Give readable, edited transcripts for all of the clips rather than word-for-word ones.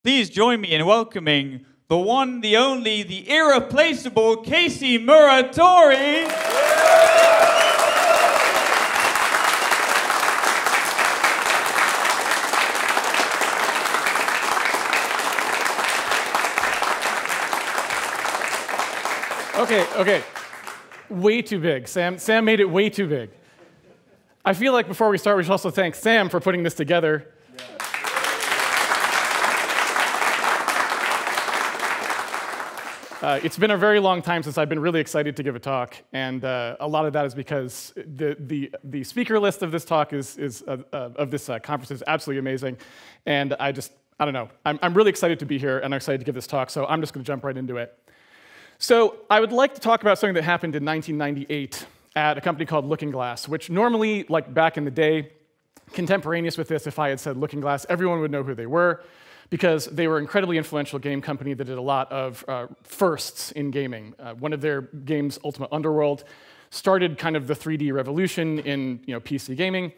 Please join me in welcoming the one, the only, the irreplaceable Casey Muratori. Okay. Way too big. Sam made it way too big. I feel like before we start, we should also thank Sam for putting this together. It's been a very long time since I've been really excited to give a talk, and a lot of that is because the speaker list of this talk of this conference is absolutely amazing, and I don't know. I'm really excited to be here, and I'm excited to give this talk, so I'm just going to jump right into it. So I would like to talk about something that happened in 1998 at a company called Looking Glass, which normally, like back in the day, contemporaneous with this, if I had said Looking Glass, everyone would know who they were, because they were an incredibly influential game company that did a lot of firsts in gaming. One of their games, Ultimate Underworld, started kind of the 3D revolution in PC gaming,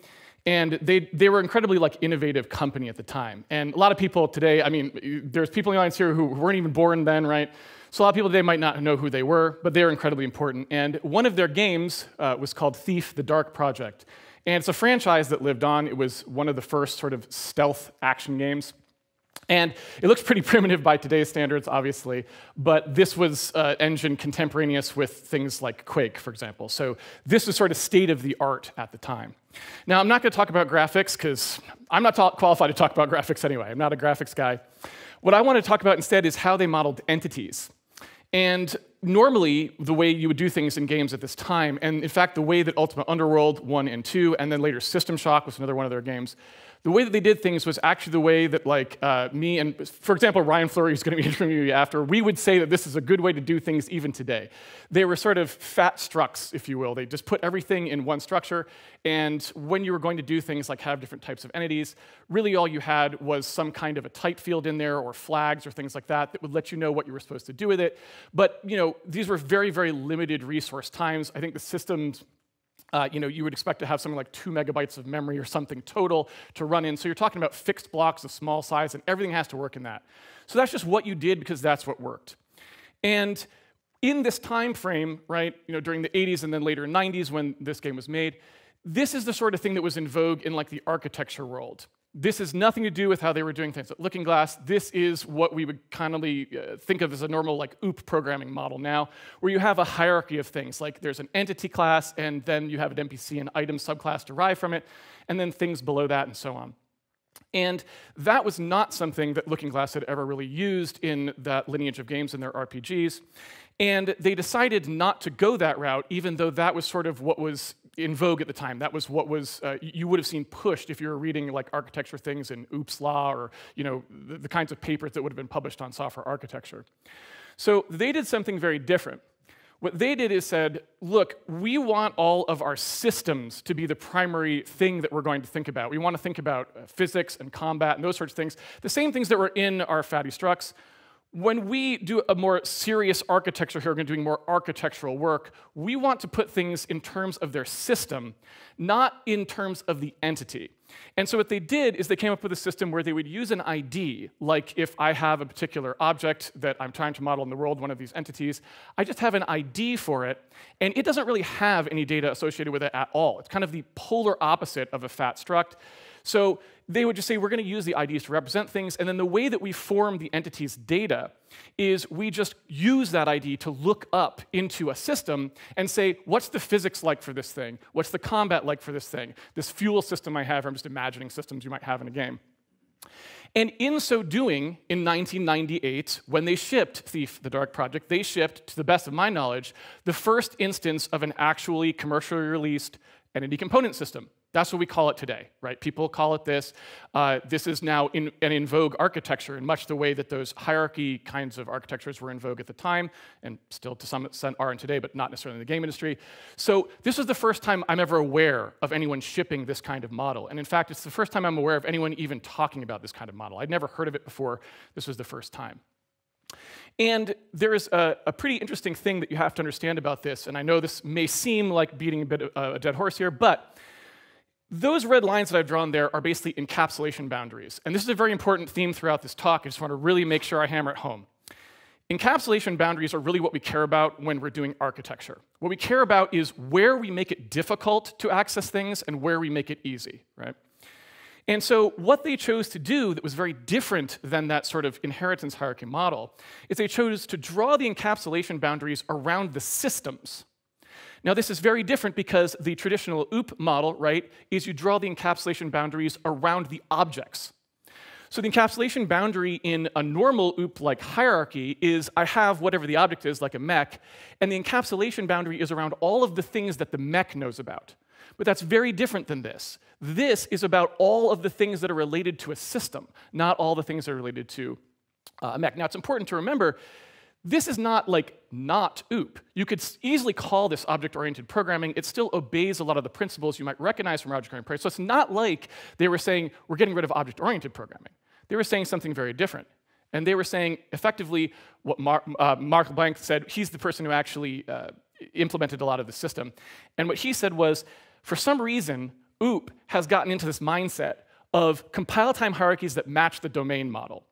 and they were incredibly innovative company at the time. And a lot of people today, I mean, there's people in the audience here who weren't even born then, right? So a lot of people today might not know who they were, but they're incredibly important. And one of their games was called Thief: The Dark Project. And it's a franchise that lived on. It was one of the first sort of stealth action games. And it looks pretty primitive by today's standards, obviously, but this was an engine contemporaneous with things like Quake, for example. So this was sort of state of the art at the time. Now, I'm not going to talk about graphics, because I'm not qualified to talk about graphics anyway. I'm not a graphics guy. What I want to talk about instead is how they modeled entities. And normally, the way you would do things in games at this time, and in fact, the way that Ultimate Underworld 1 and 2, and then later System Shock was another one of their games, the way that they did things was actually the way that me and, for example, Ryan Fleury, who's going to be interviewing me after, we would say that this is a good way to do things even today. They were sort of fat structs, if you will. They just put everything in one structure, and when you were going to do things like have different types of entities, really all you had was some kind of a type field in there, or flags, or things like that would let you know what you were supposed to do with it. But these were very, very limited resource times. I think the systems, you would expect to have something like 2 megabytes of memory or something total to run in. So you're talking about fixed blocks of small size, and everything has to work in that. So that's just what you did because that's what worked. And in this time frame, right, during the 80s and then later 90s when this game was made, this is the sort of thing that was in vogue in the architecture world. This has nothing to do with how they were doing things at Looking Glass. This is what we would commonly think of as a normal OOP programming model now, where you have a hierarchy of things. Like there's an entity class, and then you have an NPC and item subclass derived from it, and then things below that, and so on. And that was not something that Looking Glass had ever really used in that lineage of games in their RPGs. And they decided not to go that route, even though that was sort of what was in vogue at the time. That was what was you would have seen pushed if you were reading architecture things in Oops Law, or the kinds of papers that would have been published on software architecture. So they did something very different. What they did is said, look, we want all of our systems to be the primary thing that we're going to think about. We want to think about physics and combat and those sorts of things, the same things that were in our fatty structs. When we do a more serious architecture here, we're going to be doing more architectural work, we want to put things in terms of their system, not in terms of the entity. And so what they did is they came up with a system where they would use an ID, like if I have a particular object that I'm trying to model in the world, one of these entities, I just have an ID for it, and it doesn't really have any data associated with it at all. It's kind of the polar opposite of a fat struct. So they would just say, we're going to use the IDs to represent things, and then the way that we form the entity's data is we just use that ID to look up into a system and say, what's the physics like for this thing? What's the combat like for this thing? This fuel system I have, I'm just imagining systems you might have in a game. And in so doing, in 1998, when they shipped Thief: The Dark Project, they shipped, to the best of my knowledge, the first instance of an actually commercially released entity component system. That's what we call it today, right? People call it this. This is now an in vogue architecture in much the way that those hierarchy kinds of architectures were in vogue at the time, and still to some extent are in today, but not necessarily in the game industry. So this was the first time I'm ever aware of anyone shipping this kind of model. And in fact, it's the first time I'm aware of anyone even talking about this kind of model. I'd never heard of it before. This was the first time. And there is a pretty interesting thing that you have to understand about this, and I know this may seem like beating a bit of a dead horse here, but Those red lines that I've drawn there are basically encapsulation boundaries. And this is a very important theme throughout this talk. I just want to really make sure I hammer it home. Encapsulation boundaries are really what we care about when we're doing architecture. What we care about is where we make it difficult to access things and where we make it easy, right? And so what they chose to do that was very different than that sort of inheritance hierarchy model is they chose to draw the encapsulation boundaries around the systems. Now, this is very different because the traditional OOP model, right, is you draw the encapsulation boundaries around the objects. So the encapsulation boundary in a normal OOP-like hierarchy is I have whatever the object is, like a mech, and the encapsulation boundary is around all of the things that the mech knows about. But that's very different than this. This is about all of the things that are related to a system, not all the things that are related to a mech. Now, it's important to remember, this is not like not OOP. You could easily call this object-oriented programming. It still obeys a lot of the principles you might recognize from object-oriented programming. So it's not like they were saying, we're getting rid of object-oriented programming. They were saying something very different. And they were saying, effectively, what Mark Blank said, he's the person who actually implemented a lot of the system. And what he said was, for some reason, OOP has gotten into this mindset of compile-time hierarchies that match the domain model.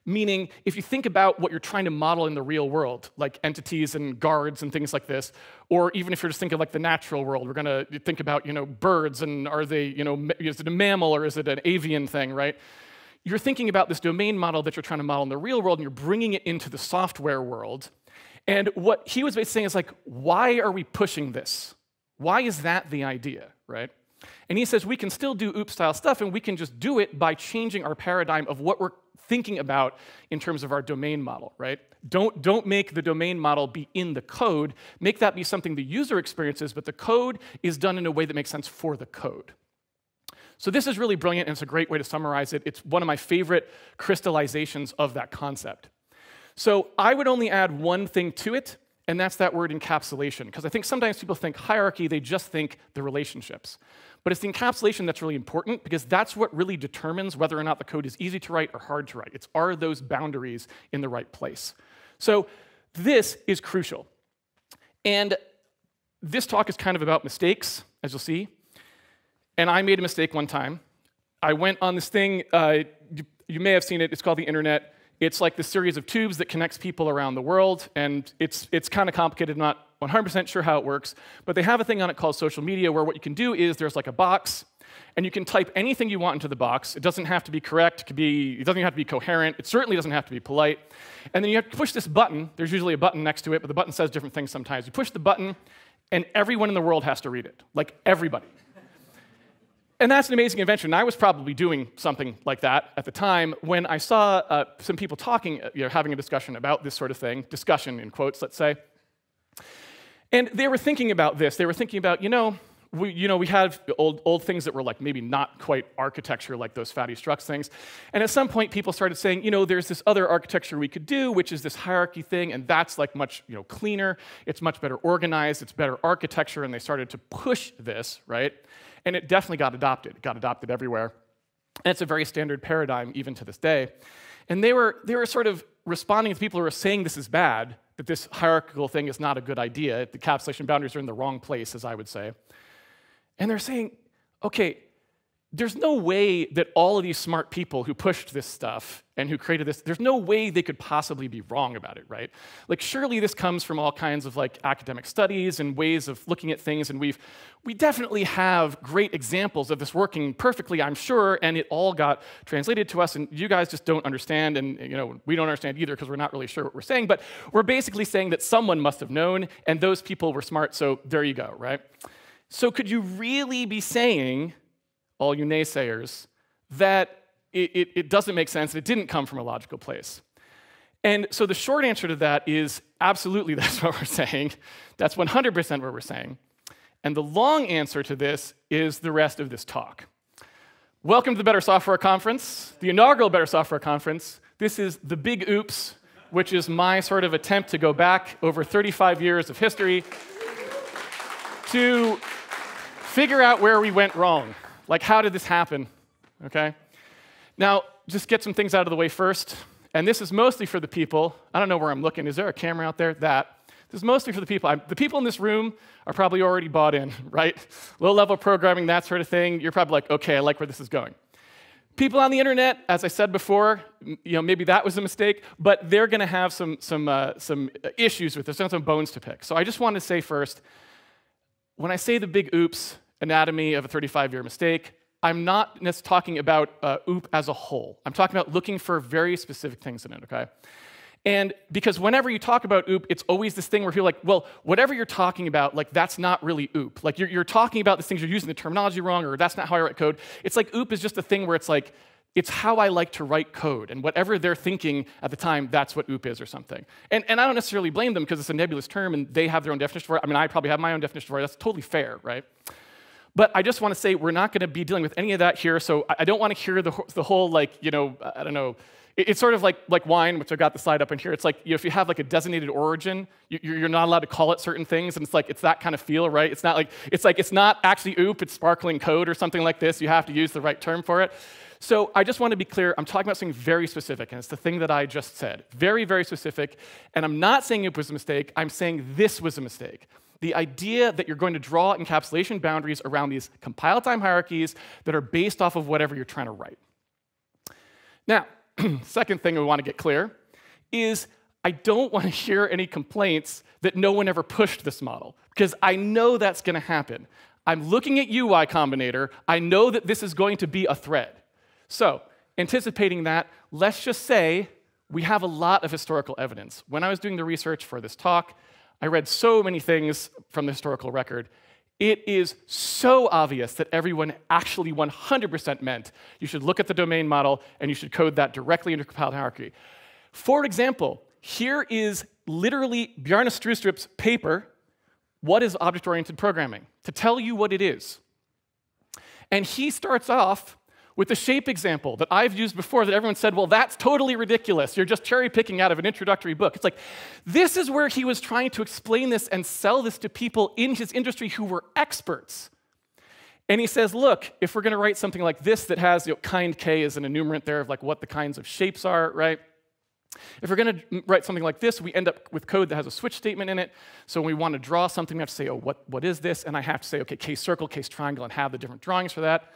Meaning, if you think about what you're trying to model in the real world, like entities and guards and things like this, or even if you're just thinking like the natural world, we're going to think about, birds, and are they, is it a mammal or is it an avian thing, right? You're thinking about this domain model that you're trying to model in the real world, and you're bringing it into the software world. And what he was basically saying is like, why are we pushing this? Why is that the idea, right? And he says we can still do OOP-style stuff, and we can just do it by changing our paradigm of what we're thinking about in terms of our domain model, right? Don't make the domain model be in the code. Make that be something the user experiences, but the code is done in a way that makes sense for the code. So this is really brilliant, and it's a great way to summarize it. It's one of my favorite crystallizations of that concept. So I would only add one thing to it, and that's that word encapsulation, because I think sometimes people think hierarchy, they just think the relationships. But it's the encapsulation that's really important, because that's what really determines whether or not the code is easy to write or hard to write. Are those boundaries in the right place? So this is crucial. And this talk is kind of about mistakes, as you'll see. And I made a mistake one time. I went on this thing, you may have seen it, it's called the internet. It's like this series of tubes that connects people around the world, and it's kind of complicated, I'm not 100% sure how it works, but they have a thing on it called social media where what you can do is there's like a box, and you can type anything you want into the box. It doesn't have to be correct, it doesn't have to be coherent, it certainly doesn't have to be polite. And then you have to push this button, there's usually a button next to it, but the button says different things sometimes. You push the button, and everyone in the world has to read it, like everybody. And that's an amazing invention. I was probably doing something like that at the time when I saw some people talking, having a discussion about this sort of thing, discussion in quotes, let's say. And they were thinking about this. They were thinking about, we have old things that were like maybe not quite architecture, like those fatty structs things. And at some point, people started saying, there's this other architecture we could do, which is this hierarchy thing, and that's like much cleaner. It's much better organized. It's better architecture, and they started to push this, right? And it definitely got adopted. It got adopted everywhere. And it's a very standard paradigm even to this day. And they were sort of responding to people who were saying this is bad, that this hierarchical thing is not a good idea. The encapsulation boundaries are in the wrong place, as I would say. And they're saying, okay, there's no way that all of these smart people who pushed this stuff and who created this, there's no way they could possibly be wrong about it, right? Like, surely this comes from all kinds of like academic studies and ways of looking at things, and we definitely have great examples of this working perfectly, I'm sure, and it all got translated to us, and you guys just don't understand, and we don't understand either because we're not really sure what we're saying, but we're basically saying that someone must have known, and those people were smart, so there you go, right? So could you really be saying, all you naysayers, that it doesn't make sense, and it didn't come from a logical place? And so the short answer to that is absolutely that's what we're saying. That's 100% what we're saying. And the long answer to this is the rest of this talk. Welcome to the Better Software Conference, the inaugural Better Software Conference. This is the Big Oops, which is my sort of attempt to go back over 35 years of history to figure out where we went wrong. Like, how did this happen, okay? Now, just get some things out of the way first. And this is mostly for the people. I don't know where I'm looking. Is there a camera out there? That This is mostly for the people. The people in this room are probably already bought in, right? Low-level programming, that sort of thing. You're probably like, okay, I like where this is going. People on the internet, as I said before, maybe that was a mistake, but they're going to have some issues with this, some bones to pick. So I just want to say first, when I say the big oops anatomy of a 35-year mistake, I'm not necessarily talking about OOP as a whole. I'm talking about looking for very specific things in it, okay? And because whenever you talk about OOP, it's always this thing where people are like, well, whatever you're talking about, like, that's not really OOP. Like, you're talking about these things, you're using the terminology wrong, or that's not how I write code. It's like OOP is just a thing where it's like, it's how I like to write code. And whatever they're thinking at the time, that's what OOP is or something. And I don't necessarily blame them because it's a nebulous term and they have their own definition for it. I mean, I probably have my own definition for it. That's totally fair, right? But I just want to say we're not going to be dealing with any of that here, so I don't want to hear the whole, like, I don't know. It's sort of like wine, which I got the slide up in here. It's like, if you have like a designated origin, you're not allowed to call it certain things, and it's that kind of feel, right? It's not actually OOP, it's sparkling code or something like this. You have to use the right term for it. So I just want to be clear, I'm talking about something very specific, and it's the thing that I just said. Very, very specific, and I'm not saying OOP was a mistake, I'm saying this was a mistake. The idea that you're going to draw encapsulation boundaries around these compile time hierarchies that are based off of whatever you're trying to write. Now, second thing we want to get clear is I don't want to hear any complaints that no one ever pushed this model, because I know that's going to happen. I'm looking at you, Y Combinator. I know that this is going to be a thread. So, anticipating that, let's just say we have a lot of historical evidence. When I was doing the research for this talk, I read so many things from the historical record. It is so obvious that everyone actually 100% meant you should look at the domain model and you should code that directly into compiled hierarchy. For example, here is literally Bjarne Stroustrup's paper, What is Object-Oriented Programming? To tell you what it is. And he starts off with the shape example that I've used before that everyone said, well, that's totally ridiculous. You're just cherry picking out of an introductory book. It's like, this is where he was trying to explain this and sell this to people in his industry who were experts. And he says, look, if we're going to write something like this that has, kind k as an enumerant there of like what the kinds of shapes are, right? If we're going to write something like this, we end up with code that has a switch statement in it. So when we want to draw something, we have to say, oh, what is this? And I have to say, okay, case circle, case triangle, and have the different drawings for that.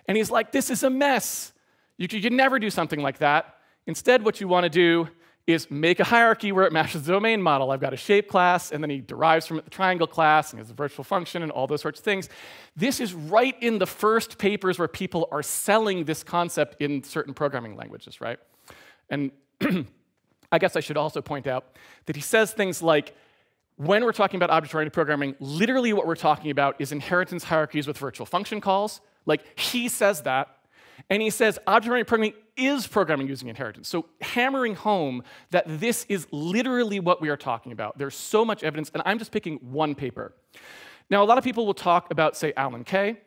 And he's like, this is a mess. You can never do something like that. Instead, what you want to do is make a hierarchy where it matches the domain model. I've got a shape class, and then he derives from it the triangle class, and has a virtual function, and all those sorts of things. This is right in the first papers where people are selling this concept in certain programming languages, right? And I guess I should also point out that he says things like, when we're talking about object-oriented programming, literally what we're talking about is inheritance hierarchies with virtual function calls. Like, he says that, and he says object-oriented programming is programming using inheritance. So hammering home that this is literally what we are talking about. There's so much evidence, and I'm just picking one paper. Now, a lot of people will talk about, say, Alan Kay,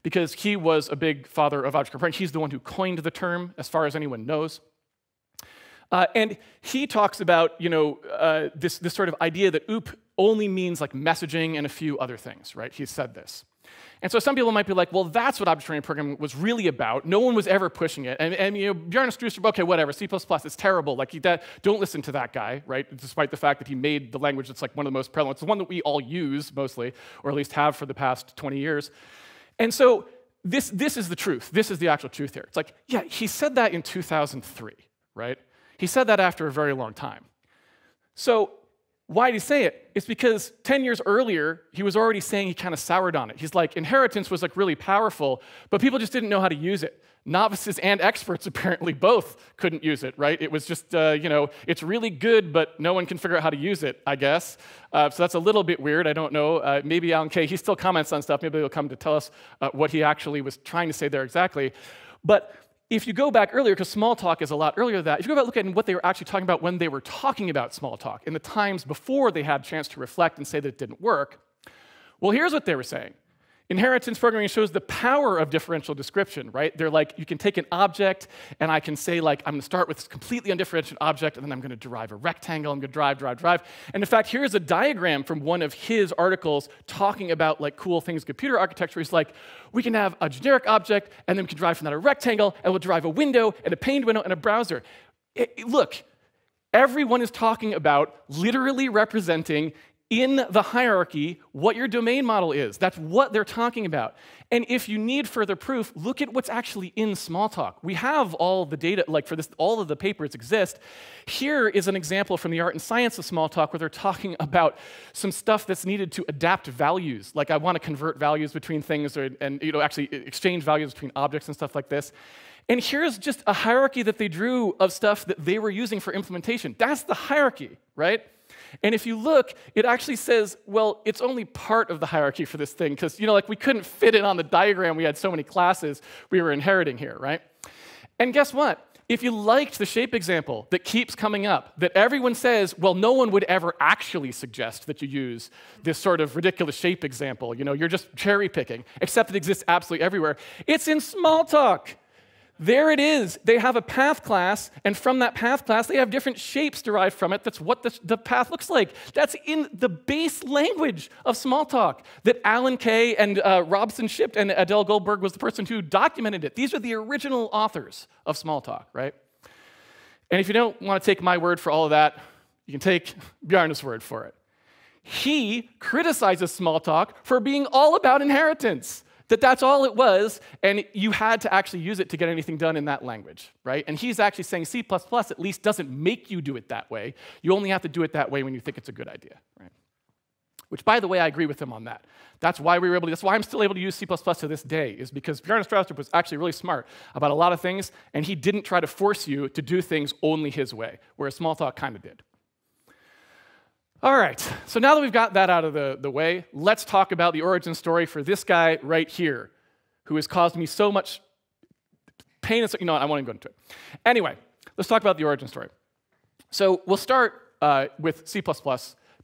because he was a big father of object-oriented programming. He's the one who coined the term, as far as anyone knows. And he talks about, this sort of idea that OOP only means like messaging and a few other things, right? He said this. And so some people might be like, well, that's what object-oriented programming was really about. No one was ever pushing it. And Bjarne Stroustrup, okay, whatever, C++, it's terrible. Like, don't listen to that guy, right? Despite the fact that he made the language that's like one of the most prevalent. It's the one that we all use mostly, or at least have for the past 20 years. And so this is the truth. This is the actual truth here. It's like, yeah, he said that in 2003, right? He said that after a very long time. So why did he say it? It's because 10 years earlier, he was already saying he kind of soured on it. He's like, inheritance was like really powerful, but people just didn't know how to use it. Novices and experts apparently both couldn't use it, right? It was just, it's really good, but no one can figure out how to use it, I guess. So that's a little bit weird. I don't know. Maybe Alan Kay, he still comments on stuff. Maybe he'll come to tell us what he actually was trying to say there exactly. But if you go back earlier, because Smalltalk is a lot earlier than that, if you go back and look at what they were actually talking about when they were talking about Smalltalk, in the times before they had a chance to reflect and say that it didn't work, well, here's what they were saying. Inheritance programming shows the power of differential description, right? They're like, you can take an object, and I can say, like, I'm going to start with this completely undifferentiated object, and then I'm going to derive a rectangle. I'm going to drive. And in fact, here's a diagram from one of his articles talking about, like, cool things in computer architecture. He's like, we can have a generic object, and then we can derive from that a rectangle, and we'll derive a window, and a paned window, and a browser. Look, everyone is talking about literally representing in the hierarchy what your domain model is. That's what they're talking about. And if you need further proof, look at what's actually in Smalltalk. We have all the data, like for this, all of the papers exist. Here is an example from the art and science of Smalltalk where they're talking about some stuff that's needed to adapt values. Like I want to convert values between things and actually exchange values between objects and stuff like this. And here's just a hierarchy that they drew of stuff that they were using for implementation. That's the hierarchy, right? And if you look, it actually says, well, it's only part of the hierarchy for this thing, because like we couldn't fit it on the diagram. We had so many classes we were inheriting here, right? And guess what? If you liked the shape example that keeps coming up, that everyone says, well, no one would ever actually suggest that you use this sort of ridiculous shape example. You're just cherry picking, except it exists absolutely everywhere. It's in Smalltalk. There it is. They have a path class, and from that path class, they have different shapes derived from it. That's what the path looks like. That's in the base language of Smalltalk that Alan Kay and Robson shipped, and Adele Goldberg was the person who documented it. These are the original authors of Smalltalk, right? And if you don't want to take my word for all of that, you can take Bjarne's word for it. He criticizes Smalltalk for being all about inheritance. That's all it was, and you had to actually use it to get anything done in that language, right? And he's actually saying C++ at least doesn't make you do it that way. You only have to do it that way when you think it's a good idea, right? Which, by the way, I agree with him on that. That's why that's why I'm still able to use C++ to this day, is because Bjarne Stroustrup was actually really smart about a lot of things, and he didn't try to force you to do things only his way, whereas Smalltalk kind of did. All right, so now that we've got that out of the way, let's talk about the origin story for this guy right here, who has caused me so much pain. I won't even go into it. Anyway, let's talk about the origin story. So we'll start with C++,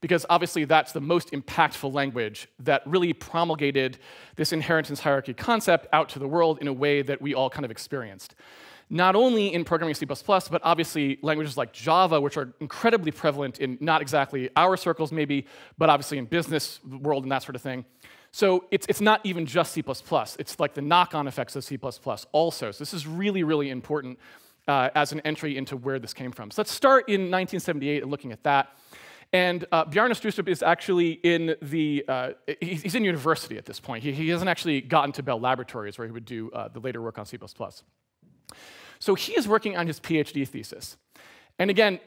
because obviously that's the most impactful language that really promulgated this inheritance hierarchy concept out to the world in a way that we all kind of experienced. Not only in programming C++, but obviously languages like Java, which are incredibly prevalent in not exactly our circles maybe, but obviously in business world and that sort of thing. So it's not even just C++. It's like the knock-on effects of C++ also. So this is really, really important as an entry into where this came from. So let's start in 1978 and looking at that. And Bjarne Stroustrup is actually in he's in university at this point. He hasn't actually gotten to Bell Laboratories, where he would do the later work on C++. So he is working on his PhD thesis. And again,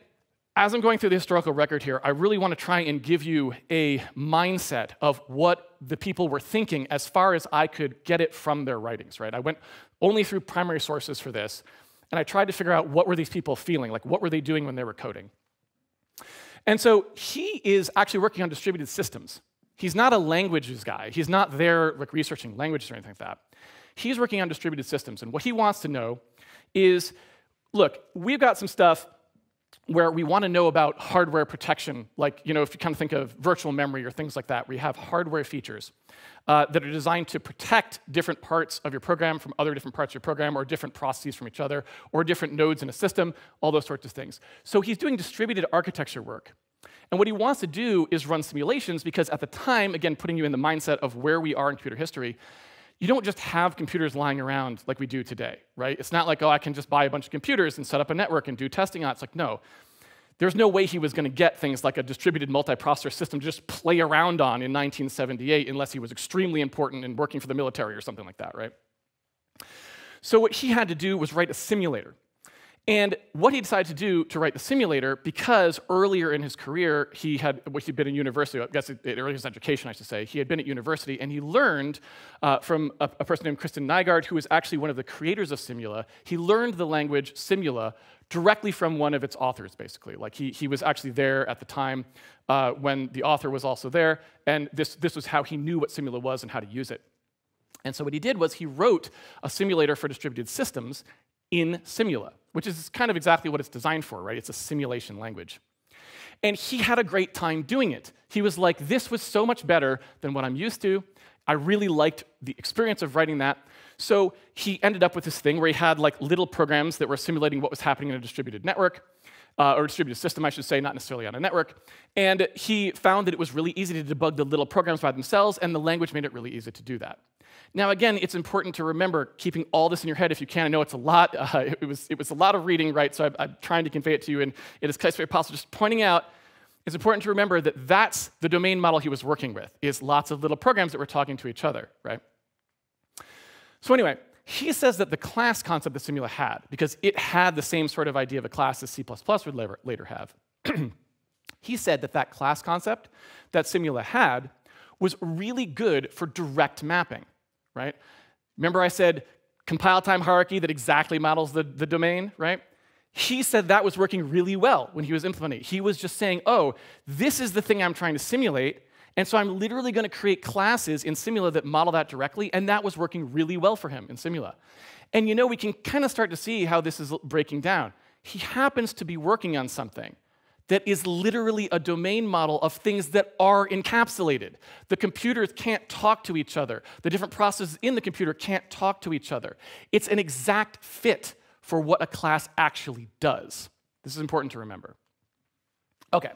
as I'm going through the historical record here, I really want to try and give you a mindset of what the people were thinking as far as I could get it from their writings, right? I went only through primary sources for this, and I tried to figure out what were these people feeling, like what were they doing when they were coding. And so he is actually working on distributed systems. He's not a languages guy. He's not there like researching languages or anything like that. He's working on distributed systems, and what he wants to know is, look, we've got some stuff where we want to know about hardware protection, like if you kind of think of virtual memory or things like that, where you have hardware features that are designed to protect different parts of your program from other different parts of your program, or different processes from each other, or different nodes in a system, all those sorts of things. So he's doing distributed architecture work. And what he wants to do is run simulations, because at the time, again, putting you in the mindset of where we are in computer history, you don't just have computers lying around like we do today, right? It's not like, oh, I can just buy a bunch of computers and set up a network and do testing on it. It's like, no. There's no way he was going to get things like a distributed multiprocessor system to just play around on in 1978 unless he was extremely important and working for the military or something like that, right? So what he had to do was write a simulator. And what he decided to do to write the simulator, because earlier in his career, he'd been in university, I guess earlier in his education, I should say, he had been at university, and he learned from a person named Kristen Nygaard, who was actually one of the creators of Simula. He learned the language Simula directly from one of its authors, basically. Like he was actually there at the time when the author was also there, and this was how he knew what Simula was and how to use it. And so what he did was he wrote a simulator for distributed systems in Simula, which is kind of exactly what it's designed for, right? It's a simulation language. And he had a great time doing it. He was like, this was so much better than what I'm used to. I really liked the experience of writing that. So he ended up with this thing where he had like little programs that were simulating what was happening in a distributed network, or distributed system, I should say, not necessarily on a network. And he found that it was really easy to debug the little programs by themselves, and the language made it really easy to do that. Now, again, it's important to remember keeping all this in your head if you can. I know it's a lot. It was a lot of reading, right? So I'm trying to convey it to you in as close as possible. Just pointing out, it's important to remember that that's the domain model he was working with, is lots of little programs that were talking to each other, right? So anyway, he says that the class concept that Simula had, because it had the same sort of idea of a class as C++ would later have, he said that that class concept that Simula had was really good for direct mapping, right? Remember I said compile time hierarchy that exactly models the domain, right? He said that was working really well when he was implementing it. He was just saying, oh, this is the thing I'm trying to simulate, and so I'm literally going to create classes in Simula that model that directly, and that was working really well for him in Simula. And you know, we can kind of start to see how this is breaking down. He happens to be working on something that is literally a domain model of things that are encapsulated. The computers can't talk to each other. The different processes in the computer can't talk to each other. It's an exact fit for what a class actually does. This is important to remember. Okay,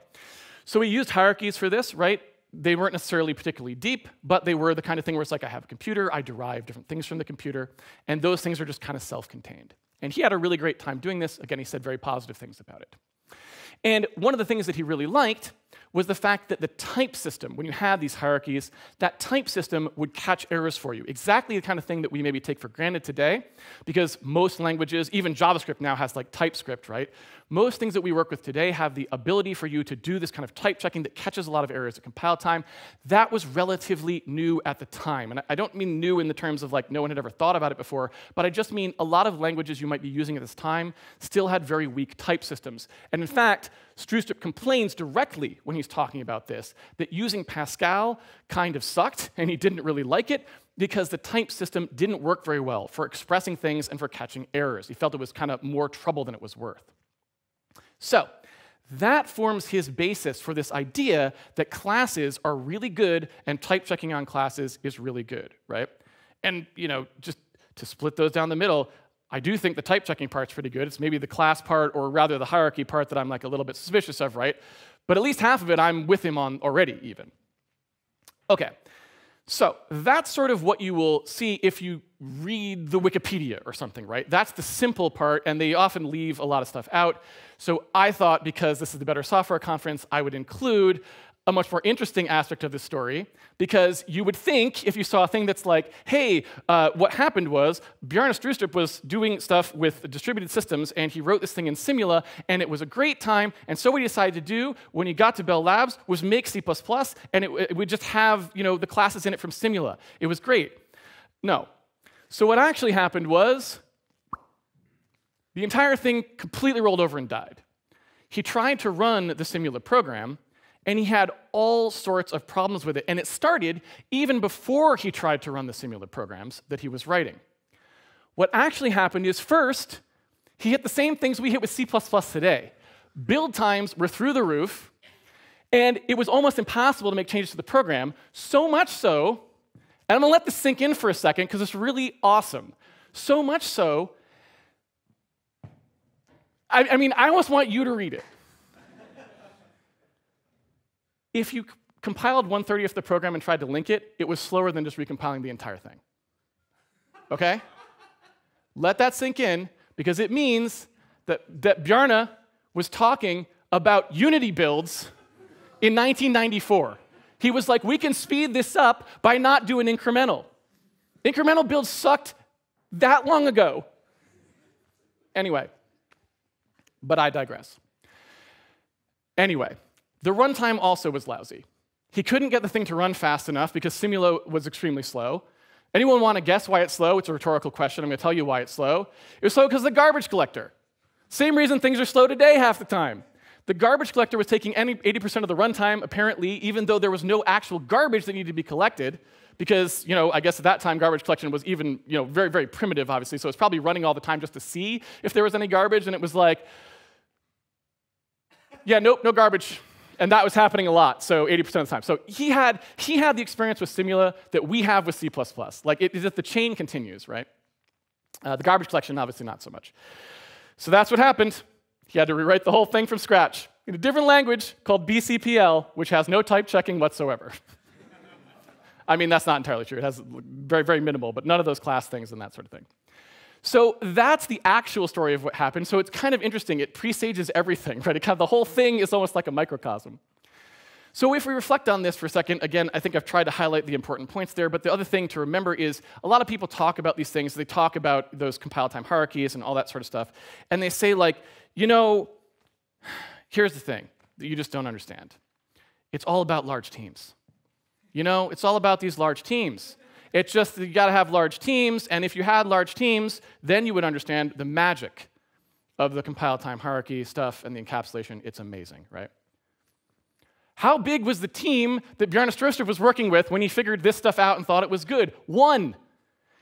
so we used hierarchies for this, right? They weren't necessarily particularly deep, but they were the kind of thing where it's like I have a computer, I derive different things from the computer, and those things are just kind of self-contained. And he had a really great time doing this. Again, he said very positive things about it. And one of the things that he really liked was the fact that the type system, when you have these hierarchies, that type system would catch errors for you. Exactly the kind of thing that we maybe take for granted today, because most languages, even JavaScript now has like TypeScript, right? Most things that we work with today have the ability for you to do this kind of type checking that catches a lot of errors at compile time. That was relatively new at the time. And I don't mean new in the terms of like no one had ever thought about it before, but I just mean a lot of languages you might be using at this time still had very weak type systems. And in fact, Strostrup complains directly when he's talking about this, that using Pascal kind of sucked, and he didn't really like it, because the type system didn't work very well for expressing things and for catching errors. He felt it was kind of more trouble than it was worth. So that forms his basis for this idea that classes are really good and type checking on classes is really good, right? And you know, just to split those down the middle, I do think the type checking part's pretty good. It's maybe the class part, or rather the hierarchy part, that I'm like a little bit suspicious of, right? But at least half of it I'm with him on already, even. Okay, so that's sort of what you will see if you read the Wikipedia or something, right? That's the simple part, and they often leave a lot of stuff out. So I thought, because this is the Better Software Conference, I would include a much more interesting aspect of this story, because you would think, if you saw a thing that's like, hey, what happened was Bjarne Strostrup was doing stuff with distributed systems, and he wrote this thing in Simula, and it was a great time, and so what he decided to do when he got to Bell Labs was make C++, and it would just have, you know, the classes in it from Simula. It was great. No. So what actually happened was the entire thing completely rolled over and died. He tried to run the Simula program, and he had all sorts of problems with it. And it started even before he tried to run the Simula programs that he was writing. What actually happened is, first, he hit the same things we hit with C++ today. Build times were through the roof, and it was almost impossible to make changes to the program, so much so, and I'm going to let this sink in for a second because it's really awesome. So much so, I mean, I almost want you to read it. If you compiled 1/30th of the program and tried to link it, it was slower than just recompiling the entire thing. Okay? Let that sink in, because it means that Bjarne was talking about Unity builds in 1994. He was like, we can speed this up by not doing incremental. Incremental builds sucked that long ago. Anyway, but I digress. Anyway. The runtime also was lousy. He couldn't get the thing to run fast enough because Simula was extremely slow. Anyone want to guess why it's slow? It's a rhetorical question. I'm going to tell you why it's slow. It was slow because of the garbage collector. Same reason things are slow today half the time. The garbage collector was taking 80% of the runtime, apparently, even though there was no actual garbage that needed to be collected, because, you know, I guess at that time garbage collection was even, you know, very, very primitive, obviously, so it's probably running all the time just to see if there was any garbage, and it was like, yeah, nope, no garbage. And that was happening a lot, so 80% of the time. So he had the experience with Simula that we have with C++. Like, it is that the chain continues, right? The garbage collection, obviously not so much. So that's what happened. He had to rewrite the whole thing from scratch in a different language called BCPL, which has no type checking whatsoever. I mean, that's not entirely true. It has very, very minimal, but none of those class things and that sort of thing. So that's the actual story of what happened. So it's kind of interesting. It presages everything, right? The whole thing is almost like a microcosm. So if we reflect on this for a second, again, I think I've tried to highlight the important points there, but the other thing to remember is a lot of people talk about these things. They talk about those compile time hierarchies and all that sort of stuff, and they say, like, you know, here's the thing that you just don't understand. It's all about large teams. You know, it's all about these large teams. It's just that you got to have large teams, and if you had large teams, then you would understand the magic of the compile time hierarchy stuff and the encapsulation. It's amazing, right? How big was the team that Bjarne Stroustrup was working with when he figured this stuff out and thought it was good? One.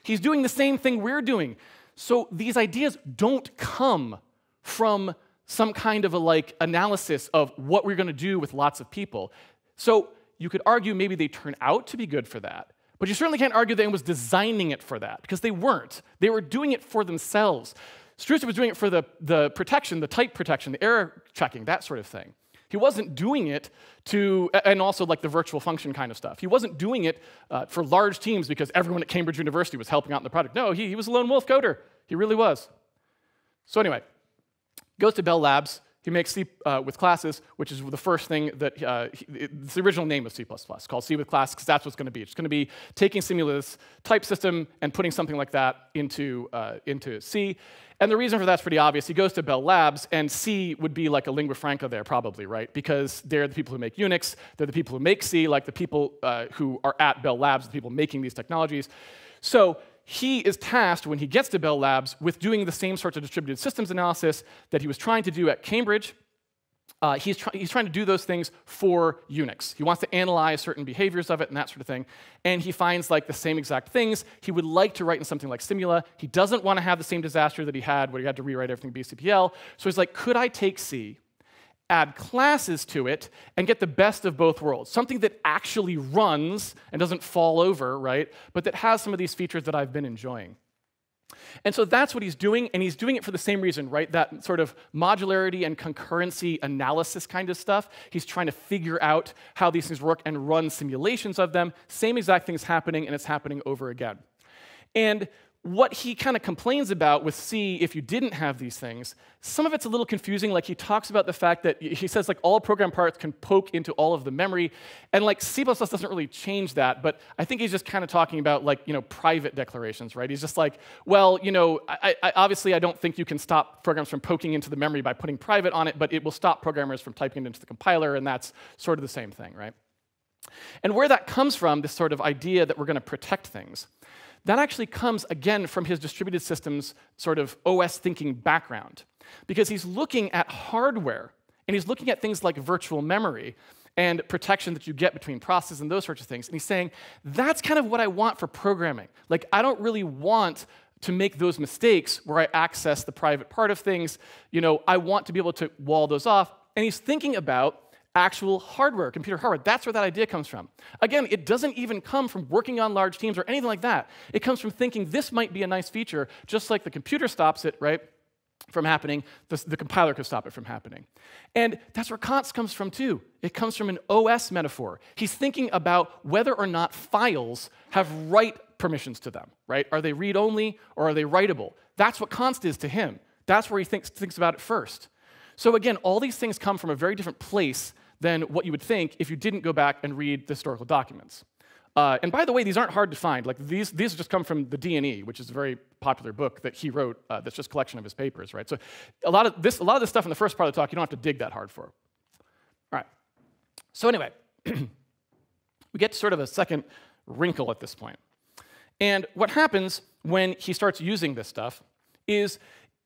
He's doing the same thing we're doing. So these ideas don't come from some kind of a analysis of what we're going to do with lots of people. So you could argue maybe they turn out to be good for that, but you certainly can't argue that anyone was designing it for that, because they weren't. They were doing it for themselves. Stroustrup was doing it for the protection, the type protection, the error checking, that sort of thing. He wasn't doing it to, and also like the virtual function kind of stuff. He wasn't doing it for large teams because everyone at Cambridge University was helping out in the project. No, he was a lone wolf coder. He really was. So anyway, goes to Bell Labs. He makes C with classes, which is the first thing that, it's the original name of C++, called C with classes, because that's what it's going to be. It's going to be taking Simula's type system and putting something like that into C. And the reason for that's pretty obvious. He goes to Bell Labs, and C would be like a lingua franca there, probably, right? Because they're the people who make Unix, they're the people who make C, like the people who are at Bell Labs, the people making these technologies. So he is tasked, when he gets to Bell Labs, with doing the same sorts of distributed systems analysis that he was trying to do at Cambridge. He's trying to do those things for Unix. He wants to analyze certain behaviors of it and that sort of thing. And he finds like the same exact things he would like to write in something like Simula. He doesn't want to have the same disaster that he had where he had to rewrite everything BCPL. So he's like, could I take C, add classes to it, and get the best of both worlds? Something that actually runs and doesn't fall over, right? But that has some of these features that I've been enjoying. And so that's what he's doing, and he's doing it for the same reason, right? That sort of modularity and concurrency analysis kind of stuff. He's trying to figure out how these things work and run simulations of them. Same exact thing's happening, and it's happening over again. And what he kind of complains about with C, if you didn't have these things, some of it's a little confusing. Like, he talks about the fact that he says like all program parts can poke into all of the memory, and like C++ doesn't really change that. But I think he's just kind of talking about like, you know, private declarations, right? He's just like, well, you know, obviously I don't think you can stop programs from poking into the memory by putting private on it, but it will stop programmers from typing it into the compiler, and that's sort of the same thing, right? And where that comes from, this sort of idea that we're going to protect things, that actually comes, again, from his distributed systems sort of OS thinking background. Because he's looking at hardware, and he's looking at things like virtual memory and protection that you get between processes and those sorts of things. And he's saying, that's kind of what I want for programming. Like, I don't really want to make those mistakes where I access the private part of things. You know, I want to be able to wall those off. And he's thinking about actual hardware, computer hardware. That's where that idea comes from. Again, it doesn't even come from working on large teams or anything like that. It comes from thinking this might be a nice feature, just like the computer stops it, right, from happening, the compiler could stop it from happening. And that's where const comes from too. It comes from an OS metaphor. He's thinking about whether or not files have write permissions to them, right? Are they read-only or are they writable? That's what const is to him. That's where he thinks about it first. So again, all these things come from a very different place than what you would think if you didn't go back and read the historical documents. And by the way, these aren't hard to find. Like, these just come from the D&E, which is a very popular book that he wrote that's just a collection of his papers, right? So a lot of this stuff in the first part of the talk, you don't have to dig that hard for. All right. So anyway, we get to sort of a second wrinkle at this point. And what happens when he starts using this stuff is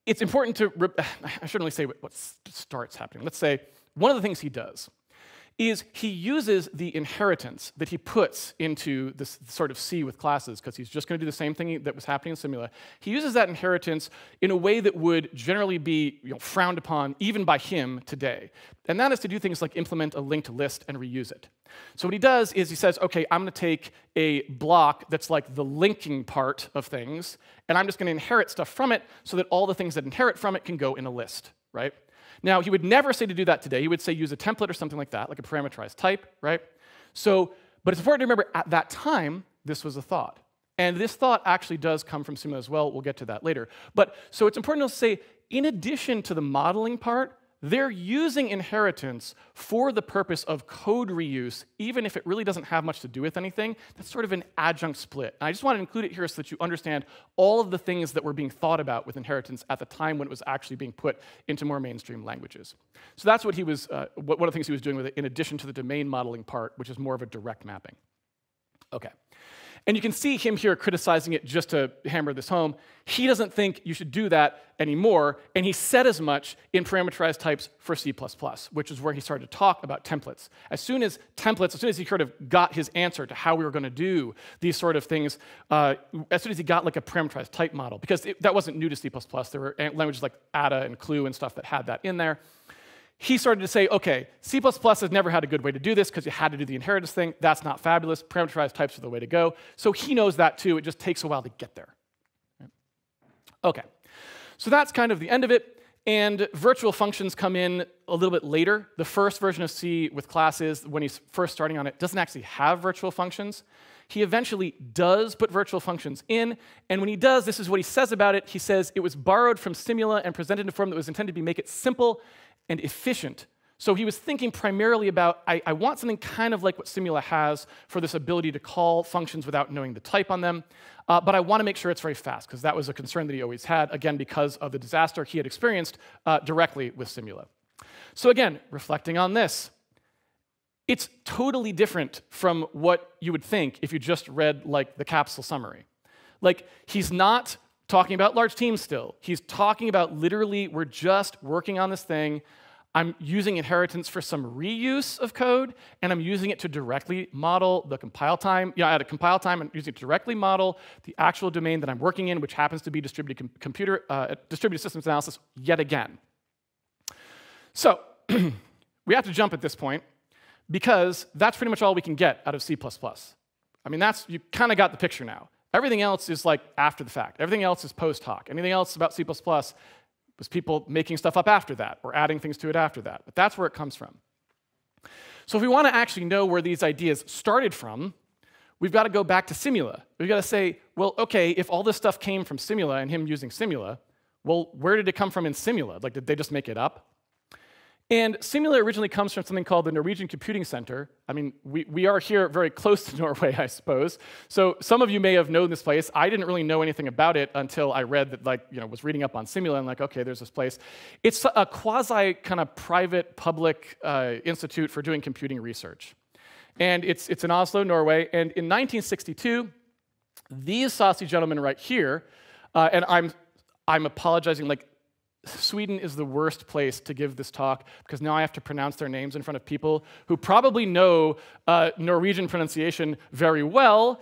it's important to, I shouldn't really say what starts happening. Let's say one of the things he does is he uses the inheritance that he puts into this sort of C with classes, because he's just going to do the same thing that was happening in Simula. He uses that inheritance in a way that would generally be, you know, frowned upon even by him today. And that is to do things like implement a linked list and reuse it. So what he does is he says, OK, I'm going to take a block that's like the linking part of things, and I'm just going to inherit stuff from it so that all the things that inherit from it can go in a list, right? Now, he would never say to do that today. He would say use a template or something like that, like a parameterized type, right? So, but it's important to remember, at that time, this was a thought. And this thought actually does come from Simula as well. We'll get to that later. But so it's important to say, in addition to the modeling part, they're using inheritance for the purpose of code reuse, even if it really doesn't have much to do with anything. That's sort of an adjunct split. And I just want to include it here so that you understand all of the things that were being thought about with inheritance at the time when it was actually being put into more mainstream languages. So that's what he was, one of the things he was doing with it, in addition to the domain modeling part, which is more of a direct mapping. Okay. And you can see him here criticizing it just to hammer this home. He doesn't think you should do that anymore, and he said as much in parameterized types for C++, which is where he started to talk about templates. As soon as he sort of got his answer to how we were going to do these sort of things, as soon as he got like a parameterized type model, because that wasn't new to C++, there were languages like Ada and Clue and stuff that had that in there. He started to say, okay, C++ has never had a good way to do this because you had to do the inheritance thing. That's not fabulous. Parameterized types are the way to go. So he knows that too. It just takes a while to get there. Okay, so that's kind of the end of it. And virtual functions come in a little bit later. The first version of C with classes, when he's first starting on it, doesn't actually have virtual functions. He eventually does put virtual functions in, and when he does, this is what he says about it. He says it was borrowed from Simula and presented in a form that was intended to make it simple and efficient. So he was thinking primarily about, I want something kind of like what Simula has for this ability to call functions without knowing the type on them, but I want to make sure it's very fast, because that was a concern that he always had, again, because of the disaster he had experienced directly with Simula. So again, reflecting on this, it's totally different from what you would think if you just read like the capsule summary. Like, he's not talking about large teams still. He's talking about literally, we're just working on this thing. I'm using inheritance for some reuse of code, and I'm using it to directly model the compile time. At a compile time, I'm using it to directly model the actual domain that I'm working in, which happens to be distributed systems analysis yet again. So we have to jump at this point, because that's pretty much all we can get out of C++. I mean, you kind of got the picture now. Everything else is like after the fact. Everything else is post hoc. Anything else about C++ was people making stuff up after that or adding things to it after that. But that's where it comes from. So if we want to actually know where these ideas started from, we've got to go back to Simula. We've got to say, well, okay, if all this stuff came from Simula and him using Simula, well, where did it come from in Simula? Like, did they just make it up? And Simula originally comes from something called the Norwegian Computing Center. I mean, we are here very close to Norway, I suppose. So some of you may have known this place. I didn't really know anything about it until I read that, was reading up on Simula and like, okay, there's this place. It's a quasi kind of private public institute for doing computing research. And it's in Oslo, Norway. And in 1962, these saucy gentlemen right here, and I'm apologizing, like, Sweden is the worst place to give this talk, because now I have to pronounce their names in front of people who probably know Norwegian pronunciation very well,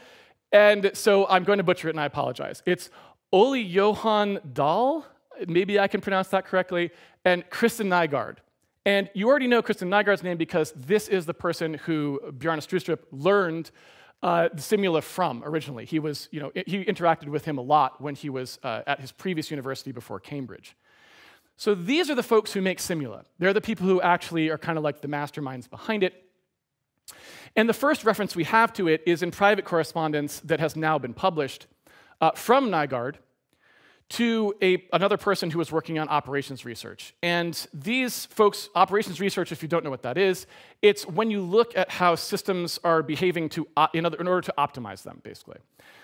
and so I'm going to butcher it, and I apologize. It's Ole Johan Dahl, maybe I can pronounce that correctly, and Kristen Nygaard. And you already know Kristen Nygaard's name because this is the person who Bjarne Stroustrup learned Simula from originally. He interacted with him a lot when he was at his previous university before Cambridge. So these are the folks who make Simula. They're the people who actually are kind of like the masterminds behind it. And the first reference we have to it is in private correspondence that has now been published from Nygaard to another person who was working on operations research. And these folks, operations research, if you don't know what that is, it's when you look at how systems are behaving in order to optimize them, basically.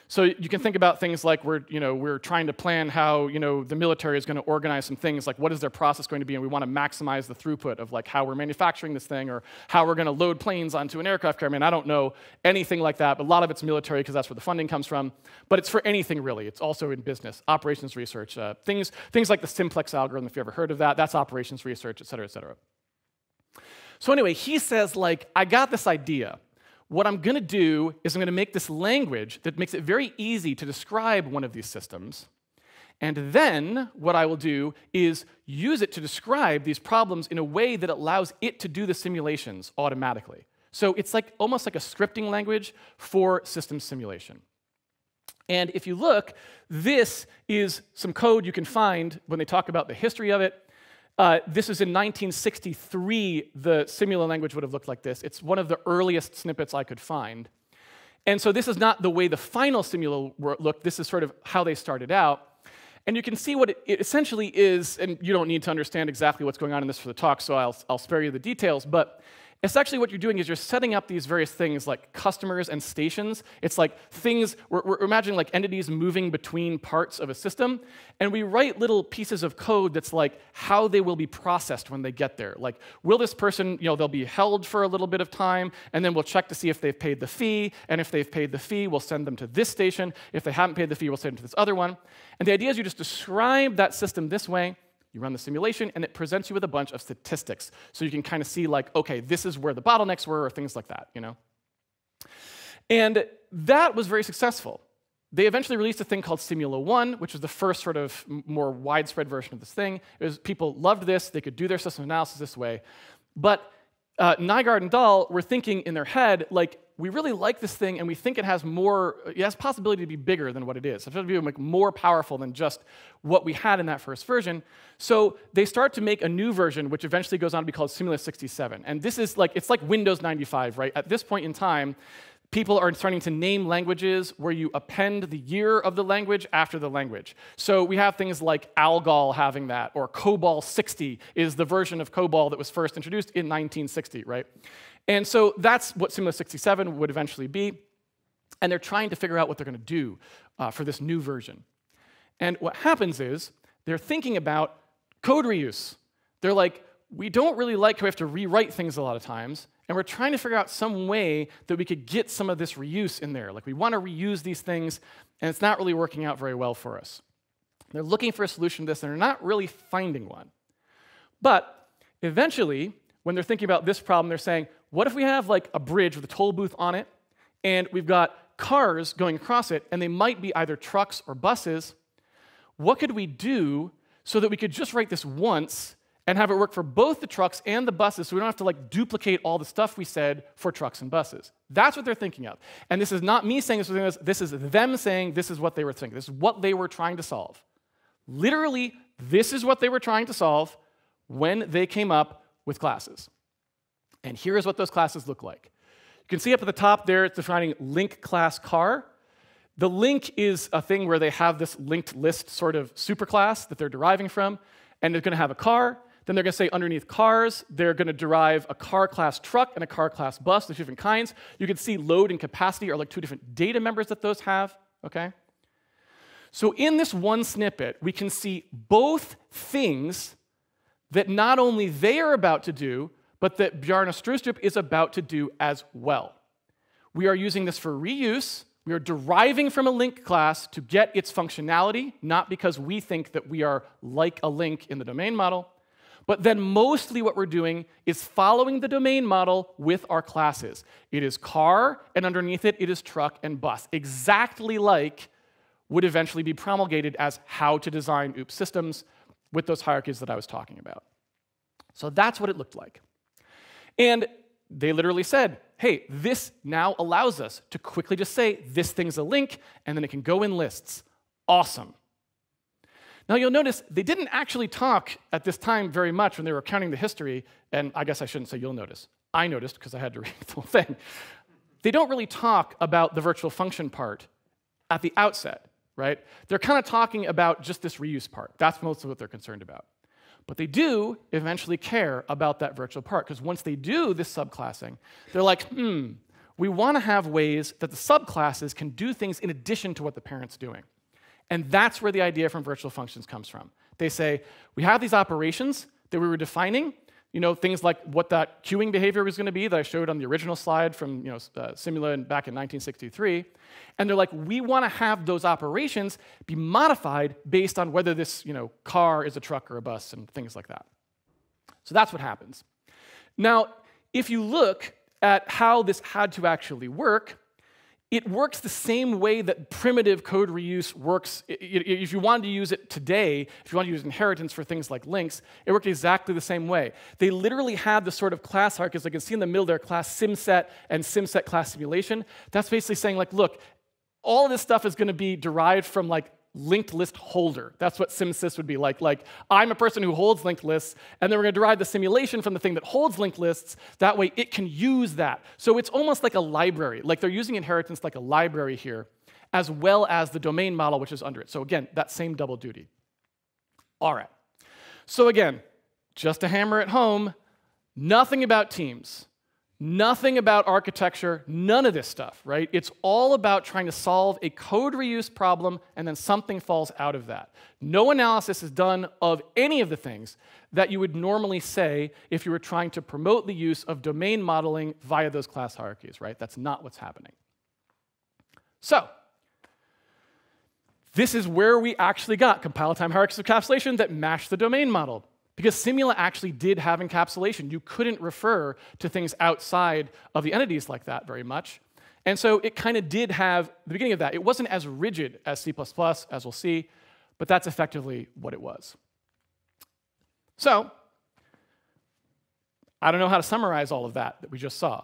So you can think about things like we're trying to plan how the military is going to organize some things, like what is their process going to be, and we want to maximize the throughput of like how we're manufacturing this thing, or how we're going to load planes onto an aircraft carrier. I mean, I don't know anything like that, but a lot of it's military because that's where the funding comes from. But it's for anything really. It's also in business, operations research, things like the simplex algorithm. If you ever heard of that, that's operations research, et cetera, et cetera. So anyway, he says, like, I got this idea. What I'm going to do is I'm going to make this language that makes it very easy to describe one of these systems. And then what I will do is use it to describe these problems in a way that allows it to do the simulations automatically. So it's like almost like a scripting language for systems simulation. And if you look, this is some code you can find when they talk about the history of it. This is in 1963, the Simula language would have looked like this. It's one of the earliest snippets I could find. And so this is not the way the final Simula looked. This is sort of how they started out. And you can see what it essentially is, and you don't need to understand exactly what's going on in this for the talk, so I'll spare you the details, but essentially what you're doing is you're setting up these various things like customers and stations. It's like things, we're imagining like entities moving between parts of a system, and we write little pieces of code that's like how they will be processed when they get there. Like, will this person, they'll be held for a little bit of time, and then we'll check to see if they've paid the fee, and if they've paid the fee, we'll send them to this station. If they haven't paid the fee, we'll send them to this other one. And the idea is you just describe that system this way. You run the simulation, and it presents you with a bunch of statistics. So you can kind of see, like, OK, this is where the bottlenecks were, or things like that. And that was very successful. They eventually released a thing called Simula 1, which was the first sort of more widespread version of this thing. People loved this. They could do their system analysis this way. But Nygaard and Dahl were thinking in their head, like, we really like this thing, and we think it has possibility to be bigger than what it is. It's going to be more powerful than just what we had in that first version. So they start to make a new version, which eventually goes on to be called Simula 67. And this is like, it's like Windows 95, right? At this point in time, people are starting to name languages where you append the year of the language after the language. So we have things like Algol having that, or COBOL 60 is the version of COBOL that was first introduced in 1960, right? And so that's what Simula 67 would eventually be. And they're trying to figure out what they're going to do for this new version. And what happens is they're thinking about code reuse. They're like, we don't really like how we have to rewrite things a lot of times. And we're trying to figure out some way that we could get some of this reuse in there. Like, we want to reuse these things, and it's not really working out very well for us. They're looking for a solution to this, and they're not really finding one. But eventually, when they're thinking about this problem, they're saying, what if we have like a bridge with a toll booth on it, and we've got cars going across it, and they might be either trucks or buses? What could we do so that we could just write this once and have it work for both the trucks and the buses, so we don't have to like duplicate all the stuff we said for trucks and buses? That's what they're thinking of. And this is not me saying this is them saying this is what they were thinking. This is what they were trying to solve. Literally, this is what they were trying to solve when they came up with classes. And here is what those classes look like. You can see up at the top there, it's defining link class car. The link is a thing where they have this linked list sort of superclass that they're deriving from, and they're going to have a car. Then they're going to say underneath cars, they're going to derive a car class truck and a car class bus. There's different kinds. You can see load and capacity are like two different data members that those have. Okay? So in this one snippet, we can see both things that not only they are about to do, but that Bjarne Stroustrup is about to do as well. We are using this for reuse. We are deriving from a link class to get its functionality, not because we think that we are like a link in the domain model, but then mostly what we're doing is following the domain model with our classes. It is car, and underneath it, it is truck and bus, exactly like would eventually be promulgated as how to design OOP systems with those hierarchies that I was talking about. So that's what it looked like. And they literally said, hey, this now allows us to quickly just say, this thing's a link, and then it can go in lists. Awesome. Now you'll notice they didn't actually talk at this time very much when they were counting the history, and I guess I shouldn't say you'll notice. I noticed because I had to read the whole thing. They don't really talk about the virtual function part at the outset, right? They're kind of talking about just this reuse part. That's mostly what they're concerned about. But they do eventually care about that virtual part, because once they do this subclassing, they're like, we want to have ways that the subclasses can do things in addition to what the parent's doing. And that's where the idea from virtual functions comes from. They say, we have these operations that we were defining, things like what that queuing behavior was going to be that I showed on the original slide from Simula back in 1963. And they're like, we want to have those operations be modified based on whether this car is a truck or a bus and things like that. So that's what happens. Now, if you look at how this had to actually work, it works the same way that primitive code reuse works. If you wanted to use it today, if you want to use inheritance for things like links, it worked exactly the same way. They literally had the sort of class hierarchies. You can see in the middle there, class simset and simset class simulation. That's basically saying, like, look, all of this stuff is going to be derived from like linked list holder. That's what SimSys would be like. Like, I'm a person who holds linked lists, and then we're going to derive the simulation from the thing that holds linked lists. That way, it can use that. So it's almost like a library. Like, they're using inheritance like a library here. as well as the domain model, which is under it. So again, that same double duty. All right. So again, just to hammer it home, nothing about teams, nothing about architecture, none of this stuff, right? It's all about trying to solve a code reuse problem, and then something falls out of that. No analysis is done of any of the things that you would normally say if you were trying to promote the use of domain modeling via those class hierarchies, right? That's not what's happening. So, this is where we actually got compile-time hierarchies of encapsulation that match the domain model. Because Simula actually did have encapsulation. You couldn't refer to things outside of the entities like that very much. And so it kind of did have the beginning of that. It wasn't as rigid as C++, as we'll see, but that's effectively what it was. So I don't know how to summarize all of that we just saw.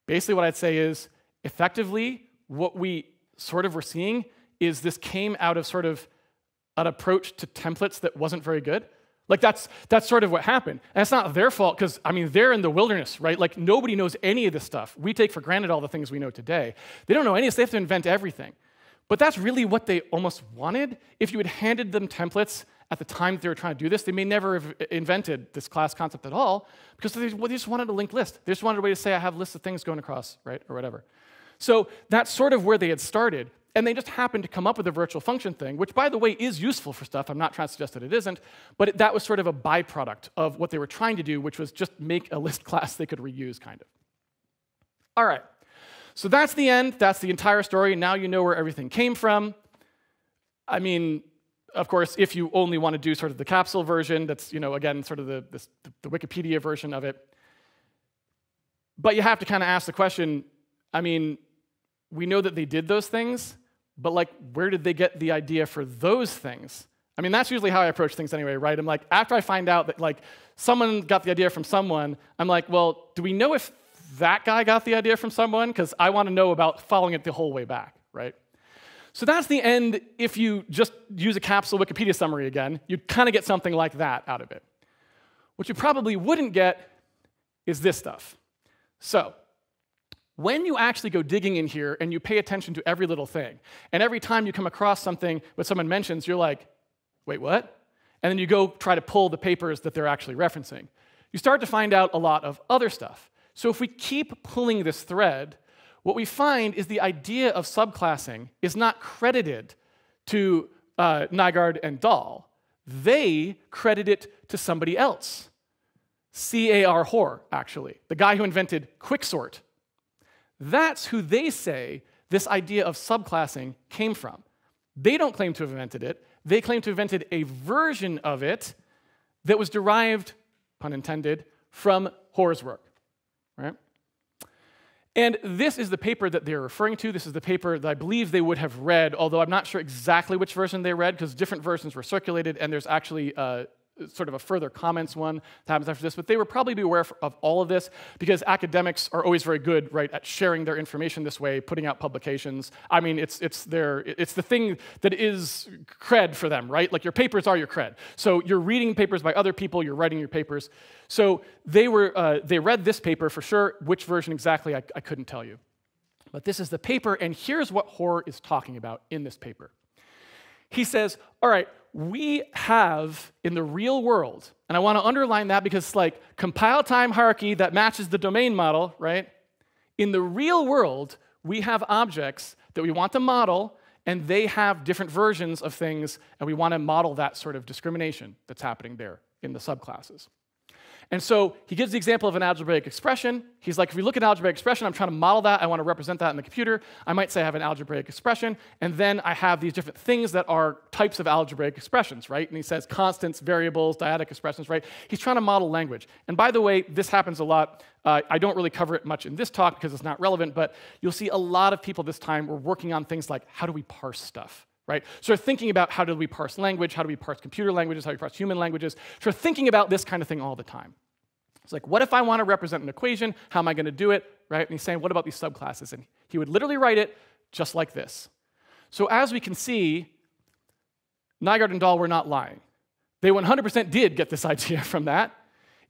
Basically what I'd say is, effectively, what we sort of were seeing is this came out of sort of an approach to templates that wasn't very good. Like, that's sort of what happened. And it's not their fault, because, I mean, they're in the wilderness, right? Like, nobody knows any of this stuff. We take for granted all the things we know today. They don't know any of this. They have to invent everything. But that's really what they almost wanted. If you had handed them templates at the time that they were trying to do this, they may never have invented this class concept at all, because they just wanted a linked list. They just wanted a way to say, I have lists of things going across, right, or whatever. So that's sort of where they had started. And they just happened to come up with a virtual function thing, which, by the way, is useful for stuff. I'm not trying to suggest that it isn't. But that was sort of a byproduct of what they were trying to do, which was just make a list class they could reuse, kind of. All right. So that's the end. That's the entire story. Now you know where everything came from. I mean, of course, if you only want to do sort of the capsule version, that's, again, sort of the Wikipedia version of it. But you have to kind of ask the question, I mean, we know that they did those things, but like, where did they get the idea for those things? I mean, that's usually how I approach things anyway, right? I'm like, after I find out that like someone got the idea from someone, I'm like, well, do we know if that guy got the idea from someone? Because I want to know about following it the whole way back, right? So that's the end. If you just use a capsule Wikipedia summary again, you'd kind of get something like that out of it. What you probably wouldn't get is this stuff. So, when you actually go digging in here and you pay attention to every little thing, and every time you come across something that someone mentions, you're like, wait, what? And then you go try to pull the papers that they're actually referencing. You start to find out a lot of other stuff. So if we keep pulling this thread, what we find is the idea of subclassing is not credited to Nygaard and Dahl. They credit it to somebody else. C.A.R. Hoare, actually, the guy who invented quicksort. That's who they say this idea of subclassing came from. They don't claim to have invented it. They claim to have invented a version of it that was derived, pun intended, from Hoare's work, right? And this is the paper that they're referring to. This is the paper that I believe they would have read, although I'm not sure exactly which version they read, because different versions were circulated, and there's actually sort of a further comments one that happens after this, but they would probably be aware of all of this, because academics are always very good, right, at sharing their information this way, putting out publications. I mean, it's the thing that is cred for them, right? Like, your papers are your cred. So you're reading papers by other people, you're writing your papers. So they read this paper for sure. Which version exactly, I couldn't tell you. But this is the paper, and here's what Hoare is talking about in this paper. He says, all right, we have in the real world, and I want to underline that because it's like compile time hierarchy that matches the domain model, right? In the real world, we have objects that we want to model, and they have different versions of things, and we want to model that sort of discrimination that's happening there in the subclasses. And so he gives the example of an algebraic expression. He's like, if we look at an algebraic expression, I'm trying to model that. I want to represent that in the computer. I might say I have an algebraic expression, and then I have these different things that are types of algebraic expressions, right? And he says constants, variables, dyadic expressions, right? He's trying to model language. And by the way, this happens a lot. I don't really cover it much in this talk because it's not relevant, but you'll see a lot of people this time were working on things like, how do we parse stuff? Right? So thinking about how do we parse language, how do we parse computer languages, how do we parse human languages. So thinking about this kind of thing all the time. It's like, what if I want to represent an equation? How am I going to do it? Right? And he's saying, what about these subclasses? And he would literally write it just like this. So as we can see, Nygaard and Dahl were not lying. They 100% did get this idea from that.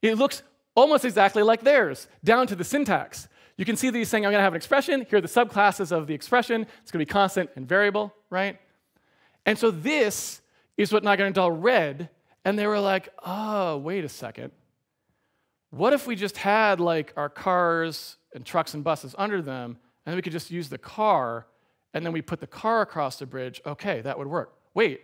It looks almost exactly like theirs, down to the syntax. You can see that he's saying, I'm going to have an expression. Here are the subclasses of the expression. It's going to be constant and variable, right? And so this is what Nygaard and Dahl read, and they were like, oh, wait a second. What if we just had like our cars and trucks and buses under them, and then we could just use the car, and then we put the car across the bridge? Okay, that would work. Wait,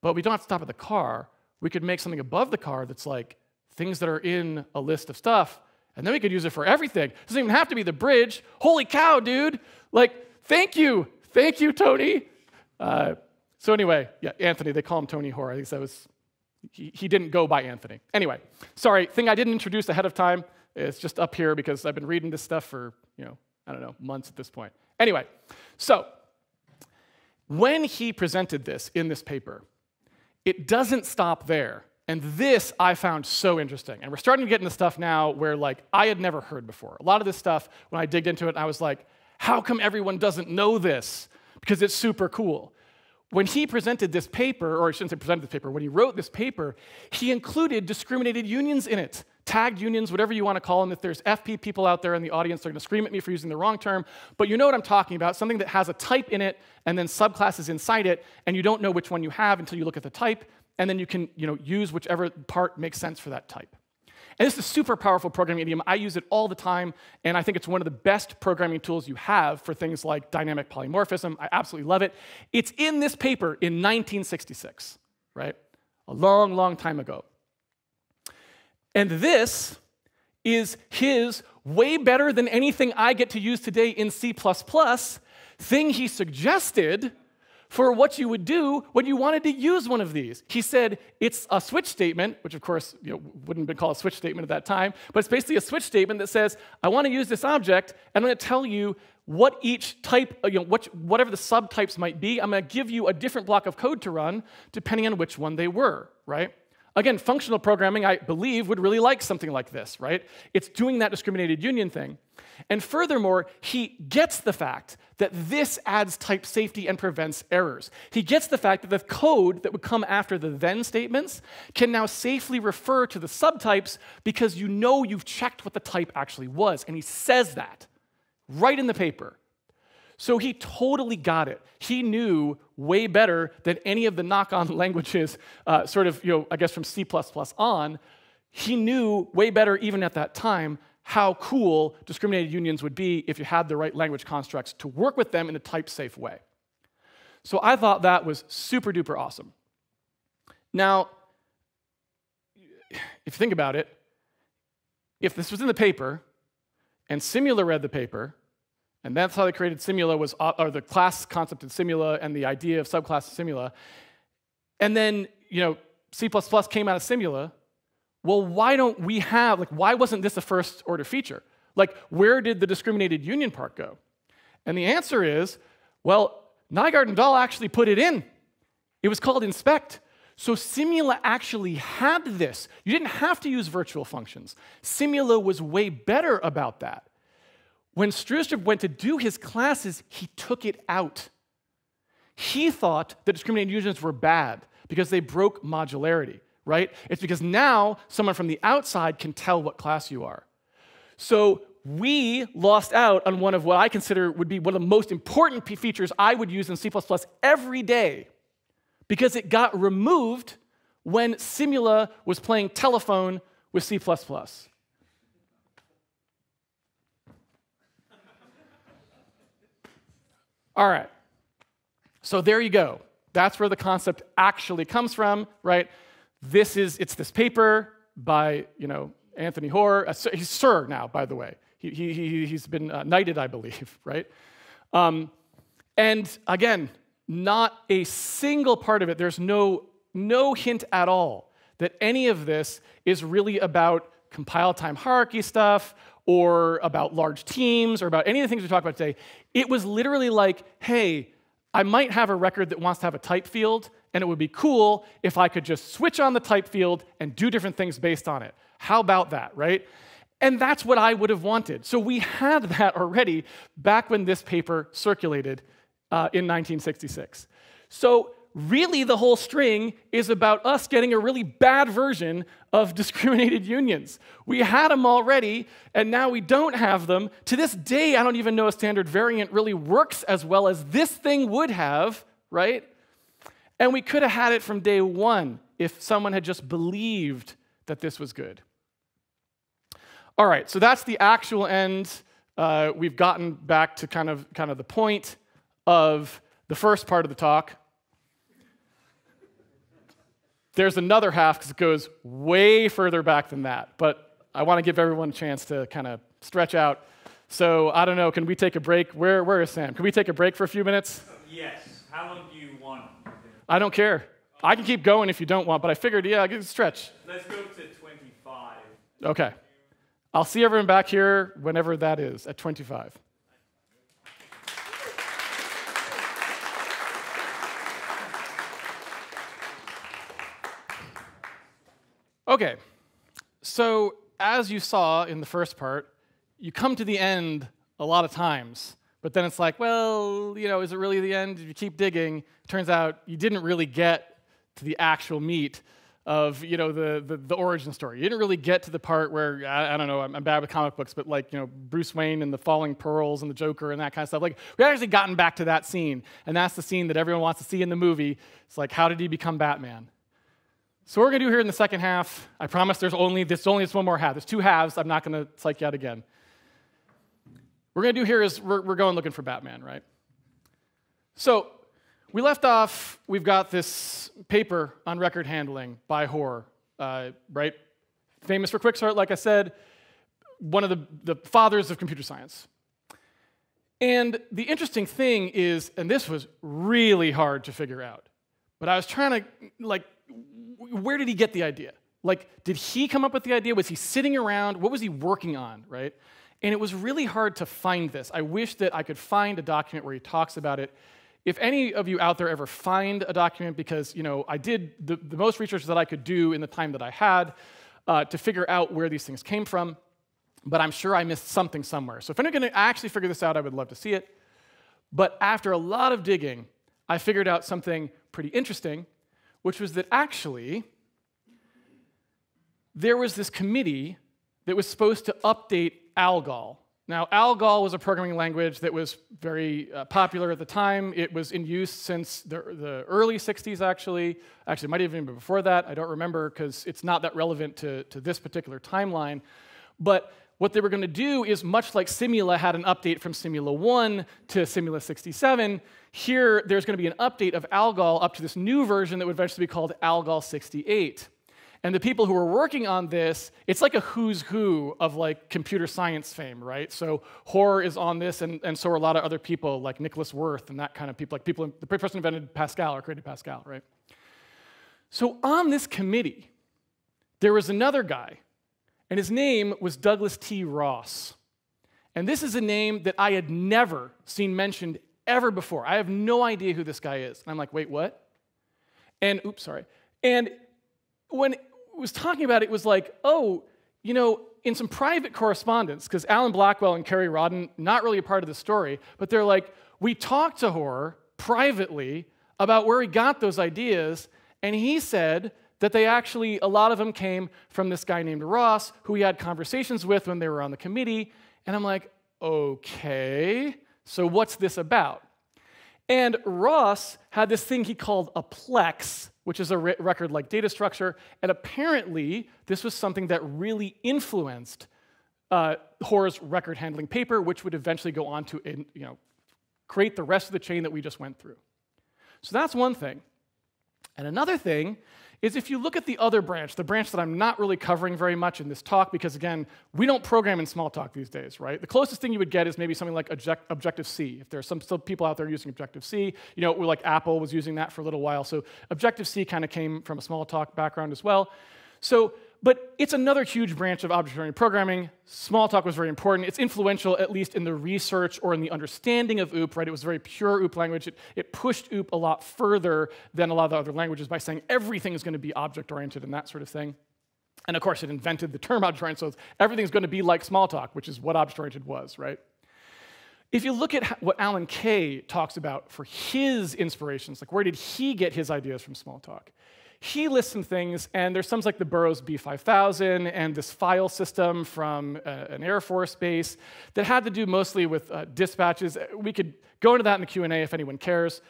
but we don't have to stop at the car. We could make something above the car that's like things that are in a list of stuff, and then we could use it for everything. It doesn't even have to be the bridge. Holy cow, dude. Like, thank you. Thank you, Tony. So anyway, yeah, Anthony, they call him Tony Hoare. I think that was, he didn't go by Anthony. Anyway, sorry, thing I didn't introduce ahead of time. It's just up here because I've been reading this stuff for, I don't know, months at this point. Anyway, so when he presented this in this paper, it doesn't stop there. And this I found so interesting. And we're starting to get into stuff now where like I had never heard before. A lot of this stuff, when I digged into it, I was like, how come everyone doesn't know this? Because it's super cool. When he presented this paper, or I shouldn't say presented this paper, when he wrote this paper, he included discriminated unions in it. Tagged unions, whatever you want to call them. If there's FP people out there in the audience, they're going to scream at me for using the wrong term, but you know what I'm talking about, something that has a type in it and then subclasses inside it, and you don't know which one you have until you look at the type, and then you can use whichever part makes sense for that type. And this is a super powerful programming idiom. I use it all the time, and I think it's one of the best programming tools you have for things like dynamic polymorphism. I absolutely love it. It's in this paper in 1966, right? A long, long time ago. And this is his way better than anything I get to use today in C++ thing he suggested for what you would do when you wanted to use one of these. He said it's a switch statement, which of course wouldn't have been called a switch statement at that time, but it's basically a switch statement that says, I want to use this object, and I'm going to tell you what each type, whatever the subtypes might be, I'm going to give you a different block of code to run depending on which one they were, right? Again, functional programming, I believe, would really like something like this, right? It's doing that discriminated union thing. And furthermore, he gets the fact that this adds type safety and prevents errors. He gets the fact that the code that would come after the then statements can now safely refer to the subtypes because you know you've checked what the type actually was. And he says that right in the paper. So he totally got it. He knew way better than any of the knock-on languages, I guess from C++ on. He knew way better even at that time how cool discriminated unions would be if you had the right language constructs to work with them in a type-safe way. So I thought that was super-duper awesome. Now, if you think about it, if this was in the paper, and Simula read the paper, and that's how they created Simula, or the class concept in Simula and the idea of subclass of Simula. And then, C++ came out of Simula. Well, why don't we have, why wasn't this a first order feature? Where did the discriminated union part go? And the answer is, well, Nygaard and Dahl actually put it in. It was called inspect. So Simula actually had this. You didn't have to use virtual functions. Simula was way better about that. When Strostrup went to do his classes, he took it out. He thought that discriminated unions were bad because they broke modularity, right? It's because now someone from the outside can tell what class you are. So we lost out on one of what I consider would be one of the most important features I would use in C++ every day because it got removed when Simula was playing telephone with C++. All right, so there you go. That's where the concept actually comes from, right? It's this paper by, Anthony Hoare. He's Sir now, by the way. He's been knighted, I believe, right? And again, not a single part of it, there's no hint at all that any of this is really about compile time hierarchy stuff or about large teams, or about any of the things we talk about today. It was literally like, hey, I might have a record that wants to have a type field, and it would be cool if I could just switch on the type field and do different things based on it. How about that, right? And that's what I would have wanted. So we had that already back when this paper circulated in 1966. So really the whole string is about us getting a really bad version of discriminated unions. We had them already, and now we don't have them. To this day, I don't even know a standard variant really works as well as this thing would have, right? And we could have had it from day one if someone had just believed that this was good. All right, so that's the actual end. We've gotten back to kind of the point of the first part of the talk. There's another half because it goes way further back than that, but I want to give everyone a chance to kind of stretch out. So I don't know, can we take a break? Where is Sam? Can we take a break for a few minutes? Yes. How long do you want? I don't care. I can keep going if you don't want, but I figured, yeah, I can stretch. Let's go to 25. Okay. I'll see everyone back here whenever that is, at 25. Okay, so as you saw in the first part, you come to the end a lot of times, but then it's like, well, is it really the end? If you keep digging, it turns out you didn't really get to the actual meat of the origin story. You didn't really get to the part where, I don't know, I'm bad with comic books, but like, Bruce Wayne and the falling pearls and the Joker and that kind of stuff. Like, we actually gotten back to that scene, and that's the scene that everyone wants to see in the movie. It's like, how did he become Batman? So what we're going to do here in the second half, I promise there's only this one more half. There's two halves. I'm not going to psych you out again. What we're going to do here is we're going looking for Batman, right? So we left off, we've got this paper on record handling by Hoare, right? Famous for Quicksort, like I said, one of the fathers of computer science. And the interesting thing is, and this was really hard to figure out, but I was trying to, where did he get the idea? Did he come up with the idea? Was he sitting around? What was he working on, right? And it was really hard to find this. I wish that I could find a document where he talks about it. If any of you out there ever find a document, because I did the most research that I could do in the time that I had to figure out where these things came from, but I'm sure I missed something somewhere. So if anyone can actually figure this out, I would love to see it. But after a lot of digging, I figured out something pretty interesting, which was that actually there was this committee that was supposed to update ALGOL. Now, ALGOL was a programming language that was very popular at the time. It was in use since the early 60s, actually. Actually, it might even be before that. I don't remember because it's not that relevant to this particular timeline. But what they were going to do is, much like Simula had an update from Simula 1 to Simula 67, here there's going to be an update of ALGOL up to this new version that would eventually be called ALGOL 68. And the people who were working on this, it's like a who's who of computer science fame, right? So Hoare is on this, and so are a lot of other people like Nicholas Wirth and that kind of people, the person who invented Pascal or created Pascal, right? So on this committee, there was another guy, and his name was Douglas T. Ross. And this is a name that I had never seen mentioned ever before. I have no idea who this guy is. And I'm like, wait, what? And, oops, sorry. And when it was talking about it, it was like, oh, in some private correspondence, because Alan Blackwell and Kerry Rodden, not really a part of the story, but they're like, we talked to Hoare privately about where he got those ideas, and he said that they actually, a lot of them came from this guy named Ross, who he had conversations with when they were on the committee. And I'm like, okay, so what's this about? And Ross had this thing he called a plex, which is a record-like data structure, and apparently this was something that really influenced Hoare's record handling paper, which would eventually go on to create the rest of the chain that we just went through. So that's one thing. And another thing is, if you look at the other branch, the branch that I'm not really covering very much in this talk, because again, we don't program in Smalltalk these days, right? The closest thing you would get is maybe something like Objective-C. If there's some still people out there using Objective-C, like Apple was using that for a little while. So Objective-C kind of came from a Smalltalk background as well. But it's another huge branch of object-oriented programming. Smalltalk was very important. It's influential, at least in the research or in the understanding of OOP, right? It was a very pure OOP language. It pushed OOP a lot further than a lot of the other languages by saying everything is going to be object-oriented and that sort of thing. And of course, it invented the term object-oriented, so everything's going to be like Smalltalk, which is what object-oriented was, right? If you look at what Alan Kay talks about for his inspirations, like where did he get his ideas from Smalltalk? He lists some things, and there's some like the Burroughs B5000 and this file system from an Air Force base that had to do mostly with dispatches. We could go into that in the Q&A if anyone cares.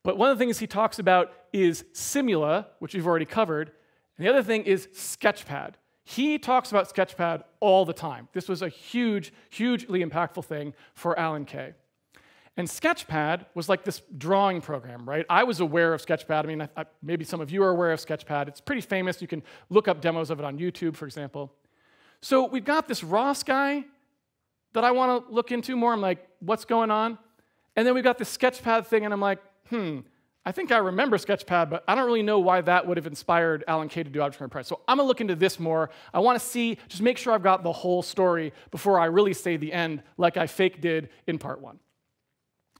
But one of the things he talks about is Simula, which we've already covered, and the other thing is Sketchpad. He talks about Sketchpad all the time. This was a hugely impactful thing for Alan Kay. And Sketchpad was like this drawing program, right? I was aware of Sketchpad. I mean, maybe some of you are aware of Sketchpad. It's pretty famous. You can look up demos of it on YouTube, for example. So we've got this Ross guy that I want to look into more. I'm like, what's going on? And then we've got this Sketchpad thing, and I'm like, I think I remember Sketchpad, but I don't really know why that would have inspired Alan Kay to do object-oriented pricing. So I'm going to look into this more. I want to see, just make sure I've got the whole story before I really say the end like I fake did in part 1.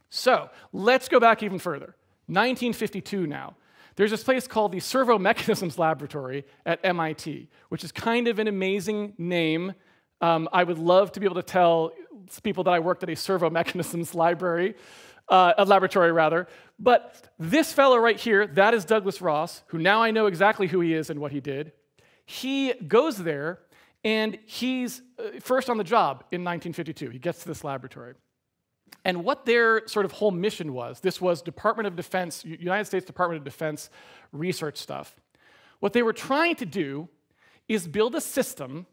So let's go back even further. 1952 now. There's this place called the Servo Mechanisms Laboratory at MIT, which is kind of an amazing name. I would love to be able to tell people that I worked at a servo mechanisms laboratory. But this fellow right here, that is Douglas Ross, who now I know exactly who he is and what he did. He goes there, and he's first on the job in 1952. He gets to this laboratory. And what their sort of whole mission was, this was Department of Defense, United States Department of Defense research stuff. What they were trying to do is build a system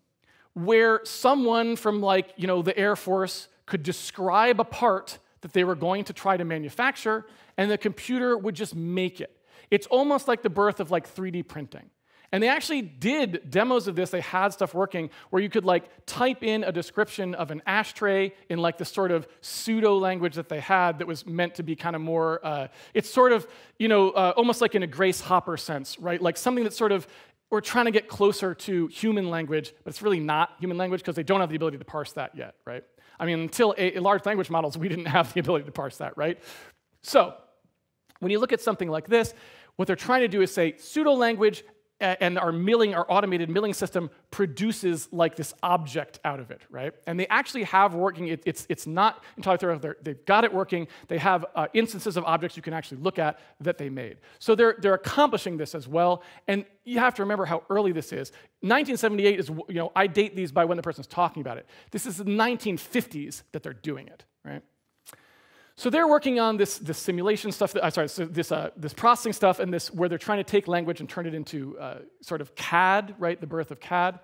where someone from the Air Force could describe a part that they were going to try to manufacture, and the computer would just make it. It's almost like the birth of 3D printing. And they actually did demos of this. They had stuff working where you could type in a description of an ashtray in this sort of pseudo language that they had that was meant to be kind of more, it's sort of, almost like in a Grace Hopper sense, right? Like something that's sort of, we're trying to get closer to human language, but it's really not human language because they don't have the ability to parse that yet, right? I mean, until large language models, we didn't have the ability to parse that, right? So when you look at something like this, what they're trying to do is say pseudo-language, and our automated milling system produces this object out of it, right? And they actually have working, it's not entirely thorough, they've got it working, they have instances of objects you can actually look at that they made. So they're accomplishing this as well, and you have to remember how early this is. 1978 is, I date these by when the person's talking about it. This is the 1950s that they're doing it, right? So they're working on this simulation stuff, this processing stuff, and this where they're trying to take language and turn it into sort of CAD, right? The birth of CAD.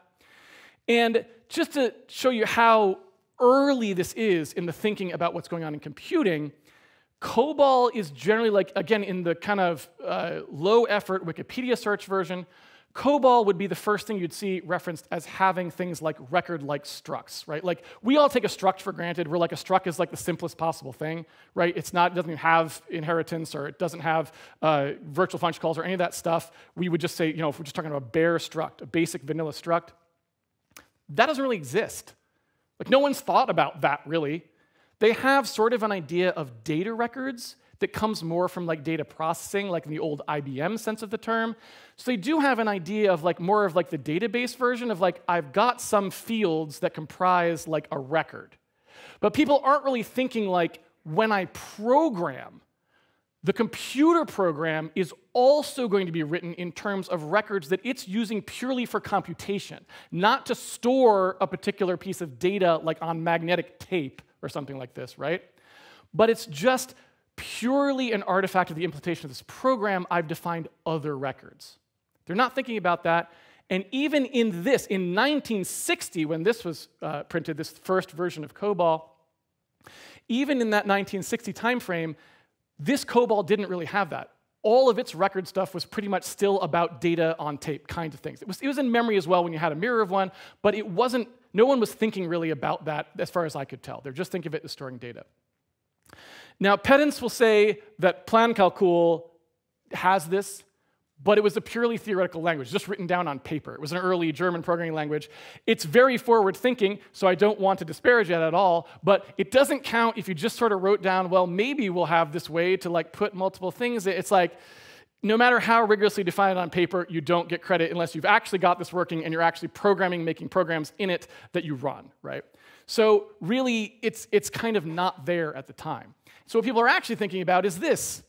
And just to show you how early this is in the thinking about what's going on in computing, COBOL is generally again, in the kind of low-effort Wikipedia search version, COBOL would be the first thing you'd see referenced as having things like record-like structs, right? We all take a struct for granted. We're a struct is the simplest possible thing, right? It doesn't have inheritance, or it doesn't have virtual function calls or any of that stuff. We would just say, if we're just talking about a bare struct, a basic vanilla struct, that doesn't really exist. No one's thought about that, really. They have sort of an idea of data records that comes more from data processing, in the old IBM sense of the term. So they do have an idea of more of the database version of I've got some fields that comprise a record. But people aren't really thinking when I program, the computer program is also going to be written in terms of records that it's using purely for computation, not to store a particular piece of data on magnetic tape or something like this, right? But it's just purely an artifact of the implementation of this program. I've defined other records. They're not thinking about that. And even in 1960, when this was printed, this first version of COBOL, even in that 1960 time frame, this COBOL didn't really have that. All of its record stuff was pretty much still about data on tape kinds of things. It was in memory as well when you had a mirror of one, but it wasn't, no one was thinking really about that as far as I could tell. They're just thinking of it as storing data. Now, pedants will say that Plancalcul has this, but it was a purely theoretical language, just written down on paper. It was an early German programming language. It's very forward-thinking, so I don't want to disparage it at all, but it doesn't count if you just sort of wrote down, well, maybe we'll have this way to put multiple things. It's no matter how rigorously defined on paper, you don't get credit unless you've actually got this working and you're actually programming, making programs in it that you run, right? So really, it's kind of not there at the time. So what people are actually thinking about is this,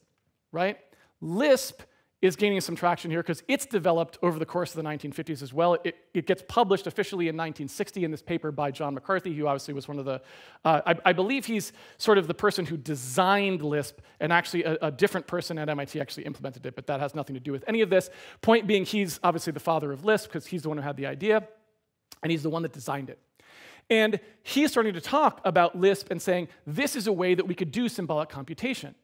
right? Lisp is gaining some traction here because it's developed over the course of the 1950s as well. It gets published officially in 1960 in this paper by John McCarthy, who obviously was one of the, I believe he's sort of the person who designed Lisp, and actually a different person at MIT actually implemented it, but that has nothing to do with any of this. Point being, he's obviously the father of Lisp because he's the one who had the idea, and he's the one that designed it. And he's starting to talk about Lisp and saying, this is a way that we could do symbolic computation.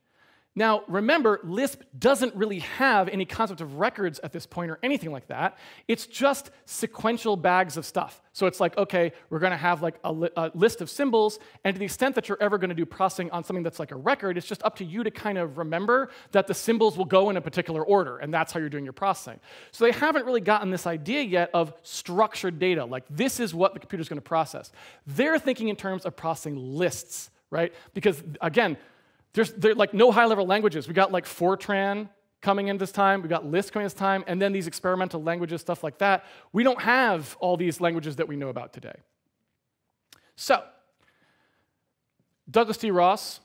Now, remember, Lisp doesn't really have any concept of records at this point or anything like that. It's just sequential bags of stuff. So it's like, okay, we're going to have like a list of symbols, and to the extent that you're ever going to do processing on something that's like a record, it's just up to you to kind of remember that the symbols will go in a particular order, and that's how you're doing your processing. So they haven't really gotten this idea yet of structured data, like this is what the computer's going to process. They're thinking in terms of processing lists, right? Because, again, there's like no high-level languages. We got like Fortran coming in this time. We got Lisp coming in this time. And then these experimental languages, stuff like that. We don't have all these languages that we know about today. So Douglas T. Ross,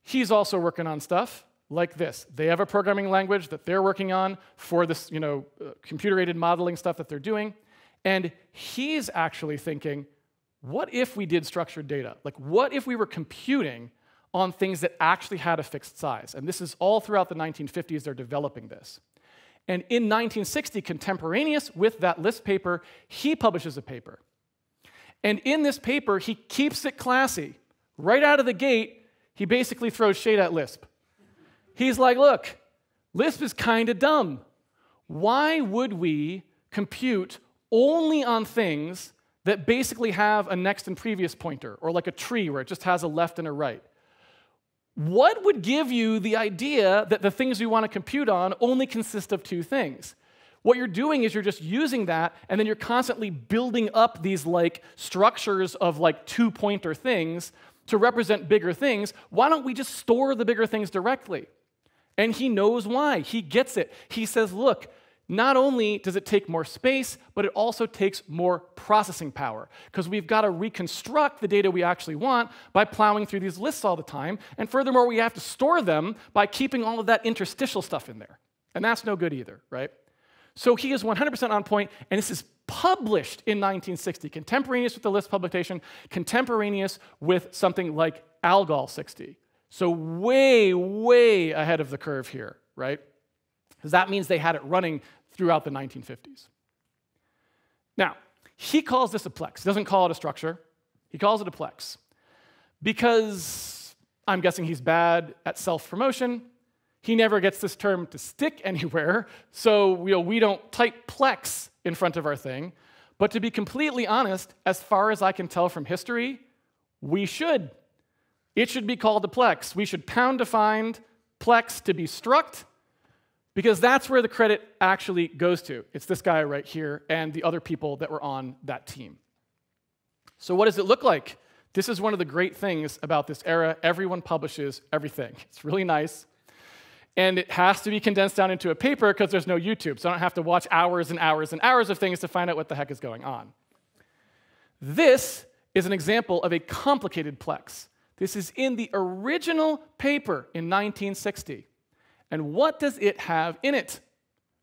he's also working on stuff like this. They have a programming language that they're working on for this, computer-aided modeling stuff that they're doing. And he's actually thinking, what if we did structured data? Like, what if we were computing on things that actually had a fixed size? And this is all throughout the 1950s, they're developing this. And in 1960, contemporaneous with that Lisp paper, he publishes a paper. And in this paper, he keeps it classy. Right out of the gate, he basically throws shade at Lisp. He's like, look, Lisp is kind of dumb. Why would we compute only on things that basically have a next and previous pointer, or like a tree where it just has a left and a right? What would give you the idea that the things you want to compute on only consist of two things? What you're doing is you're just using that, and then you're constantly building up these like structures of like two-pointer things to represent bigger things. Why don't we just store the bigger things directly? And he knows why. He gets it. He says, look, not only does it take more space, but it also takes more processing power, because we've got to reconstruct the data we actually want by plowing through these lists all the time. And furthermore, we have to store them by keeping all of that interstitial stuff in there. And that's no good either, right? So he is 100% on point, and this is published in 1960, contemporaneous with the Lisp publication, contemporaneous with something like Algol 60. So way, way ahead of the curve here, right? Because that means they had it running throughout the 1950s. Now, he calls this a plex. He doesn't call it a structure. He calls it a plex because I'm guessing he's bad at self-promotion. He never gets this term to stick anywhere, so we don't type plex in front of our thing. But to be completely honest, as far as I can tell from history, we should. It should be called a plex. We should pound define plex to be struct, because that's where the credit actually goes to. It's this guy right here and the other people that were on that team. So what does it look like? This is one of the great things about this era. Everyone publishes everything. It's really nice. And it has to be condensed down into a paper because there's no YouTube, so I don't have to watch hours and hours and hours of things to find out what the heck is going on. This is an example of a complicated plex. This is in the original paper in 1960. And what does it have in it?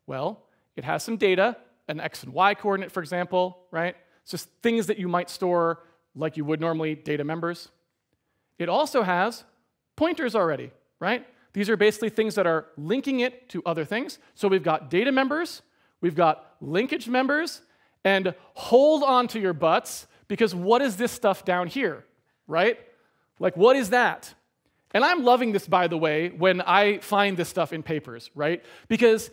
Well, it has some data, an x and y coordinate, for example, right? It's just things that you might store like you would normally data members. It also has pointers already, right? These are basically things that are linking it to other things. So we've got data members, we've got linkage members, and hold on to your butts, because what is this stuff down here, right? Like, what is that? And I'm loving this, by the way, when I find this stuff in papers, right? Because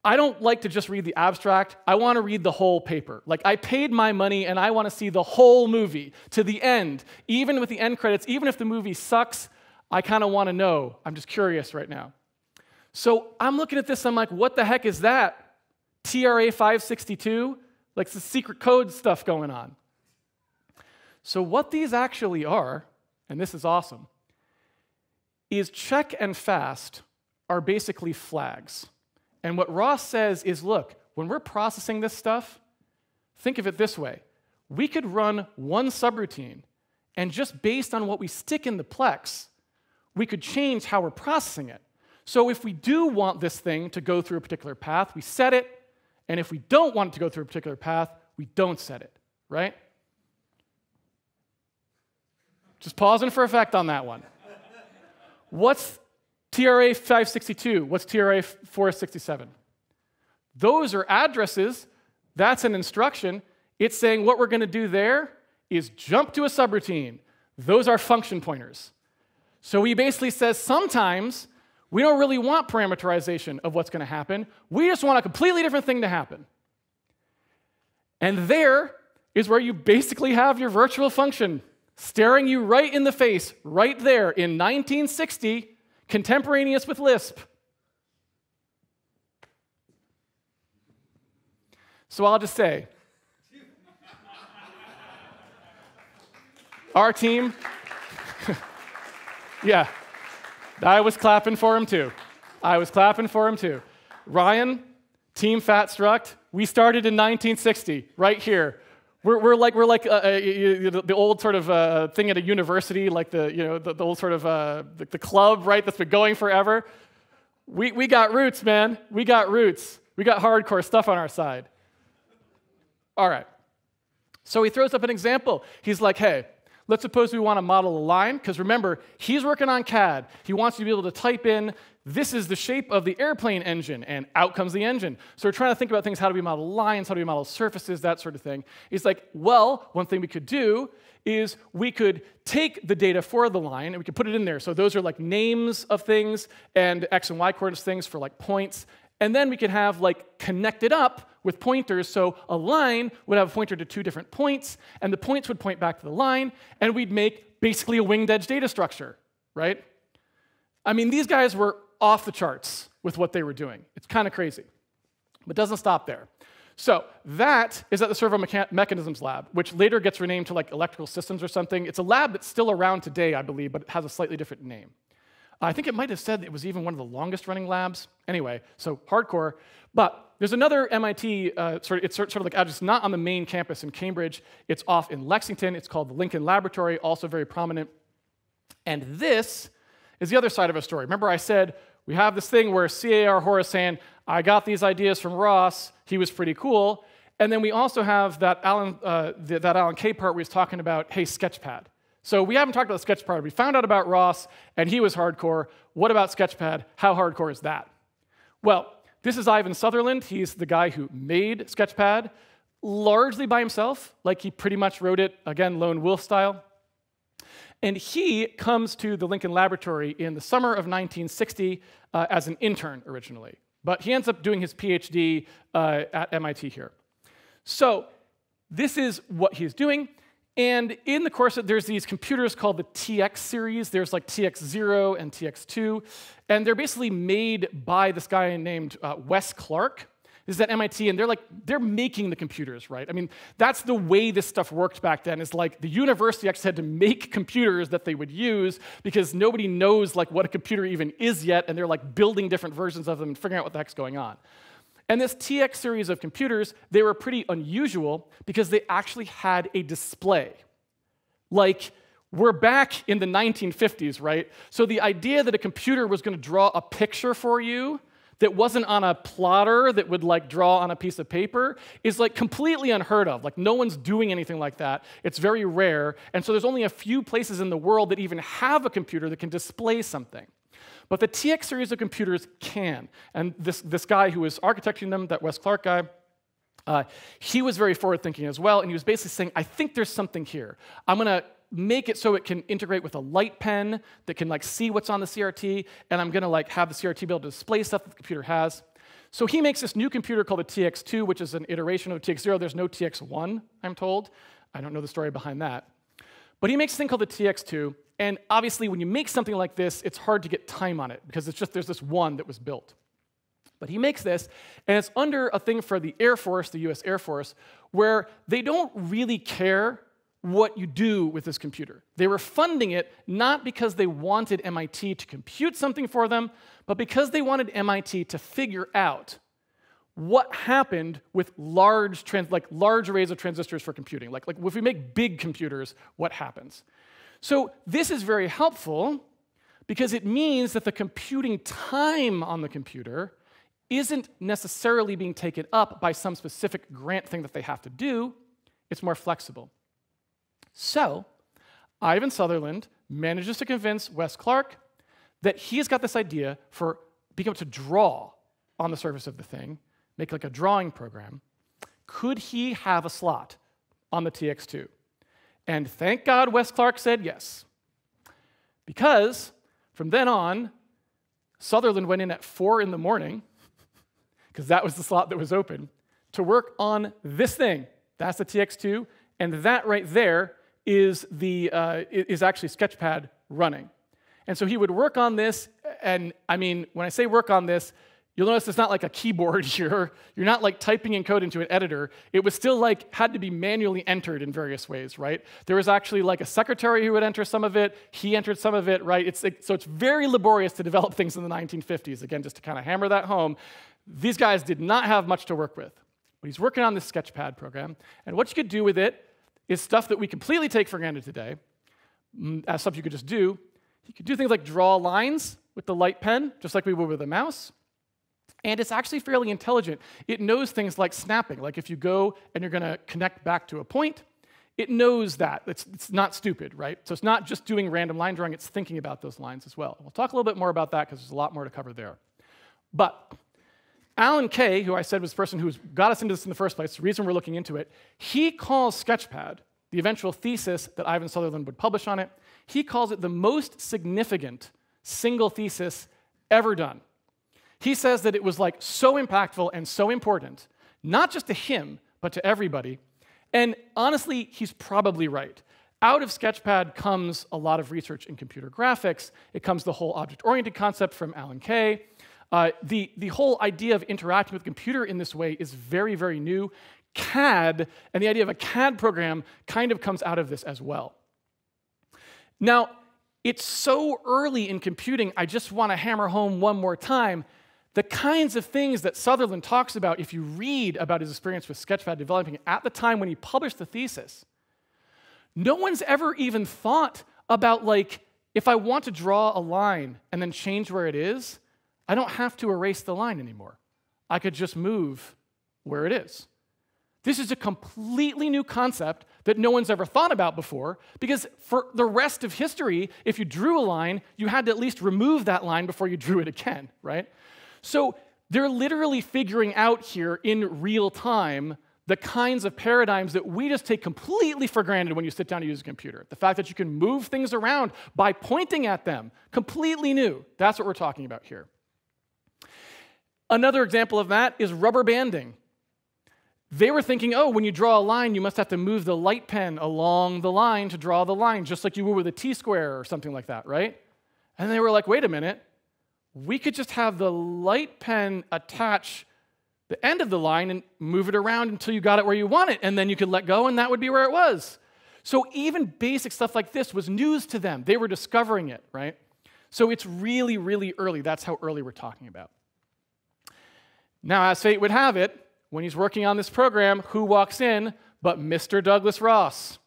I don't like to just read the abstract. I want to read the whole paper. Like, I paid my money, and I want to see the whole movie to the end. Even with the end credits, even if the movie sucks, I kind of want to know. I'm just curious right now. So I'm looking at this, I'm like, what the heck is that? TRA 562? Like, it's the secret code stuff going on. So what these actually are, and this is awesome, is check and fast are basically flags. And what Ross says is, look, when we're processing this stuff, think of it this way. we could run one subroutine, and just based on what we stick in the plex, we could change how we're processing it. So if we do want this thing to go through a particular path, we set it, and if we don't want it to go through a particular path, we don't set it, right? Just pausing for effect on that one. What's TRA 562? What's TRA 467? Those are addresses. That's an instruction. It's saying what we're going to do there is jump to a subroutine. Those are function pointers. So he basically says sometimes we don't really want parameterization of what's going to happen. We just want a completely different thing to happen. And there is where you basically have your virtual function staring you right in the face, right there in 1960, contemporaneous with Lisp. So I'll just say, our team, yeah, I was clapping for him too. I was clapping for him too. Ryan, Team Fat Struct, we started in 1960, right here. We're like the old sort of thing at a university, like the old sort of the club, right? That's been going forever. We got roots, man. We got roots. We got hardcore stuff on our side. All right. So he throws up an example. He's like, hey, let's suppose we want to model a line, because remember, he's working on CAD. He wants you to be able to type in, this is the shape of the airplane engine, and out comes the engine. So we're trying to think about things, how do we model lines, how do we model surfaces, that sort of thing. He's like, well, one thing we could do is we could take the data for the line, and we could put it in there. So those are like names of things, and x and y coordinates things for like points. And then we could have like connected up with pointers, so a line would have a pointer to two different points, and the points would point back to the line, and we'd make basically a winged edge data structure, right? I mean, these guys were off the charts with what they were doing. It's kind of crazy, but it doesn't stop there. So that is at the Servo Mechanisms Lab, which later gets renamed to like Electrical Systems or something. It's a lab that's still around today, I believe, but it has a slightly different name. I think it might have said it was even one of the longest running labs. Anyway, so hardcore. But there's another MIT, it's sort of like, it's not on the main campus in Cambridge. It's off in Lexington. It's called the Lincoln Laboratory, also very prominent. And this is the other side of our story. Remember I said we have this thing where CAR Horace saying, I got these ideas from Ross. He was pretty cool. And then we also have that Alan Kay part where he's talking about, hey, Sketchpad. So we haven't talked about the Sketchpad. We found out about Ross, and he was hardcore. What about Sketchpad? How hardcore is that? Well, this is Ivan Sutherland. He's the guy who made Sketchpad, largely by himself. Like, he pretty much wrote it, again, lone wolf style. And he comes to the Lincoln Laboratory in the summer of 1960 as an intern originally. But he ends up doing his PhD at MIT here. So this is what he's doing. And in the course, there's these computers called the TX series. There's like TX0 and TX2. And they're basically made by this guy named Wes Clark. This is at MIT, and they're making the computers, right? I mean, that's the way this stuff worked back then, is like the university actually had to make computers that they would use because nobody knows like what a computer even is yet, and they're like building different versions of them and figuring out what the heck's going on. And this TX series of computers, they were pretty unusual because they actually had a display. Like, we're back in the 1950s, right? So the idea that a computer was going to draw a picture for you that wasn't on a plotter that would like draw on a piece of paper is like completely unheard of. Like, no one's doing anything like that. It's very rare. And so there's only a few places in the world that even have a computer that can display something. But the TX series of computers can. And this guy who was architecting them, that Wes Clark guy, he was very forward-thinking as well, and he was basically saying, I think there's something here. I'm going to make it so it can integrate with a light pen that can like see what's on the CRT, and I'm going to like have the CRT be able to display stuff that the computer has. So he makes this new computer called the TX2, which is an iteration of TX0. There's no TX1, I'm told. I don't know the story behind that. But he makes a thing called the TX2, and obviously when you make something like this, it's hard to get time on it because it's just there's this one that was built. But he makes this, and it's under a thing for the Air Force, the US Air Force, where they don't really care what you do with this computer. They were funding it not because they wanted MIT to compute something for them, but because they wanted MIT to figure out what happened with large arrays of transistors for computing. Like if we make big computers, what happens? So this is very helpful because it means that the computing time on the computer isn't necessarily being taken up by some specific grant thing that they have to do. It's more flexible. So Ivan Sutherland manages to convince Wes Clark that he's got this idea for being able to draw on the surface of the thing, make like a drawing program. Could he have a slot on the TX2? And thank God Wes Clark said yes. Because from then on, Sutherland went in at 4 in the morning, because that was the slot that was open, to work on this thing. That's the TX2, and that right there is actually Sketchpad running. And so he would work on this, and I mean, when I say work on this, you'll notice it's not like a keyboard here. You're not like typing in code into an editor. It was still like had to be manually entered in various ways, right? There was actually like a secretary who would enter some of it. He entered some of it, right? So it's very laborious to develop things in the 1950s. Again, just to kind of hammer that home, these guys did not have much to work with. But he's working on this Sketchpad program, and what you could do with it is stuff that we completely take for granted today, as stuff you could just do. You could do things like draw lines with the light pen, just like we would with a mouse. And it's actually fairly intelligent. It knows things like snapping. Like if you go and you're going to connect back to a point, it knows that. It's not stupid, right? So it's not just doing random line drawing, it's thinking about those lines as well. We'll talk a little bit more about that because there's a lot more to cover there. But Alan Kay, who I said was the person who got us into this in the first place, the reason we're looking into it, he calls Sketchpad, the eventual thesis that Ivan Sutherland would publish on it, he calls it the most significant single thesis ever done. He says that it was like so impactful and so important, not just to him, but to everybody. And honestly, he's probably right. Out of Sketchpad comes a lot of research in computer graphics. It comes the whole object-oriented concept from Alan Kay. The whole idea of interacting with a computer in this way is very, very new. CAD, and the idea of a CAD program kind of comes out of this as well. Now, it's so early in computing, I just want to hammer home one more time the kinds of things that Sutherland talks about if you read about his experience with Sketchpad developing at the time when he published the thesis. No one's ever even thought about, like, if I want to draw a line and then change where it is, I don't have to erase the line anymore. I could just move where it is. This is a completely new concept that no one's ever thought about before, because for the rest of history, if you drew a line, you had to at least remove that line before you drew it again, right? So they're literally figuring out here in real time the kinds of paradigms that we just take completely for granted when you sit down to use a computer. The fact that you can move things around by pointing at them, completely new. That's what we're talking about here. Another example of that is rubber banding. They were thinking, oh, when you draw a line, you must have to move the light pen along the line to draw the line, just like you would with a T-square or something like that, right? And they were like, wait a minute. We could just have the light pen attach the end of the line and move it around until you got it where you want it, and then you could let go, and that would be where it was. So even basic stuff like this was news to them. They were discovering it, right? So it's really, really early. That's how early we're talking about. Now, as fate would have it, when he's working on this program, who walks in but Mr. Douglas Ross?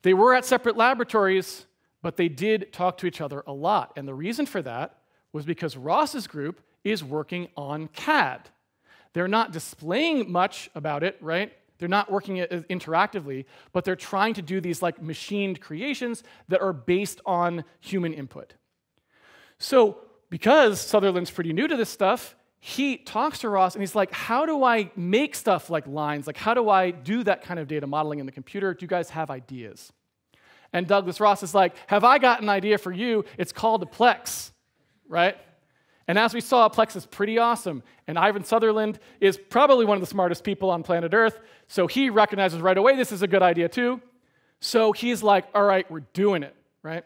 They were at separate laboratories, but they did talk to each other a lot. And the reason for that was because Ross's group is working on CAD. They're not displaying much about it, right? They're not working it interactively, but they're trying to do these like machined creations that are based on human input. So because Sutherland's pretty new to this stuff, he talks to Ross and he's like, how do I make stuff like lines? Like, how do I do that kind of data modeling in the computer? Do you guys have ideas? And Douglas Ross is like, have I got an idea for you? It's called a Plex, right? And as we saw, Plex is pretty awesome. And Ivan Sutherland is probably one of the smartest people on planet Earth, so he recognizes right away this is a good idea too. So he's like, all right, we're doing it, right?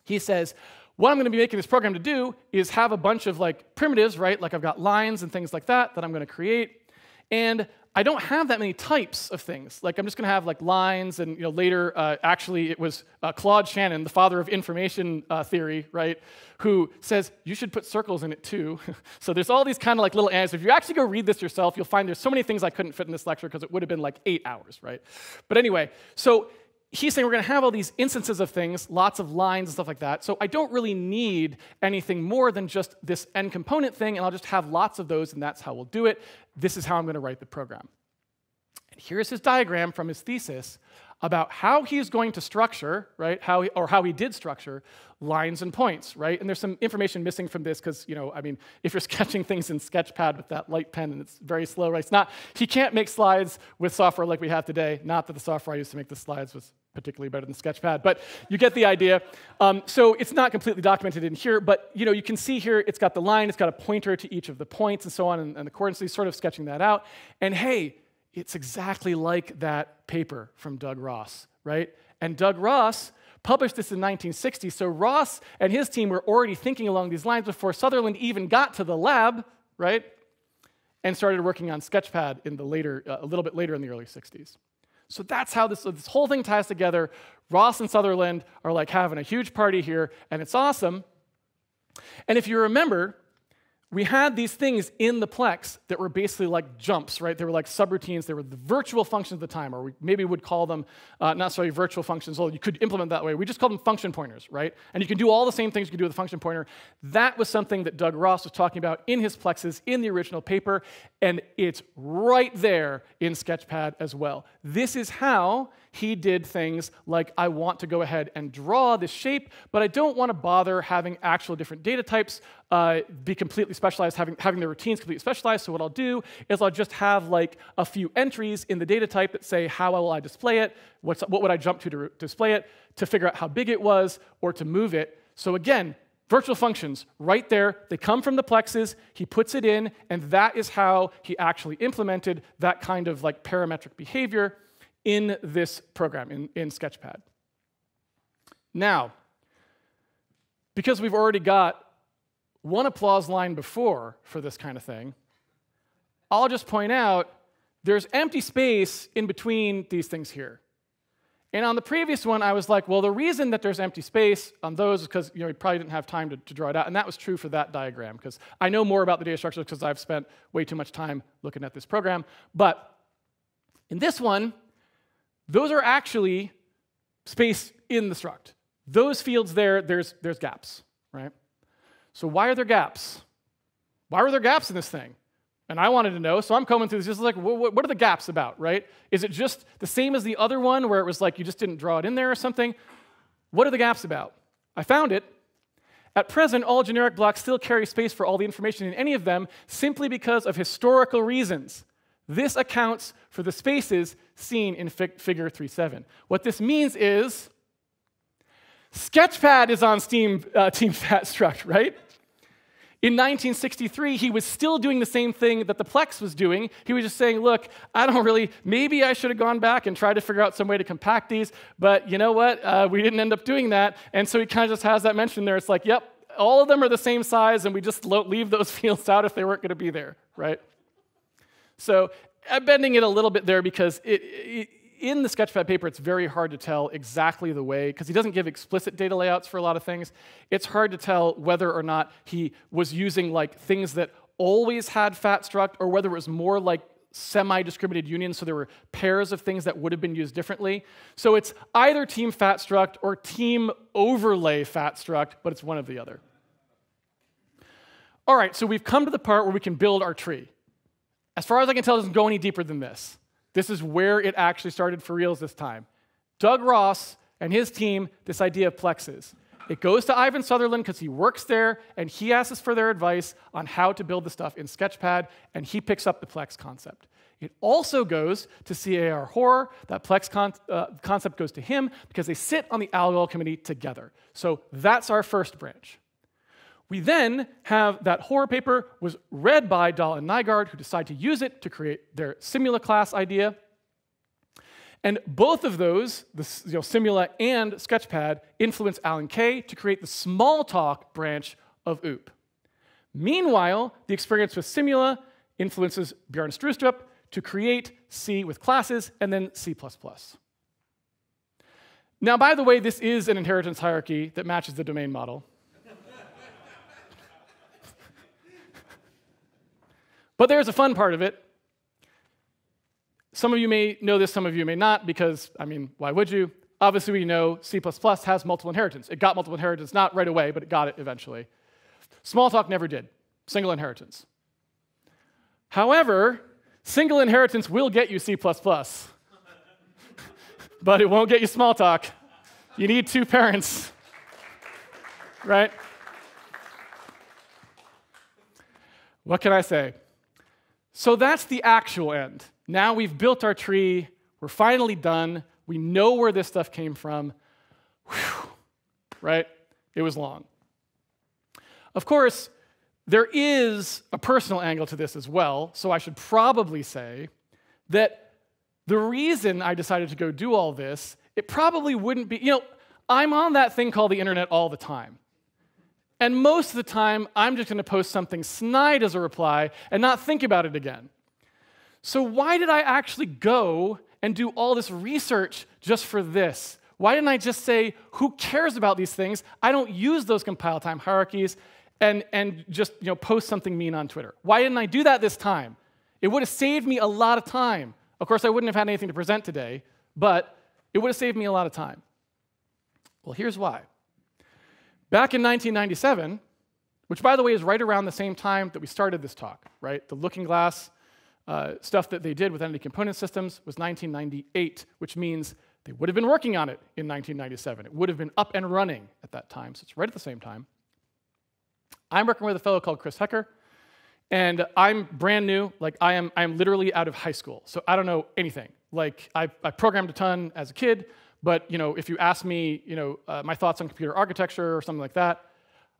He says, what I'm going to be making this program to do is have a bunch of like primitives, right? Like I've got lines and things like that I'm going to create. And I don't have that many types of things. Like I'm just going to have like lines, and later, actually, it was Claude Shannon, the father of information theory, right, who says you should put circles in it too. So there's all these kind of like little answers. If you actually go read this yourself, you'll find there's so many things I couldn't fit in this lecture because it would have been like 8 hours, right? But anyway, so he's saying we're going to have all these instances of things, lots of lines and stuff like that. So I don't really need anything more than just this end component thing, and I'll just have lots of those, and that's how we'll do it. This is how I'm going to write the program. And here's his diagram from his thesis about how he's going to structure, right, how he did structure lines and points, right? And there's some information missing from this because, if you're sketching things in Sketchpad with that light pen and it's very slow, right? He can't make slides with software like we have today. Not that the software I used to make the slides was particularly better than Sketchpad, but you get the idea. So it's not completely documented in here, but you can see here it's got the line, it's got a pointer to each of the points and so on, and the coordinates. He's sort of sketching that out. And hey, it's exactly like that paper from Doug Ross, right? And Doug Ross published this in 1960, so Ross and his team were already thinking along these lines before Sutherland even got to the lab, right? And started working on Sketchpad in the a little bit later in the early 60s. So that's how this whole thing ties together. Ross and Sutherland are like having a huge party here, and it's awesome. And if you remember, we had these things in the Plex that were basically like jumps, right? They were like subroutines. They were the virtual functions at the time, or we maybe would call them not necessarily virtual functions, although you could implement that way. We just called them function pointers, right? And you can do all the same things you can do with a function pointer. That was something that Doug Ross was talking about in his Plexes in the original paper, and it's right there in Sketchpad as well. This is how he did things like, I want to go ahead and draw this shape, but I don't want to bother having actual different data types be completely specialized, having the routines completely specialized. So what I'll do is I'll just have like a few entries in the data type that say, how will I display it? What would I jump to display it? To figure out how big it was or to move it. So again, virtual functions right there. They come from the Plexes. He puts it in, and that is how he actually implemented that kind of like parametric behavior in this program, in Sketchpad. Now, because we've already got one applause line before for this kind of thing, I'll just point out there's empty space in between these things here. And on the previous one, I was like, well, the reason that there's empty space on those is because we probably didn't have time to draw it out. And that was true for that diagram, because I know more about the data structure because I've spent way too much time looking at this program. But in this one, those are actually space in the struct. Those fields there's gaps, right? So why are there gaps? Why were there gaps in this thing? And I wanted to know, so I'm combing through this, just like, what are the gaps about, right? Is it just the same as the other one where it was like you just didn't draw it in there or something? What are the gaps about? I found it. At present, all generic blocks still carry space for all the information in any of them simply because of historical reasons. This accounts for the spaces seen in figure 3.7. What this means is Sketchpad is on Team Fat Struct, right? In 1963, he was still doing the same thing that the Plex was doing. He was just saying, look, maybe I should have gone back and tried to figure out some way to compact these, but you know what? We didn't end up doing that. And so he kind of just has that mention there. It's like, yep, all of them are the same size, and we just leave those fields out if they weren't going to be there, right? So I'm bending it a little bit there because in the Sketchpad paper, it's very hard to tell exactly the way, because he doesn't give explicit data layouts for a lot of things. It's hard to tell whether or not he was using like things that always had fat struct, or whether it was more like semi-distributed unions, so there were pairs of things that would have been used differently. So it's either team fat struct or team overlay fat struct, but it's one of the other. All right, so we've come to the part where we can build our tree. As far as I can tell, it doesn't go any deeper than this. This is where it actually started for reals this time. Doug Ross and his team, this idea of Plexes. It goes to Ivan Sutherland because he works there, and he asks us for their advice on how to build the stuff in Sketchpad, and he picks up the Plex concept. It also goes to CAR Hoare. That Plex concept goes to him because they sit on the Algol committee together. So that's our first branch. We then have that Hoare paper was read by Dahl and Nygaard, who decide to use it to create their Simula class idea. And both of those, Simula and Sketchpad, influence Alan Kay to create the Smalltalk branch of OOP. Meanwhile, the experience with Simula influences Bjorn Strustrup to create C with classes and then C++. Now, by the way, this is an inheritance hierarchy that matches the domain model. But there's a fun part of it. Some of you may know this, some of you may not, because, I mean, why would you? Obviously, we know C++ has multiple inheritance. It got multiple inheritance, not right away, but it got it eventually. Smalltalk never did. Single inheritance. However, single inheritance will get you C++. But it won't get you Smalltalk. You need two parents, right? What can I say? So that's the actual end. Now we've built our tree. We're finally done. We know where this stuff came from. Whew, right? It was long. Of course, there is a personal angle to this as well, so I should probably say that the reason I decided to go do all this, it probably wouldn't be, I'm on that thing called the internet all the time. And most of the time, I'm just going to post something snide as a reply and not think about it again. So why did I actually go and do all this research just for this? Why didn't I just say, who cares about these things? I don't use those compile time hierarchies and just post something mean on Twitter. Why didn't I do that this time? It would have saved me a lot of time. Of course, I wouldn't have had anything to present today, but it would have saved me a lot of time. Well, here's why. Back in 1997, which, by the way, is right around the same time that we started this talk, right? The Looking Glass stuff that they did with entity component systems was 1998, which means they would have been working on it in 1997. It would have been up and running at that time, so it's right at the same time. I'm working with a fellow called Chris Hecker, and I'm brand new. Like, I'm literally out of high school, so I don't know anything. Like, I programmed a ton as a kid, but if you ask me my thoughts on computer architecture or something like that,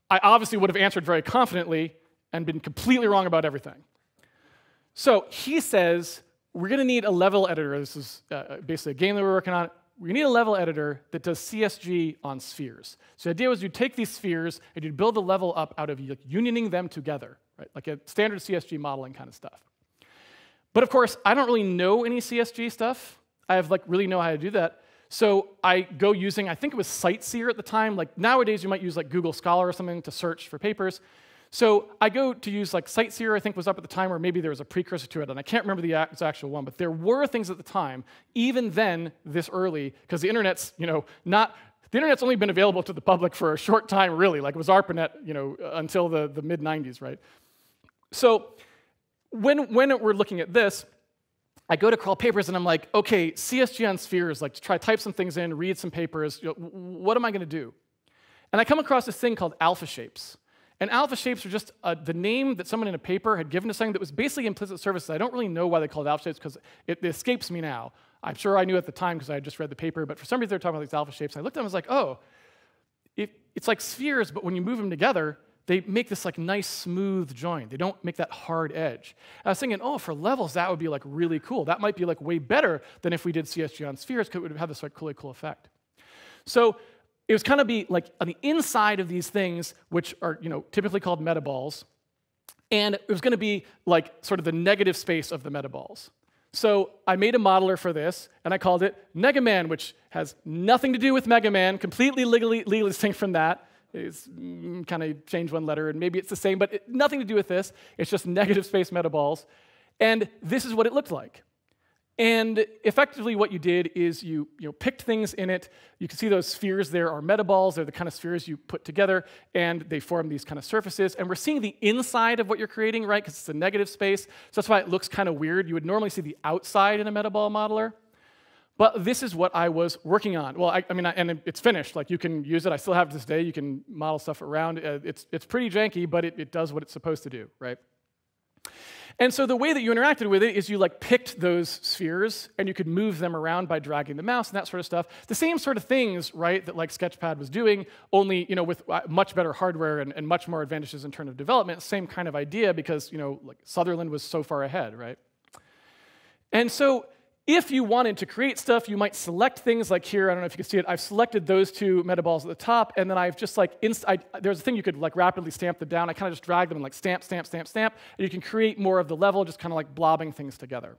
I obviously would have answered very confidently and been completely wrong about everything. So he says, we're going to need a level editor. This is basically a game that we're working on. We need a level editor that does CSG on spheres. So the idea was you'd take these spheres and you'd build the level up out of unioning them together, right? Like a standard CSG modeling kind of stuff. But of course, I don't really know any CSG stuff. I have really know how to do that. So I go using, I think it was Sightseer at the time. Like nowadays, you might use Google Scholar or something to search for papers. So I go to use Sightseer, I think was up at the time, or maybe there was a precursor to it, and I can't remember the actual one, but there were things at the time, even then, this early, because the internet's, the internet's only been available to the public for a short time, really. Like it was ARPANET, until the mid-90s, right? So when we're looking at this, I go to crawl papers, and I'm like, okay, CSG on spheres, to try to type some things in, read some papers, what am I going to do? And I come across this thing called alpha shapes. And alpha shapes are just the name that someone in a paper had given to something that was basically implicit services. I don't really know why they called it alpha shapes because it escapes me now. I'm sure I knew at the time because I had just read the paper, but for some reason they were talking about these alpha shapes. And I looked at them and was like, oh, it's like spheres, but when you move them together, they make this nice smooth join. They don't make that hard edge. And I was thinking, oh, for levels, that would be really cool. That might be way better than if we did CSG on spheres because it would have this really cool effect. So it was kind of be on the inside of these things, which are typically called metaballs, and it was going to be sort of the negative space of the metaballs. So I made a modeler for this, and I called it Negaman, which has nothing to do with Mega Man, completely legally distinct from that. It's kind of changed one letter, and maybe it's the same, but nothing to do with this. It's just negative space metaballs, and this is what it looked like. And effectively what you did is you picked things in it. You can see those spheres there are metaballs. They're the kind of spheres you put together, and they form these kind of surfaces. And we're seeing the inside of what you're creating, right, because it's a negative space. So that's why it looks kind of weird. You would normally see the outside in a metaball modeler. But this is what I was working on. Well, and it's finished. You can use it. I still have it to this day. You can model stuff around. It's pretty janky, but it does what it's supposed to do, right? And so the way that you interacted with it is you picked those spheres, and you could move them around by dragging the mouse and that sort of stuff. The same sort of things, right, that Sketchpad was doing, only with much better hardware and much more advantages in terms of development. Same kind of idea because Sutherland was so far ahead, right? And so if you wanted to create stuff, you might select things here. I don't know if you can see it. I've selected those two metaballs at the top, and then I've just there's a thing you could rapidly stamp them down. I kind of just drag them and stamp, stamp, stamp, stamp, and you can create more of the level, just kind of blobbing things together.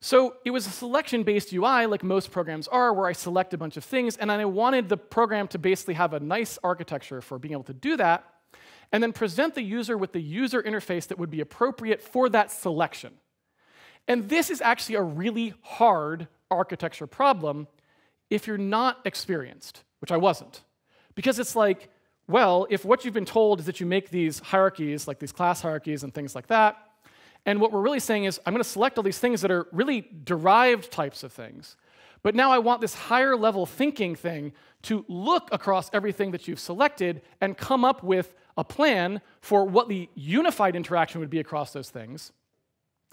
So it was a selection-based UI, like most programs are, where I select a bunch of things, and I wanted the program to basically have a nice architecture for being able to do that, and then present the user with the user interface that would be appropriate for that selection. And this is actually a really hard architecture problem if you're not experienced, which I wasn't. Because it's like, well, if what you've been told is that you make these hierarchies, like these class hierarchies and things like that, and what we're really saying is, I'm going to select all these things that are really derived types of things. But now I want this higher level thinking thing to look across everything that you've selected and come up with a plan for what the unified interaction would be across those things.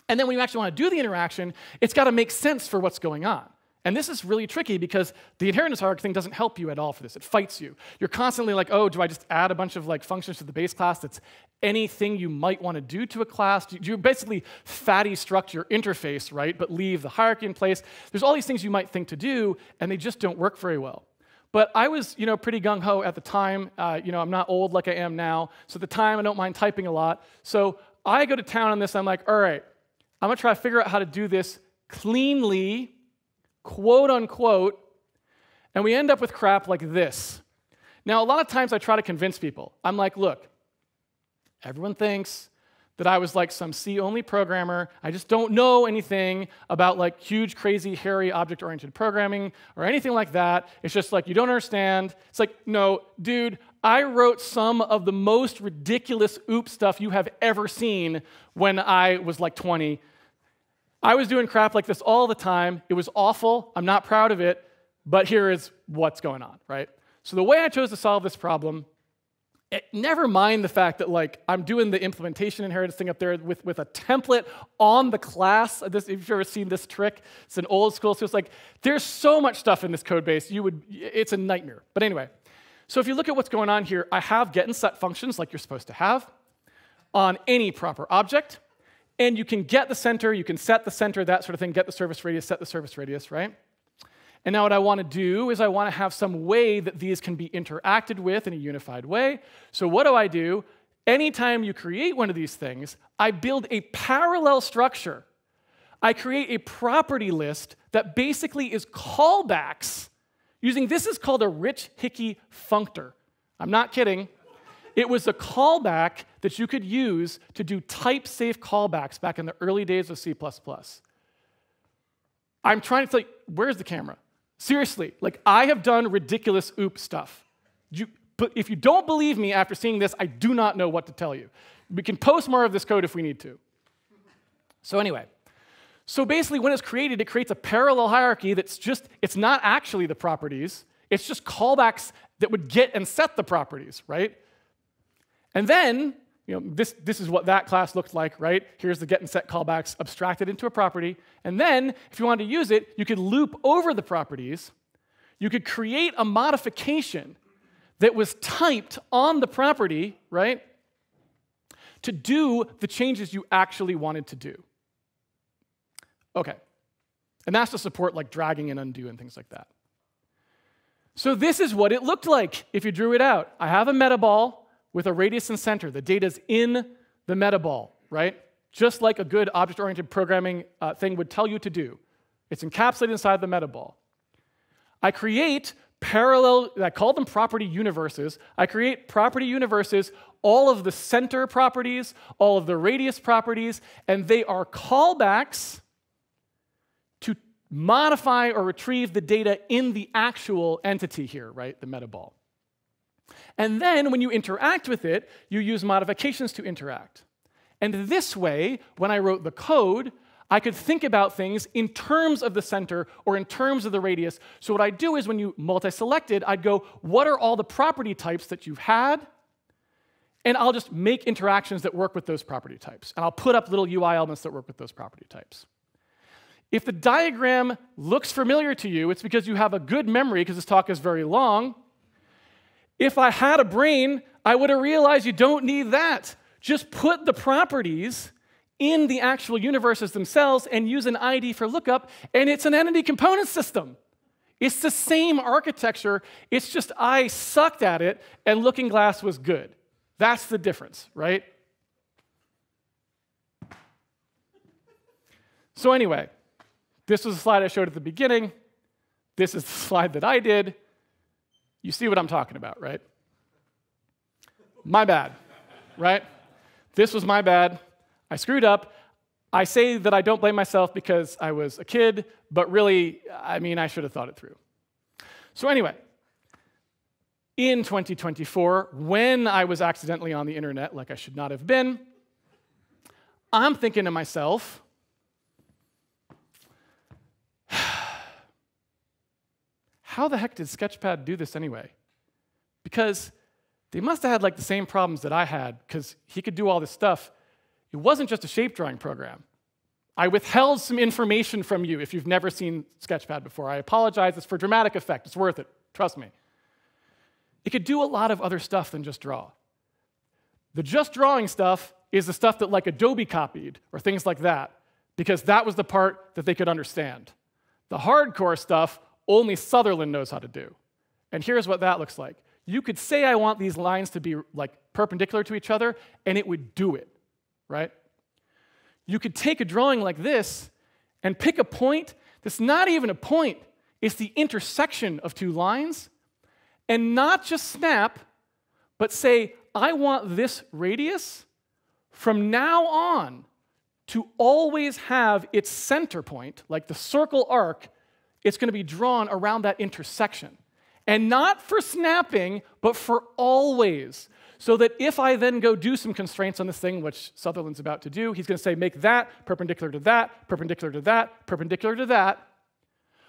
And then when you actually want to do the interaction, it's got to make sense for what's going on. And this is really tricky because the inheritance hierarchy thing doesn't help you at all for this. It fights you. You're constantly like, oh, do I just add a bunch of like functions to the base class that's anything you might want to do to a class? Do you basically fatty structure interface, right, but leave the hierarchy in place? There's all these things you might think to do, and they just don't work very well. But I was, pretty gung-ho at the time. I'm not old like I am now. So at the time, I don't mind typing a lot. So I go to town on this. I'm like, all right, I'm going to try to figure out how to do this cleanly, quote unquote, and we end up with crap like this. Now, a lot of times I try to convince people. I'm like, look, everyone thinks that I was like some C-only programmer. I just don't know anything about like huge, crazy, hairy, object-oriented programming or anything like that. It's just like, you don't understand. It's like, no, dude, I wrote some of the most ridiculous OOP stuff you have ever seen when I was like 20. I was doing crap like this all the time. It was awful. I'm not proud of it, but here is what's going on, right? So the way I chose to solve this problem, never mind the fact that like I'm doing the implementation inheritance thing up there with a template on the class. If you've ever seen this trick, it's an old school. So it's like there's so much stuff in this code base. It's a nightmare. But anyway, so if you look at what's going on here, I have get and set functions like you're supposed to have on any proper object. And you can get the center, you can set the center, that sort of thing, get the service radius, set the service radius, right? And now what I want to do is I want to have some way that these can be interacted with in a unified way. So what do? Anytime you create one of these things, I build a parallel structure. I create a property list that basically is callbacks using, this is called a rich hickey functor. I'm not kidding. It was a callback that you could use to do type-safe callbacks back in the early days of C++. I'm trying to tell you, where's the camera? Seriously, like I have done ridiculous OOP stuff. But if you don't believe me after seeing this, I do not know what to tell you. We can post more of this code if we need to. So anyway, so basically when it's created, it creates a parallel hierarchy that's just, it's not actually the properties. It's just callbacks that would get and set the properties, right? And then, this is what that class looked like, right? Here's the get and set callbacks abstracted into a property. And then, if you wanted to use it, you could loop over the properties. You could create a modification that was typed on the property, right, to do the changes you actually wanted to do. Okay. And that's to support like dragging and undo and things like that. So this is what it looked like if you drew it out. I have a meta ball with a radius and center. The data's in the meta ball, right? Just like a good object-oriented programming thing would tell you to do. It's encapsulated inside the meta ball. I create parallel, I call them property universes. I create property universes, all of the center properties, all of the radius properties, and they are callbacks to modify or retrieve the data in the actual entity here, right? The meta ball. And then when you interact with it, you use modifications to interact. And this way, when I wrote the code, I could think about things in terms of the center or in terms of the radius. So what I do is when you multi-selected, I'd go, what are all the property types that you've had? And I'll just make interactions that work with those property types. And I'll put up little UI elements that work with those property types. If the diagram looks familiar to you, it's because you have a good memory, because this talk is very long. If I had a brain, I would have realized you don't need that. Just put the properties in the actual universes themselves and use an ID for lookup, and it's an entity component system. It's the same architecture. It's just I sucked at it, and Looking Glass was good. That's the difference, right? So anyway, This was the slide I showed at the beginning. This is the slide that I did. You see what I'm talking about, right? My bad, right? This was my bad. I screwed up. I say that I don't blame myself because I was a kid, but really, I mean, I should have thought it through. So anyway, in 2024, when I was accidentally on the internet like I should not have been, I'm thinking to myself, how the heck did Sketchpad do this anyway? Because they must have had like the same problems that I had, because he could do all this stuff. It wasn't just a shape drawing program. I withheld some information from you if you've never seen Sketchpad before. I apologize. It's for dramatic effect. It's worth it. Trust me. It could do a lot of other stuff than just draw. The just drawing stuff is the stuff that like Adobe copied or things like that, because that was the part that they could understand. The hardcore stuff only Sutherland knows how to do. And here's what that looks like. You could say I want these lines to be like perpendicular to each other, and it would do it, right? You could take a drawing like this and pick a point that's not even a point. It's the intersection of two lines, and not just snap, but say, I want this radius from now on to always have its center point, like the circle arc, it's going to be drawn around that intersection. And not for snapping, but for always. So that if I then go do some constraints on this thing, which Sutherland's about to do, he's going to say, make that perpendicular to that, perpendicular to that, perpendicular to that,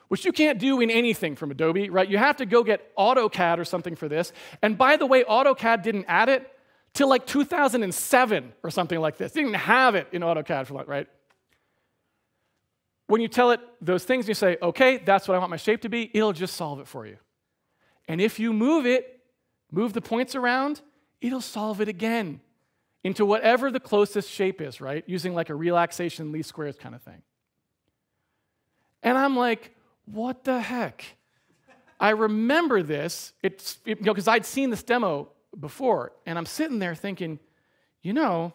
which you can't do in anything from Adobe, right? You have to go get AutoCAD or something for this. And by the way, AutoCAD didn't add it till like 2007 or something like this. They didn't have it in AutoCAD for like, right? When you tell it those things, you say, okay, that's what I want my shape to be, it'll just solve it for you. And if you move it, move the points around, it'll solve it again into whatever the closest shape is, right? Using like a relaxation least squares kind of thing. And I'm like, what the heck? I remember this, because I'd seen this demo before, and I'm sitting there thinking, you know,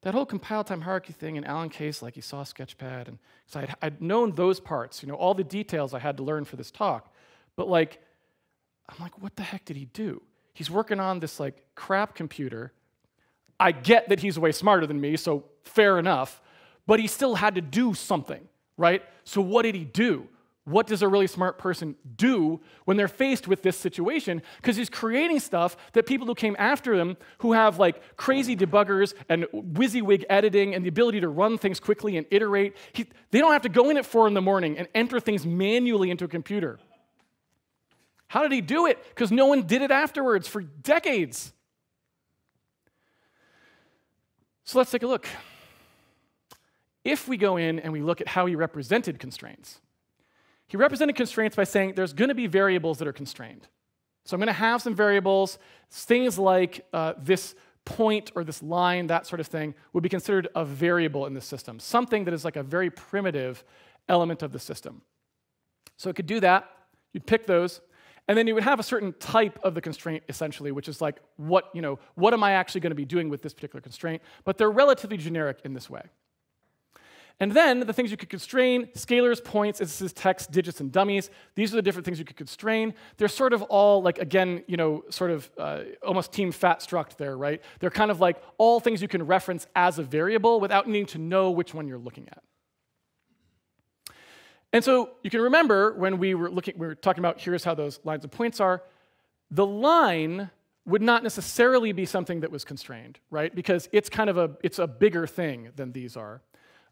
that whole compile time hierarchy thing in Alan Case, like he saw Sketchpad, and so I'd known those parts, you know, all the details I had to learn for this talk, but like, I'm like, what the heck did he do? He's working on this like crap computer. I get that he's way smarter than me, so fair enough, but he still had to do something, right? So what did he do? What does a really smart person do when they're faced with this situation? Because he's creating stuff that people who came after him, who have like crazy debuggers and WYSIWYG editing and the ability to run things quickly and iterate, they don't have to go in at 4 in the morning and enter things manually into a computer. How did he do it? Because no one did it afterwards for decades. So let's take a look. If we go in and we look at how he represented constraints, he represented constraints by saying there's going to be variables that are constrained. So I'm going to have some variables, things like this point or this line, that sort of thing, would be considered a variable in the system, something that is like a very primitive element of the system. So it could do that. You'd pick those. And then you would have a certain type of the constraint, essentially, which is like, what am I actually going to be doing with this particular constraint? But they're relatively generic in this way. And then the things you could constrain, scalars, points, instances, text, digits, and dummies. These are the different things you could constrain. They're sort of all like, again, sort of almost team fat struct there, right? They're kind of like all things you can reference as a variable without needing to know which one you're looking at. And so you can remember when we were talking about here's how those lines and points are, the line would not necessarily be something that was constrained, right? Because it's kind of it's a bigger thing than these are.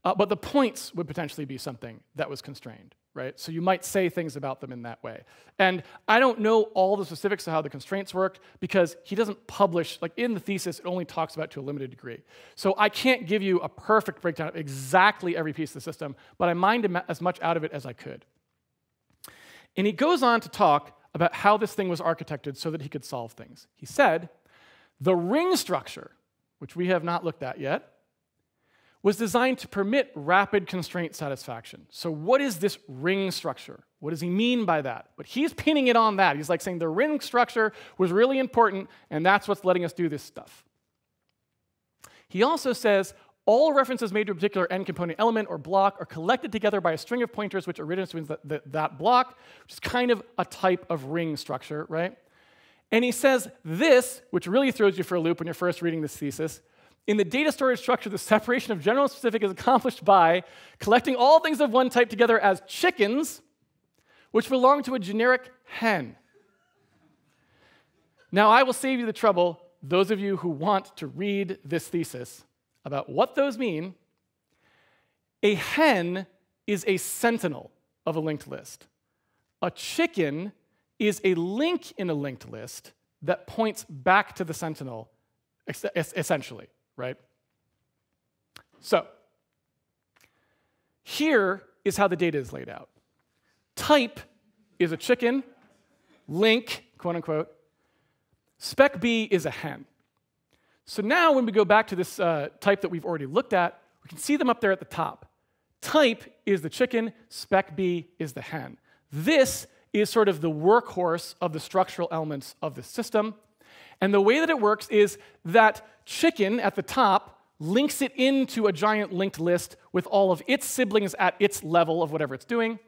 But the points would potentially be something that was constrained, right? So you might say things about them in that way. And I don't know all the specifics of how the constraints worked because he doesn't publish, like in the thesis, it only talks about to a limited degree. So I can't give you a perfect breakdown of exactly every piece of the system, but I mined as much out of it as I could. And he goes on to talk about how this thing was architected so that he could solve things. He said, the ring structure, which we have not looked at yet, was designed to permit rapid constraint satisfaction. So what is this ring structure? What does he mean by that? But he's pinning it on that. He's like saying the ring structure was really important, and that's what's letting us do this stuff. He also says All references made to a particular end component element or block are collected together by a string of pointers which originates within that block, which is kind of a type of ring structure, right? And he says this, which really throws you for a loop when you're first reading this thesis. In the data storage structure, the separation of general and specific is accomplished by collecting all things of one type together as chickens, which belong to a generic hen. Now, I will save you the trouble, those of you who want to read this thesis, about what those mean. A hen is a sentinel of a linked list. A chicken is a link in a linked list that points back to the sentinel, essentially, right? So, here is how the data is laid out. Type is a chicken, link, quote unquote. Spec B is a hen. So now when we go back to this type that we've already looked at, we can see them up there at the top. Type is the chicken, spec B is the hen. This is sort of the workhorse of the structural elements of the system. And the way that it works is that chicken at the top links it into a giant linked list with all of its siblings at its level of whatever it's doing.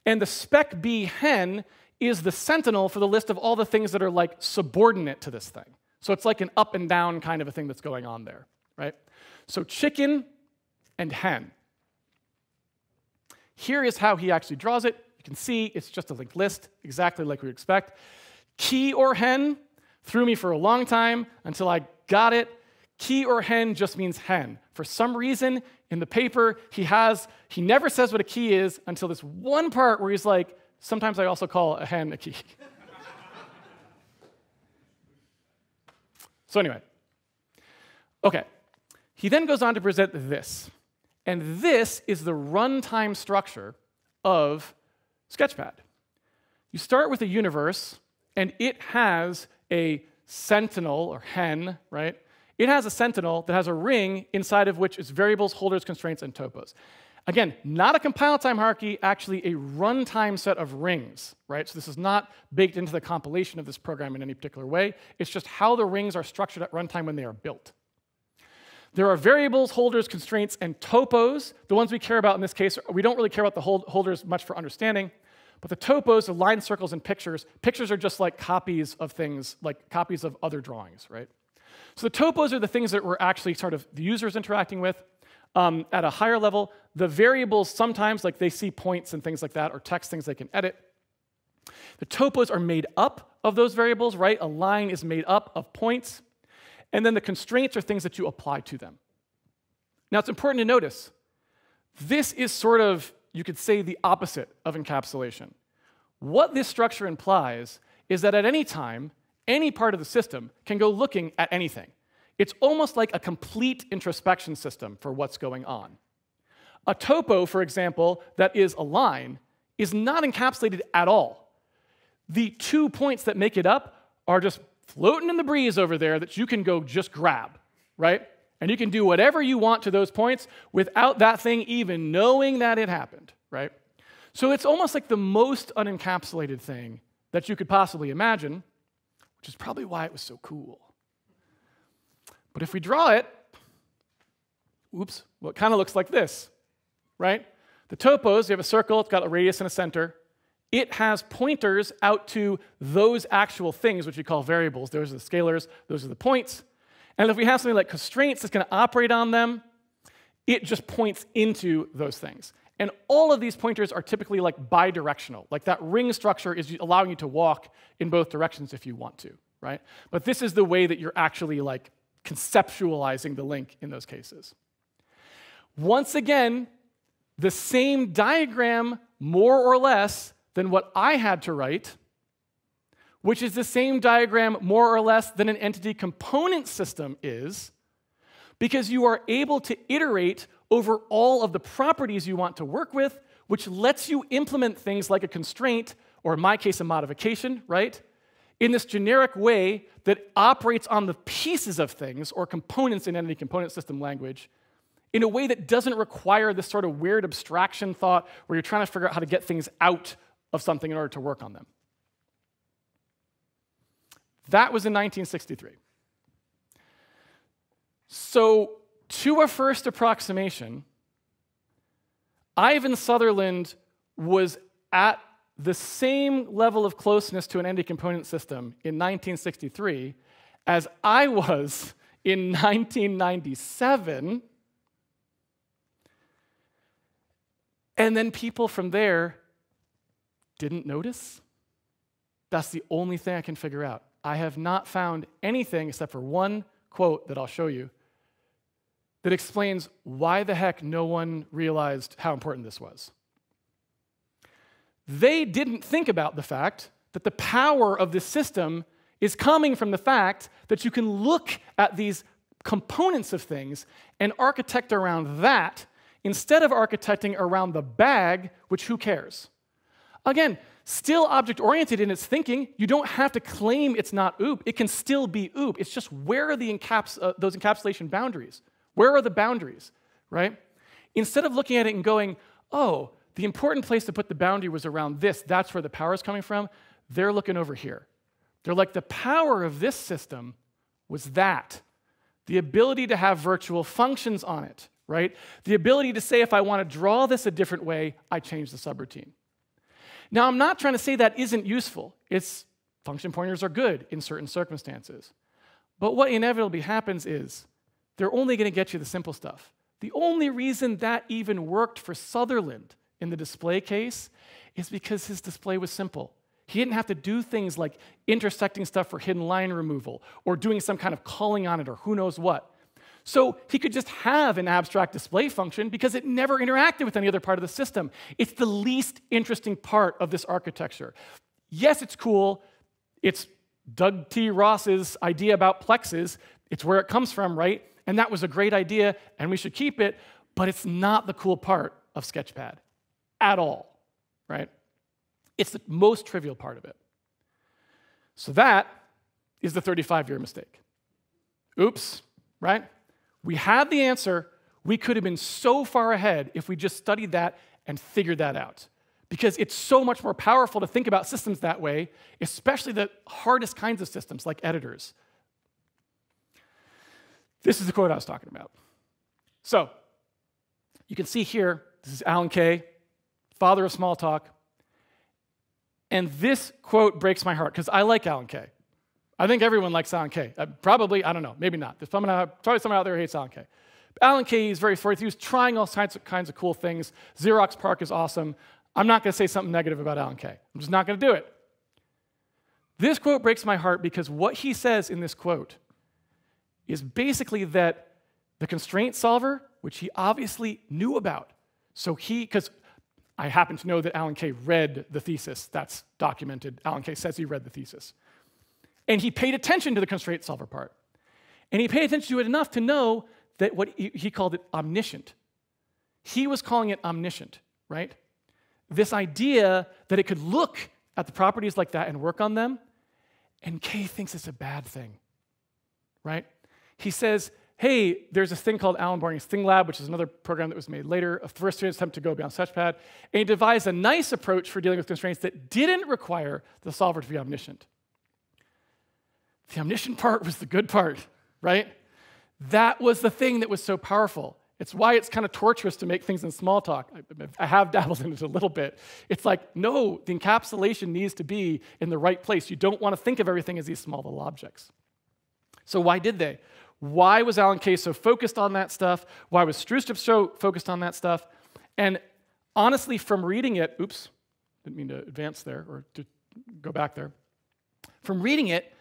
And the spec B hen is the sentinel for the list of all the things that are like subordinate to this thing. So it's like an up and down kind of a thing that's going on there, right? So chicken and hen. Here is how he actually draws it. You can see it's just a linked list, exactly like we expect. Key or hen threw me for a long time until I got it. Key or hen just means hen. For some reason, in the paper, he never says what a key is until this one part where he's like, sometimes I also call a hen a key. So anyway, okay. He then goes on to present this. And this is the runtime structure of Sketchpad. You start with a universe, and it has a sentinel, or hen, right? It has a sentinel that has a ring inside of which is variables, holders, constraints, and topos. Again, not a compile time hierarchy, actually a runtime set of rings, right? So this is not baked into the compilation of this program in any particular way. It's just how the rings are structured at runtime when they are built. There are variables, holders, constraints, and topos. The ones we care about in this case, we don't really care about the holders much for understanding, but the topos are line, circles, and pictures. Pictures are just like copies of things, like copies of other drawings, right? So the topos are the things that we're actually sort of the users interacting with. At a higher level, the variables sometimes, like they see points and things like that, or text things they can edit. The topos are made up of those variables, right? A line is made up of points. And then the constraints are things that you apply to them. Now, it's important to notice, this is sort of, you could say, the opposite of encapsulation. What this structure implies is that at any time, any part of the system can go looking at anything. It's almost like a complete introspection system for what's going on. A topo, for example, that is a line, is not encapsulated at all. The 2 points that make it up are just floating in the breeze over there that you can go just grab, right? And you can do whatever you want to those points without that thing even knowing that it happened, right? So it's almost like the most unencapsulated thing that you could possibly imagine, which is probably why it was so cool. But if we draw it, oops, well, it kind of looks like this, right? The topos, you have a circle, it's got a radius and a center. It has pointers out to those actual things, which we call variables. Those are the scalars, those are the points. And if we have something like constraints that's going to operate on them, it just points into those things. And all of these pointers are typically like bidirectional. Like that ring structure is allowing you to walk in both directions if you want to, right? But this is the way that you're actually like conceptualizing the link in those cases. Once again, the same diagram, more or less, than what I had to write, which is the same diagram, more or less, than an entity component system is, because you are able to iterate over all of the properties you want to work with, which lets you implement things like a constraint, or in my case, a modification, right? In this generic way that operates on the pieces of things, or components in entity component system language, in a way that doesn't require this sort of weird abstraction thought where you're trying to figure out how to get things out of something in order to work on them. That was in 1963. So to a first approximation, Ivan Sutherland was at the same level of closeness to an anti-component system in 1963 as I was in 1997. And then people from there didn't notice. That's the only thing I can figure out. I have not found anything except for one quote that I'll show you that explains why the heck no one realized how important this was. They didn't think about the fact that the power of this system is coming from the fact that you can look at these components of things and architect around that instead of architecting around the bag, which who cares? Again, still object-oriented in its thinking. You don't have to claim it's not OOP. It can still be OOP. It's just where are the those encapsulation boundaries? Where are the boundaries, right? Instead of looking at it and going, oh, the important place to put the boundary was around this, that's where the power is coming from, they're looking over here. They're like, the power of this system was that. The ability to have virtual functions on it, right? The ability to say, if I want to draw this a different way, I change the subroutine. Now, I'm not trying to say that isn't useful. Function pointers are good in certain circumstances. But what inevitably happens is they're only going to get you the simple stuff. The only reason that even worked for Sutherland in the display case is because his display was simple. He didn't have to do things like intersecting stuff for hidden line removal or doing some kind of calling on it or who knows what. So he could just have an abstract display function because it never interacted with any other part of the system. It's the least interesting part of this architecture. Yes, it's cool. It's Doug T. Ross's idea about plexes. It's where it comes from, right? And that was a great idea, and we should keep it, but it's not the cool part of Sketchpad at all, right? It's the most trivial part of it. So that is the 35-year mistake. Oops, right? We had the answer. We could have been so far ahead if we just studied that and figured that out. Because it's so much more powerful to think about systems that way, especially the hardest kinds of systems like editors. This is the quote I was talking about. So you can see here, this is Alan Kay, father of small talk. And this quote breaks my heart, because I like Alan Kay. I think everyone likes Alan Kay. Probably, I don't know, maybe not. There's probably someone out there who hates Alan Kay. But Alan Kay is very forth. He was trying all kinds of cool things. Xerox PARC is awesome. I'm not going to say something negative about Alan Kay. I'm just not going to do it. This quote breaks my heart because what he says in this quote is basically that the constraint solver, which he obviously knew about, because I happen to know that Alan Kay read the thesis. That's documented. Alan Kay says he read the thesis. And he paid attention to the constraint solver part. And he paid attention to it enough to know that what he called it omniscient. He was calling it omniscient, right? This idea that it could look at the properties like that and work on them, and Kay thinks it's a bad thing, right? He says, hey, there's this thing called Alan Barney's ThingLab, which is another program that was made later, a first attempt to go beyond Sketchpad, and he devised a nice approach for dealing with constraints that didn't require the solver to be omniscient. The omniscient part was the good part, right? That was the thing that was so powerful. It's why it's kind of torturous to make things in Smalltalk. I have dabbled in it a little bit. It's like, no, the encapsulation needs to be in the right place. You don't want to think of everything as these small little objects. So why did they? Why was Alan Kay so focused on that stuff? Why was Strostrup so focused on that stuff? And honestly, from reading it, oops, didn't mean to advance there or to go back there. From reading it,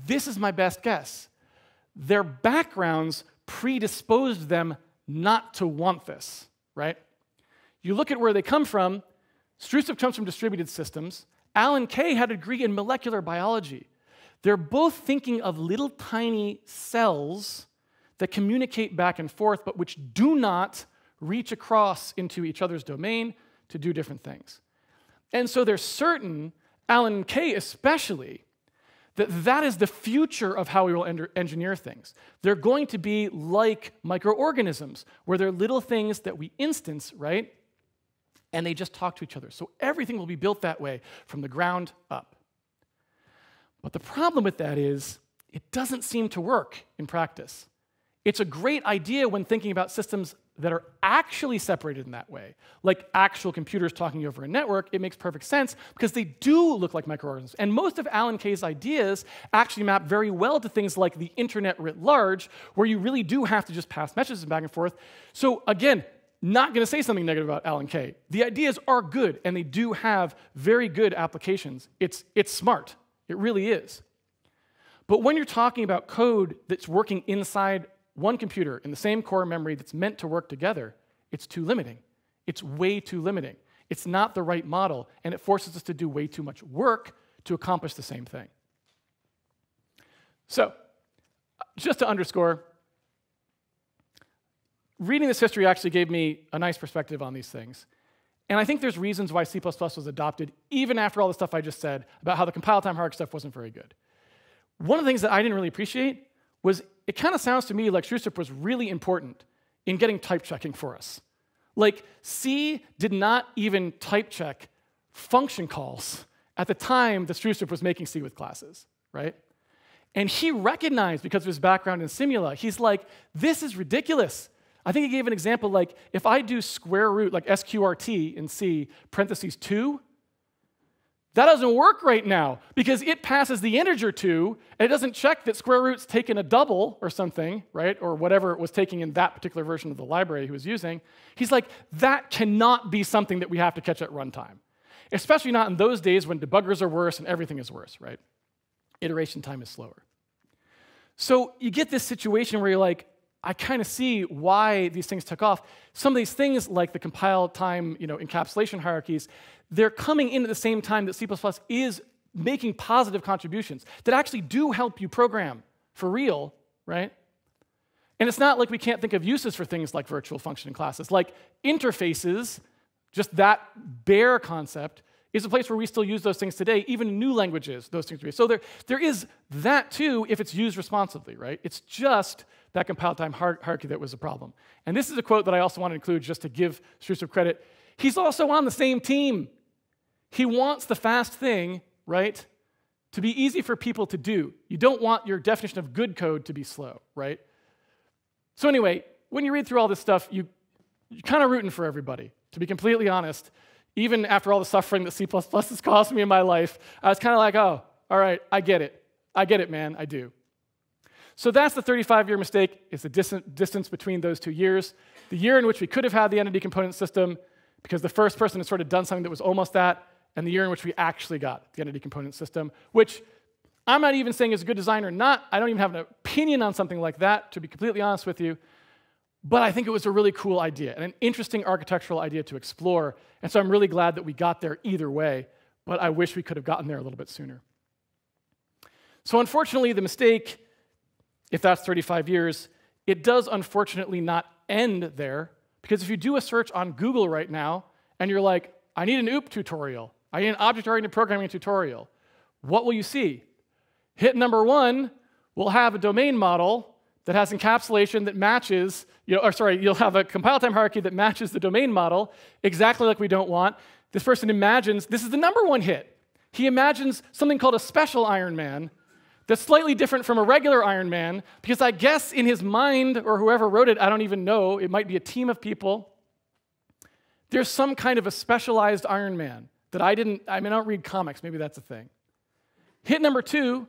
this is my best guess. Their backgrounds predisposed them not to want this, right? You look at where they come from. Strostrup comes from distributed systems. Alan Kay had a degree in molecular biology. They're both thinking of little tiny cells that communicate back and forth, but which do not reach across into each other's domain to do different things. And so they're certain, Alan Kay especially, that is the future of how we will engineer things. They're going to be like microorganisms, where they're little things that we instance, right? And they just talk to each other. So everything will be built that way from the ground up. But the problem with that is it doesn't seem to work in practice. It's a great idea when thinking about systems that are actually separated in that way, like actual computers talking over a network. It makes perfect sense because they do look like microorganisms. And most of Alan Kay's ideas actually map very well to things like the internet writ large, where you really do have to just pass messages back and forth. So again, not going to say something negative about Alan Kay. The ideas are good, and they do have very good applications. It's smart. It really is. But when you're talking about code that's working inside one computer in the same core memory that's meant to work together, it's too limiting. It's way too limiting. It's not the right model, and it forces us to do way too much work to accomplish the same thing. So, just to underscore, reading this history actually gave me a nice perspective on these things. And I think there's reasons why C++ was adopted, even after all the stuff I just said about how the compile time hierarchy stuff wasn't very good. One of the things that I didn't really appreciate was it kind of sounds to me like Shrustrup was really important in getting type checking for us. Like, C did not even type check function calls at the time that Shrustrup was making C with classes, right? And he recognized, because of his background in Simula, he's like, this is ridiculous. I think he gave an example like, if I do square root, like sqrt in C, parentheses 2, that doesn't work right now because it passes the integer 2, and it doesn't check that square root's taken a double or something, right? Or whatever it was taking in that particular version of the library he was using. He's like, that cannot be something that we have to catch at runtime, especially not in those days when debuggers are worse and everything is worse, right? Iteration time is slower. So you get this situation where you're like, I kind of see why these things took off. Some of these things, like the compile time, encapsulation hierarchies, they're coming in at the same time that C++ is making positive contributions that actually do help you program for real, right? And it's not like we can't think of uses for things like virtual functioning classes. Like interfaces, just that bare concept, is a place where we still use those things today, even in new languages, those things. So there is that too if it's used responsibly, right? It's just that compile time hierarchy that was a problem. And this is a quote that I also want to include just to give Shrustrup credit. He's also on the same team. He wants the fast thing, right, to be easy for people to do. You don't want your definition of good code to be slow, right? So anyway, when you read through all this stuff, you're kind of rooting for everybody. To be completely honest, even after all the suffering that C++ has caused me in my life, I was kind of like, oh, all right, I get it. I get it, man, I do. So that's the 35-year mistake. It's the distance between those 2 years. The year in which we could have had the entity component system, because the first person had sort of done something that was almost that, and the year in which we actually got the entity component system, which I'm not even saying is a good design or not. I don't even have an opinion on something like that, to be completely honest with you. But I think it was a really cool idea and an interesting architectural idea to explore. And so I'm really glad that we got there either way, but I wish we could have gotten there a little bit sooner. So unfortunately, the mistake, if that's 35 years, it does unfortunately not end there, because if you do a search on Google right now and you're like, I need an OOP tutorial, I need an object-oriented programming tutorial, what will you see? Hit number 1 will have a domain model that has encapsulation that matches, you'll have a compile time hierarchy that matches the domain model exactly like we don't want. This person imagines, this is the number 1 hit. He imagines something called a special Iron Man that's slightly different from a regular Iron Man, because I guess in his mind, or whoever wrote it, I don't even know, it might be a team of people, there's some kind of a specialized Iron Man that I don't read comics, maybe that's a thing. Hit number 2,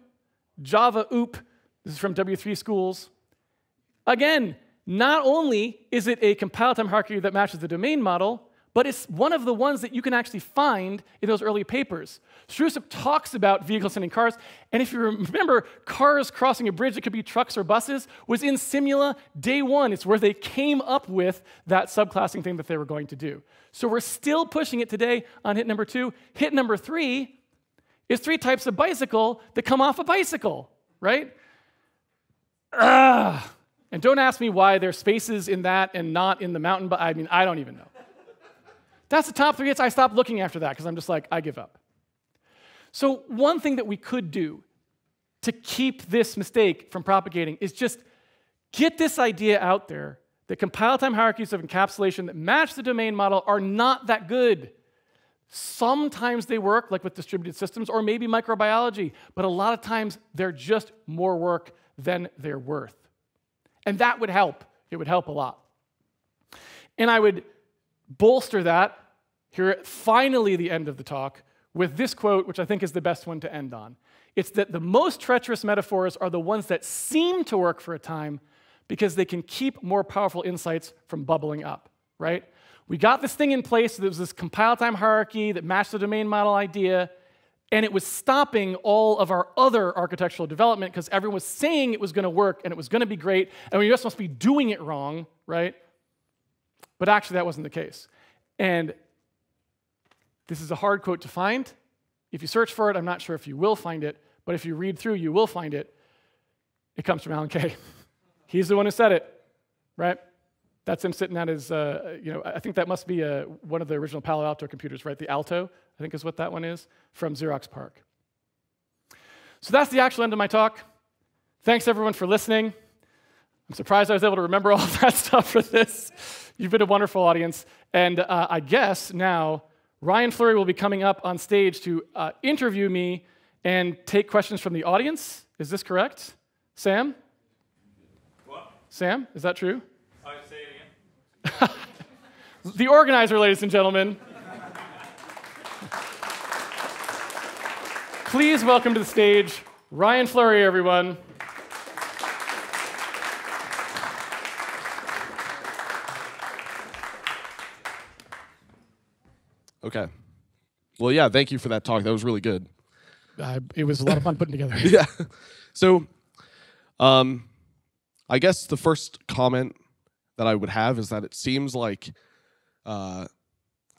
Java OOP, this is from W3 Schools. Again, not only is it a compile time hierarchy that matches the domain model, but it's one of the ones that you can actually find in those early papers. Shrustrup talks about vehicles sending cars, and if you remember, cars crossing a bridge that could be trucks or buses was in Simula day 1. It's where they came up with that subclassing thing that they were going to do. So we're still pushing it today on hit number 2. Hit number 3 is 3 types of bicycle that come off a bicycle, right? And don't ask me why there's spaces in that and not in the mountain, but I don't even know. That's the top 3 hits. I stopped looking after that because I'm just like, I give up. So one thing that we could do to keep this mistake from propagating is just get this idea out there that compile time hierarchies of encapsulation that match the domain model are not that good. Sometimes they work, like with distributed systems, or maybe microbiology, but a lot of times they're just more work than they're worth. And that would help. It would help a lot. And I would bolster that here at finally the end of the talk with this quote, which I think is the best one to end on. It's that the most treacherous metaphors are the ones that seem to work for a time because they can keep more powerful insights from bubbling up, right? We got this thing in place, there was this compile time hierarchy that matched the domain model idea, and it was stopping all of our other architectural development because everyone was saying it was going to work and it was going to be great, and we just must be doing it wrong, right? But actually, that wasn't the case. And this is a hard quote to find. If you search for it, I'm not sure if you will find it, but if you read through, you will find it. It comes from Alan Kay. He's the one who said it, right? That's him sitting at his, I think that must be one of the original Palo Alto computers, right? The Alto, I think is what that one is, from Xerox PARC. So that's the actual end of my talk. Thanks, everyone, for listening. I'm surprised I was able to remember all of that stuff for this. You've been a wonderful audience. And I guess now Ryan Fleury will be coming up on stage to interview me and take questions from the audience. Is this correct? Sam? What? Sam, is that true? Say it again. The organizer, ladies and gentlemen. Please welcome to the stage Ryan Fleury, everyone. Okay. Well, yeah, thank you for that talk. That was really good. It was a lot of fun putting together. Yeah. So, I guess the first comment that I would have is that it seems like I'm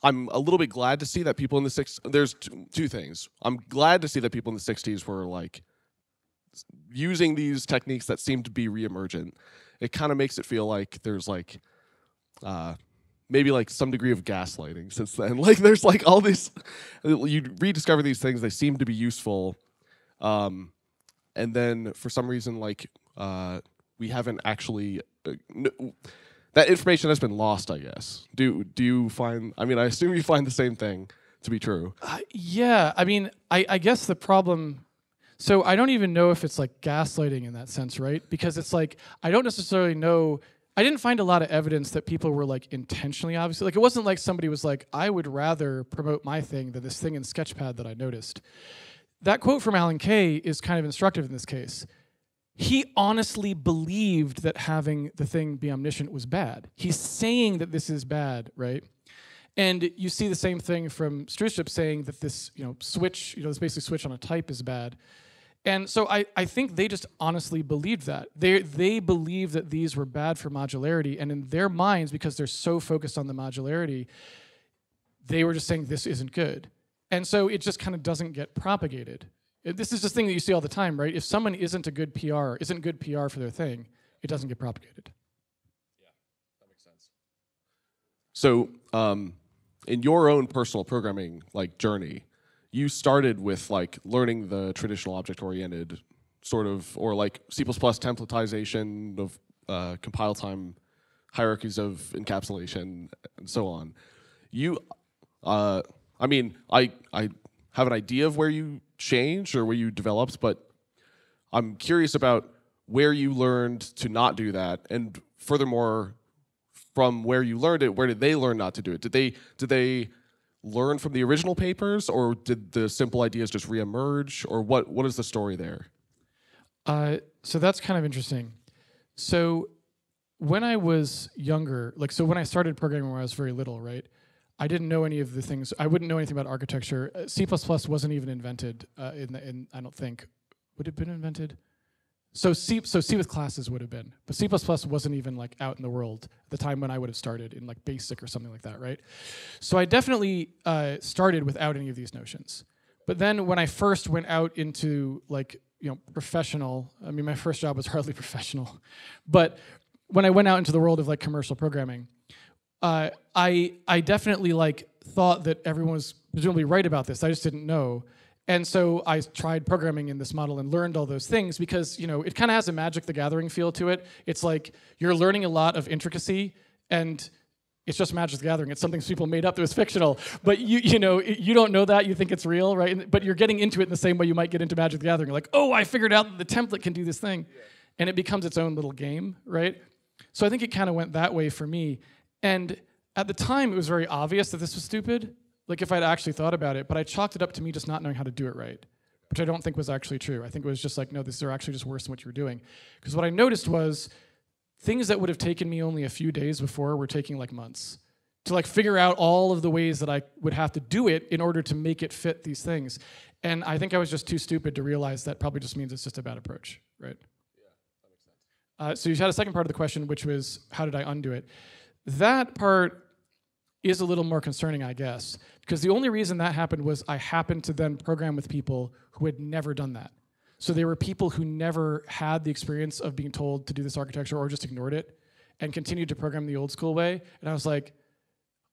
a little bit glad to see that people in the 60s, there's two things. I'm glad to see that people in the 60s were like using these techniques that seem to be reemergent. It kind of makes it feel like there's like maybe like some degree of gaslighting since then. Like there's like all these, you rediscover these things, they seem to be useful. And then for some reason, like we haven't actually, that information has been lost, I guess. Do you find, I mean, I assume you find the same thing to be true. Yeah, I mean, I guess the problem, so I don't even know if it's like gaslighting in that sense, right? Because it's like, I don't necessarily know, I didn't find a lot of evidence that people were like intentionally, obviously. Like it wasn't like somebody was like, I would rather promote my thing than this thing in Sketchpad that I noticed. That quote from Alan Kay is kind of instructive in this case. He honestly believed that having the thing be omniscient was bad. He's saying that this is bad, right? And you see the same thing from Strustrip saying that this, switch, this basic switch on a type is bad. And so I think they just honestly believed that. They believed that these were bad for modularity, and in their minds, because they're so focused on the modularity, they were just saying this isn't good. And so it just kind of doesn't get propagated. This is just a thing that you see all the time, right? If someone isn't good PR for their thing, it doesn't get propagated. Yeah, that makes sense. So, in your own personal programming journey, you started with learning the traditional object-oriented sort of, or C++ templatization of compile time, hierarchies of encapsulation, and so on. I mean, I have an idea of where you changed or where you developed, but I'm curious about where you learned to not do that, and furthermore, from where you learned it, where did they learn not to do it? Did they learn from the original papers, or did the simple ideas just reemerge, or what is the story there? So that's kind of interesting. So when I was younger, so when I started programming when I was very little, right? I didn't know any of the things. I wouldn't know anything about architecture. C++ wasn't even invented in I don't think. Would it have been invented? So C with classes would have been, but C++ wasn't even out in the world at the time when I would have started in BASIC or something like that, right? So I definitely started without any of these notions. But then when I first went out into professional, I mean my first job was hardly professional, but when I went out into the world of commercial programming, I definitely thought that everyone was presumably right about this. I just didn't know. And so I tried programming in this model and learned all those things because, it kind of has a Magic the Gathering feel to it. It's like you're learning a lot of intricacy, and it's just Magic the Gathering. It's something people made up that was fictional. But you don't know that. You think it's real, right? But you're getting into it in the same way you might get into Magic the Gathering. You're like, oh, I figured out that the template can do this thing. Yeah. and it becomes its own little game, right? So I think it kind of went that way for me. And at the time, it was very obvious that this was stupid, like if I'd actually thought about it, but I chalked it up to me just not knowing how to do it right, which I don't think was actually true. I think it was just like, no, these are actually just worse than what you were doing. Because what I noticed was things that would have taken me only a few days before were taking like months to like figure out all of the ways that I would have to do it in order to make it fit these things. And I think I was just too stupid to realize that probably just means it's just a bad approach, right? Yeah, that makes sense. So you had a second part of the question, which was, how did I undo it? That part is a little more concerning, I guess, because the only reason that happened was I happened to then program with people who had never done that. So they were people who never had the experience of being told to do this architecture or just ignored it and continued to program the old school way. And I was like,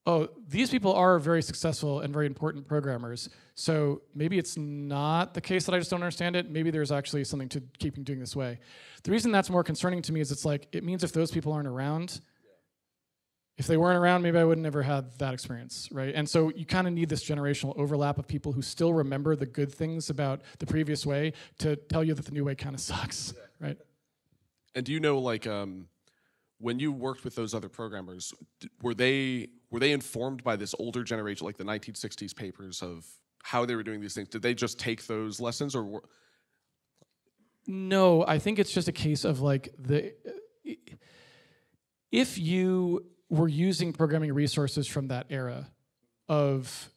oh, these people are very successful and very important programmers. So maybe it's not the case that I just don't understand it. Maybe there's actually something to keeping doing this way. The reason that's more concerning to me is it's like, it means if those people aren't around, if they weren't around, maybe I would never have that experience, right? And so you kind of need this generational overlap of people who still remember the good things about the previous way to tell you that the new way kind of sucks, right? And do you know, like, when you worked with those other programmers, were they informed by this older generation, like the 1960s papers of how they were doing these things? Did they just take those lessons, or No, I think it's just a case of like if you were using programming resources from that era of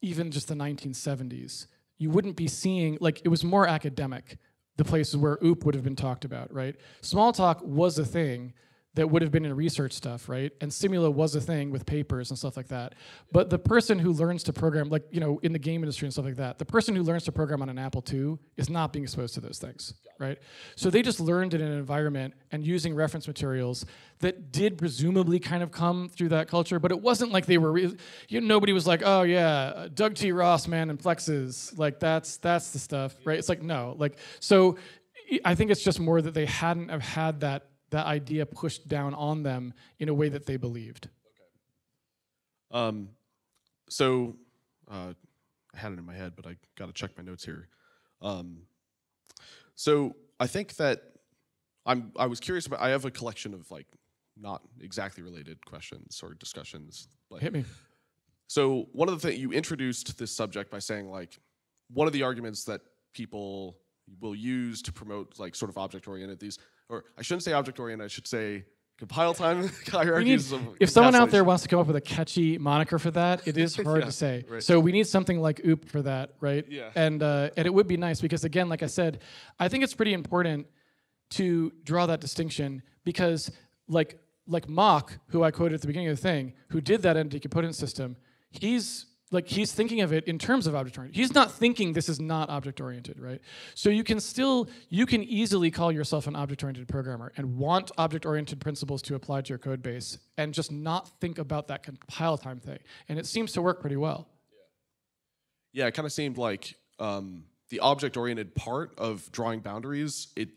even just the 1970s, you wouldn't be seeing, like, it was more academic, the places where OOP would have been talked about, right? Smalltalk was a thing that would have been in research stuff, right? And Simula was a thing with papers and stuff like that. But the person who learns to program, like, you know, in the game industry and stuff like that, the person who learns to program on an Apple II is not being exposed to those things, right? So they just learned in an environment and using reference materials that did presumably kind of come through that culture, but it wasn't like they were, nobody was like, oh yeah, Doug T. Ross, man, and Plexes, like that's the stuff, right? It's like, no, like, so I think it's just more that they hadn't have had that idea pushed down on them in a way that they believed. Okay. So I had it in my head, but I got to check my notes here. So I think that I was curious about. I have a collection of like not exactly related questions or discussions. Hit me. So one of the things you introduced this subject by saying like one of the arguments that people will use to promote like sort of object-oriented these, or I shouldn't say object-oriented, I should say compile time hierarchies. If someone out there wants to come up with a catchy moniker for that, it is hard to say. Right. So we need something like OOP for that, right? Yeah. And it would be nice because, again, like I said, I think it's pretty important to draw that distinction because like Mock, who I quoted at the beginning of the thing, who did that entity component system, he's thinking of it in terms of object-oriented. He's not thinking this is not object-oriented, right? So you can easily call yourself an object-oriented programmer and want object-oriented principles to apply to your code base and just not think about that compile time thing. And it seems to work pretty well. Yeah, it kind of seemed like the object-oriented part of drawing boundaries, it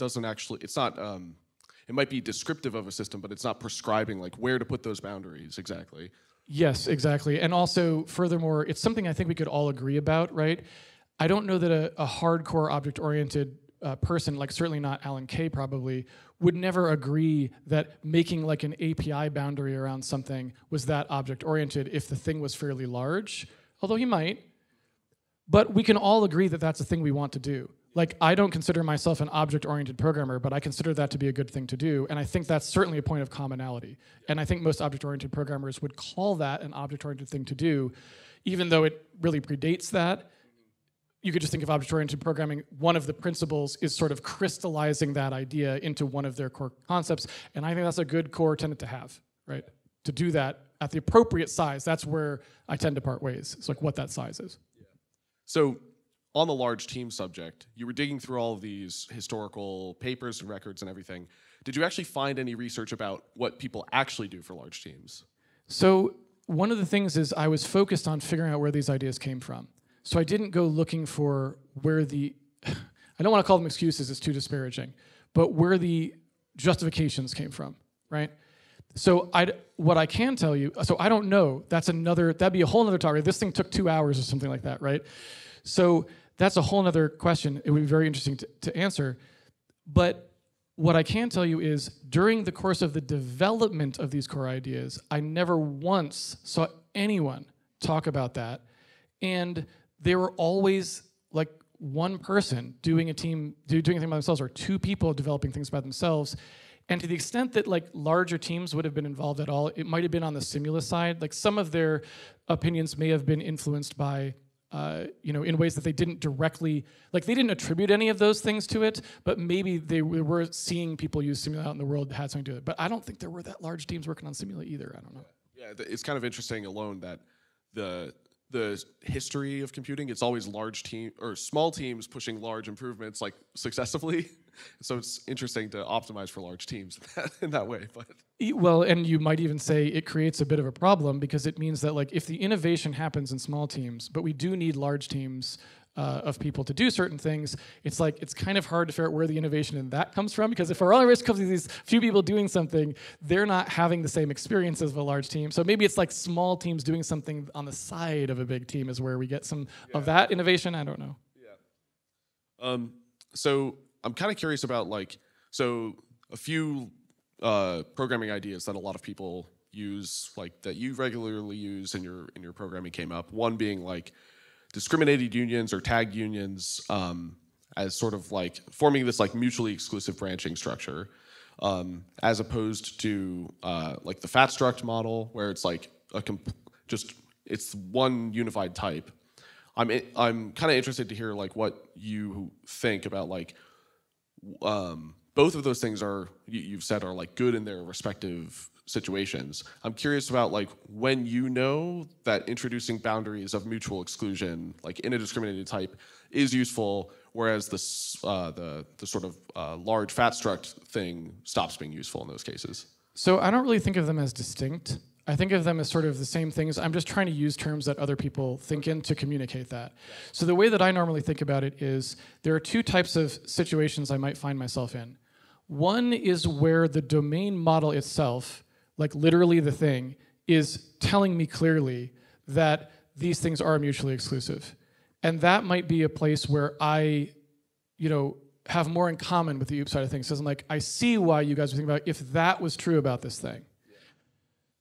might be descriptive of a system, but it's not prescribing like where to put those boundaries exactly. Yes, exactly. And also, furthermore, it's something I think we could all agree about, right? I don't know that a hardcore object-oriented person, like certainly not Alan Kay probably, would never agree that making like an API boundary around something was that object-oriented if the thing was fairly large, although he might. But we can all agree that that's a thing we want to do. Like, I don't consider myself an object-oriented programmer, but I consider that to be a good thing to do, and I think that's certainly a point of commonality. And I think most object-oriented programmers would call that an object-oriented thing to do, even though it really predates that. You could just think of object-oriented programming, one of the principles is sort of crystallizing that idea into one of their core concepts, and I think that's a good core tenet to have, right? To do that at the appropriate size, that's where I tend to part ways. It's like what that size is. Yeah. So, on the large team subject, you were digging through all of these historical papers and records and everything. Did you actually find any research about what people actually do for large teams? So one of the things is I was focused on figuring out where these ideas came from. So I didn't go looking for where I don't want to call them excuses, it's too disparaging, but where the justifications came from, right? So what I can tell you, so I don't know, that'd be a whole other topic. This thing took 2 hours or something like that, right? So that's a whole other question. It would be very interesting to answer. But What I can tell you is during the course of the development of these core ideas, I never once saw anyone talk about that. And they were always like one person doing a thing by themselves, or two people developing things by themselves. And to the extent that like larger teams would have been involved at all, it might have been on the Simulus side. Like some of their opinions may have been influenced by in ways that they didn't directly, like they didn't attribute any of those things to it, but maybe they were seeing people use Simula out in the world that had something to do it. But I don't think there were that large teams working on Simula either. I don't know. Yeah, it's kind of interesting alone that the history of computing, it's always large team or small teams pushing large improvements like successively. So it's interesting to optimize for large teams in that way. But well, and you might even say it creates a bit of a problem because it means that like if the innovation happens in small teams, but we do need large teams of people to do certain things, it's like it's kind of hard to figure out where the innovation in that comes from, because if our only risk comes to these few people doing something, they're not having the same experience as a large team. So maybe it's like small teams doing something on the side of a big team is where we get some of that innovation. I don't know. Yeah. So I'm kind of curious about a few programming ideas that a lot of people use, like that you regularly use in your programming came up. One being like discriminated unions or tagged unions as sort of like forming this like mutually exclusive branching structure, as opposed to like the fat struct model where it's like it's one unified type. I'm kind of interested to hear like what you think about like both of those things you've said are like good in their respective situations. I'm curious about like when you know that introducing boundaries of mutual exclusion, like in a discriminated type, is useful, whereas the sort of large fat struct thing stops being useful in those cases. So I don't really think of them as distinct. I think of them as sort of the same things. I'm just trying to use terms that other people think in to communicate that. So the way that I normally think about it is there are two types of situations I might find myself in. One is where the domain model itself, like literally the thing, is telling me clearly that these things are mutually exclusive. And that might be a place where I, have more in common with the OOP side of things. So I'm like, I see why you guys would think about if that was true about this thing.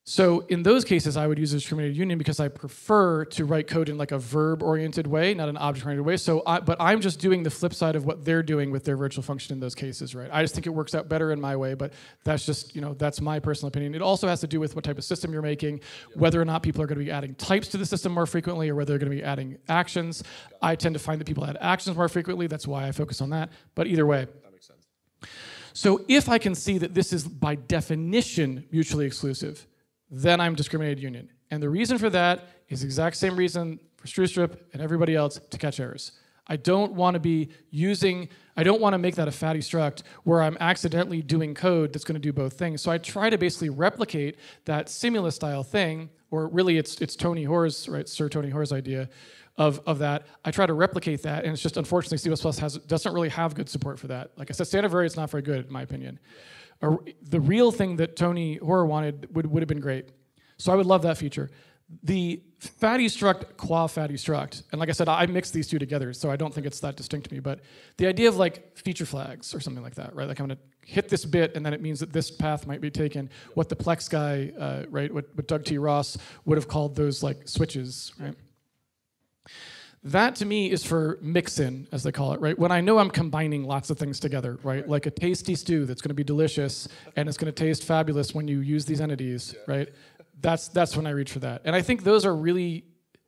So in those cases, I would use a discriminated union because I prefer to write code in like a verb-oriented way, not an object-oriented way. But I'm just doing the flip side of what they're doing with their virtual function in those cases, right? I just think it works out better in my way, but that's just, that's my personal opinion. It also has to do with what type of system you're making, whether or not people are going to be adding types to the system more frequently, or whether they're going to be adding actions. I tend to find that people add actions more frequently. That's why I focus on that. But either way. That makes sense. So if I can see that this is by definition mutually exclusive, then I'm discriminated union. And the reason for that is the exact same reason for Strustrip and everybody else, to catch errors. I don't want to make that a fatty struct where I'm accidentally doing code that's going to do both things. So I try to basically replicate that Simula style thing, or really it's Tony Hoare's, right, Sir Tony Hoare's idea of that. I try to replicate that, and it's just unfortunately C++ doesn't really have good support for that. Like I said, standard variate's not very good in my opinion. The real thing that Tony Hoare wanted would have been great. So I would love that feature. The fatty struct qua fatty struct, and like I said, I mix these two together, so I don't think it's that distinct to me, but the idea of like feature flags or something like that, right? Like I'm gonna hit this bit and then it means that this path might be taken. What the Plex guy, right, what Doug T. Ross would have called those like switches, right? That to me is for mix-in, as they call it, right? When I know I'm combining lots of things together, right? Like a tasty stew that's going to be delicious and it's going to taste fabulous when you use these entities, right? That's when I reach for that. And I think those are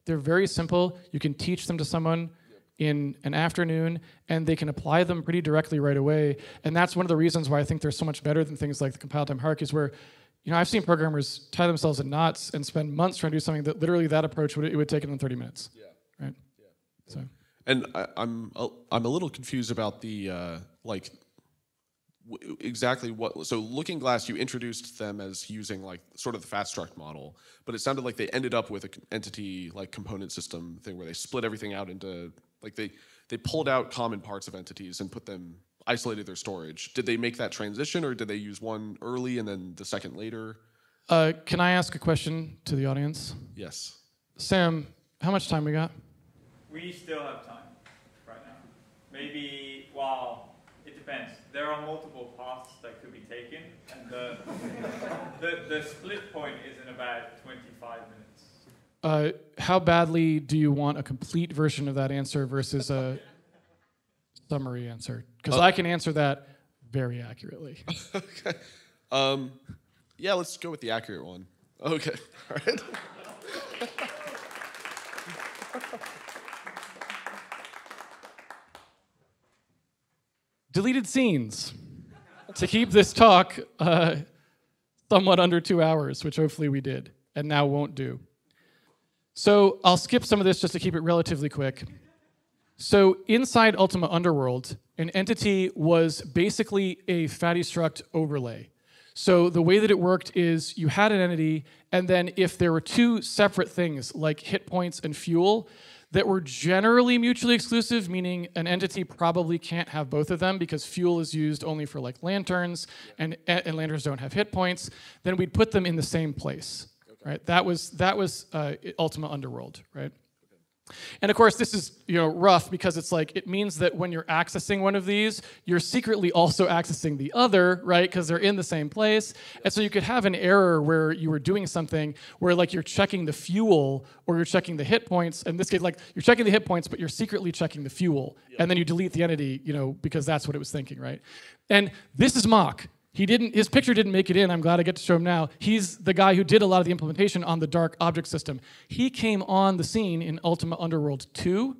they're very simple. You can teach them to someone in an afternoon and they can apply them pretty directly right away. And that's one of the reasons why I think they're so much better than things like the compile time hierarchies, where I've seen programmers tie themselves in knots and spend months trying to do something that literally that approach would take them 30 minutes, right? So. And I'm a little confused about the exactly what. So Looking Glass, you introduced them as using like sort of the fat struct model, but it sounded like they ended up with an entity like component system thing where they split everything out into like they pulled out common parts of entities and isolated their storage. Did they make that transition, or did they use one early and then the second later? Can I ask a question to the audience? Yes. Sam, how much time we got? We still have time right now. Maybe, well, it depends. there are multiple paths that could be taken, and the split point is in about 25 minutes. How badly do you want a complete version of that answer versus a summary answer? Because I can answer that very accurately. Okay. Yeah, let's go with the accurate one. Okay. All right. Deleted scenes to keep this talk somewhat under 2 hours, which hopefully we did, and now won't do. So I'll skip some of this just to keep it relatively quick. So inside Ultima Underworld, an entity was basically a fatty struct overlay. So the way that it worked is you had an entity, and then if there were two separate things like hit points and fuel that were generally mutually exclusive, meaning an entity probably can't have both of them because fuel is used only for like lanterns, and lanterns don't have hit points, then we'd put them in the same place. Okay. Right? That was Ultima Underworld, right? And of course, this is rough because it's like it means that when you're accessing one of these, you're secretly also accessing the other, right? Because they're in the same place. And so you could have an error where you were doing something where like you're checking the fuel or you're checking the hit points. In this case, like you're checking the hit points, but you're secretly checking the fuel. Yep. And then you delete the entity, because that's what it was thinking, right? And this is Mock. His picture didn't make it in. I'm glad I get to show him now. He's the guy who did a lot of the implementation on the dark object system. He came on the scene in Ultima Underworld 2,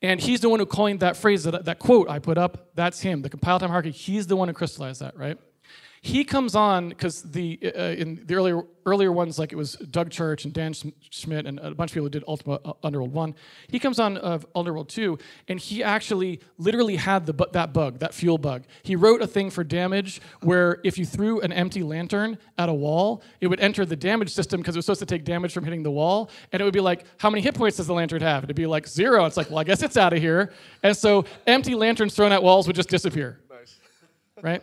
and he's the one who coined that phrase, that quote I put up. That's him, the compile time hierarchy. He's the one who crystallized that, right? He comes on because in the earlier ones, like it was Doug Church and Dan Schmidt and a bunch of people who did Ultima Underworld 1. He comes on of Underworld 2, and he actually literally had that bug, that fuel bug. He wrote a thing for damage where if you threw an empty lantern at a wall, it would enter the damage system because it was supposed to take damage from hitting the wall, and it would be like, how many hit points does the lantern have? It'd be like 0. It's like, well, I guess it's out of here. And so empty lanterns thrown at walls would just disappear. Nice. Right?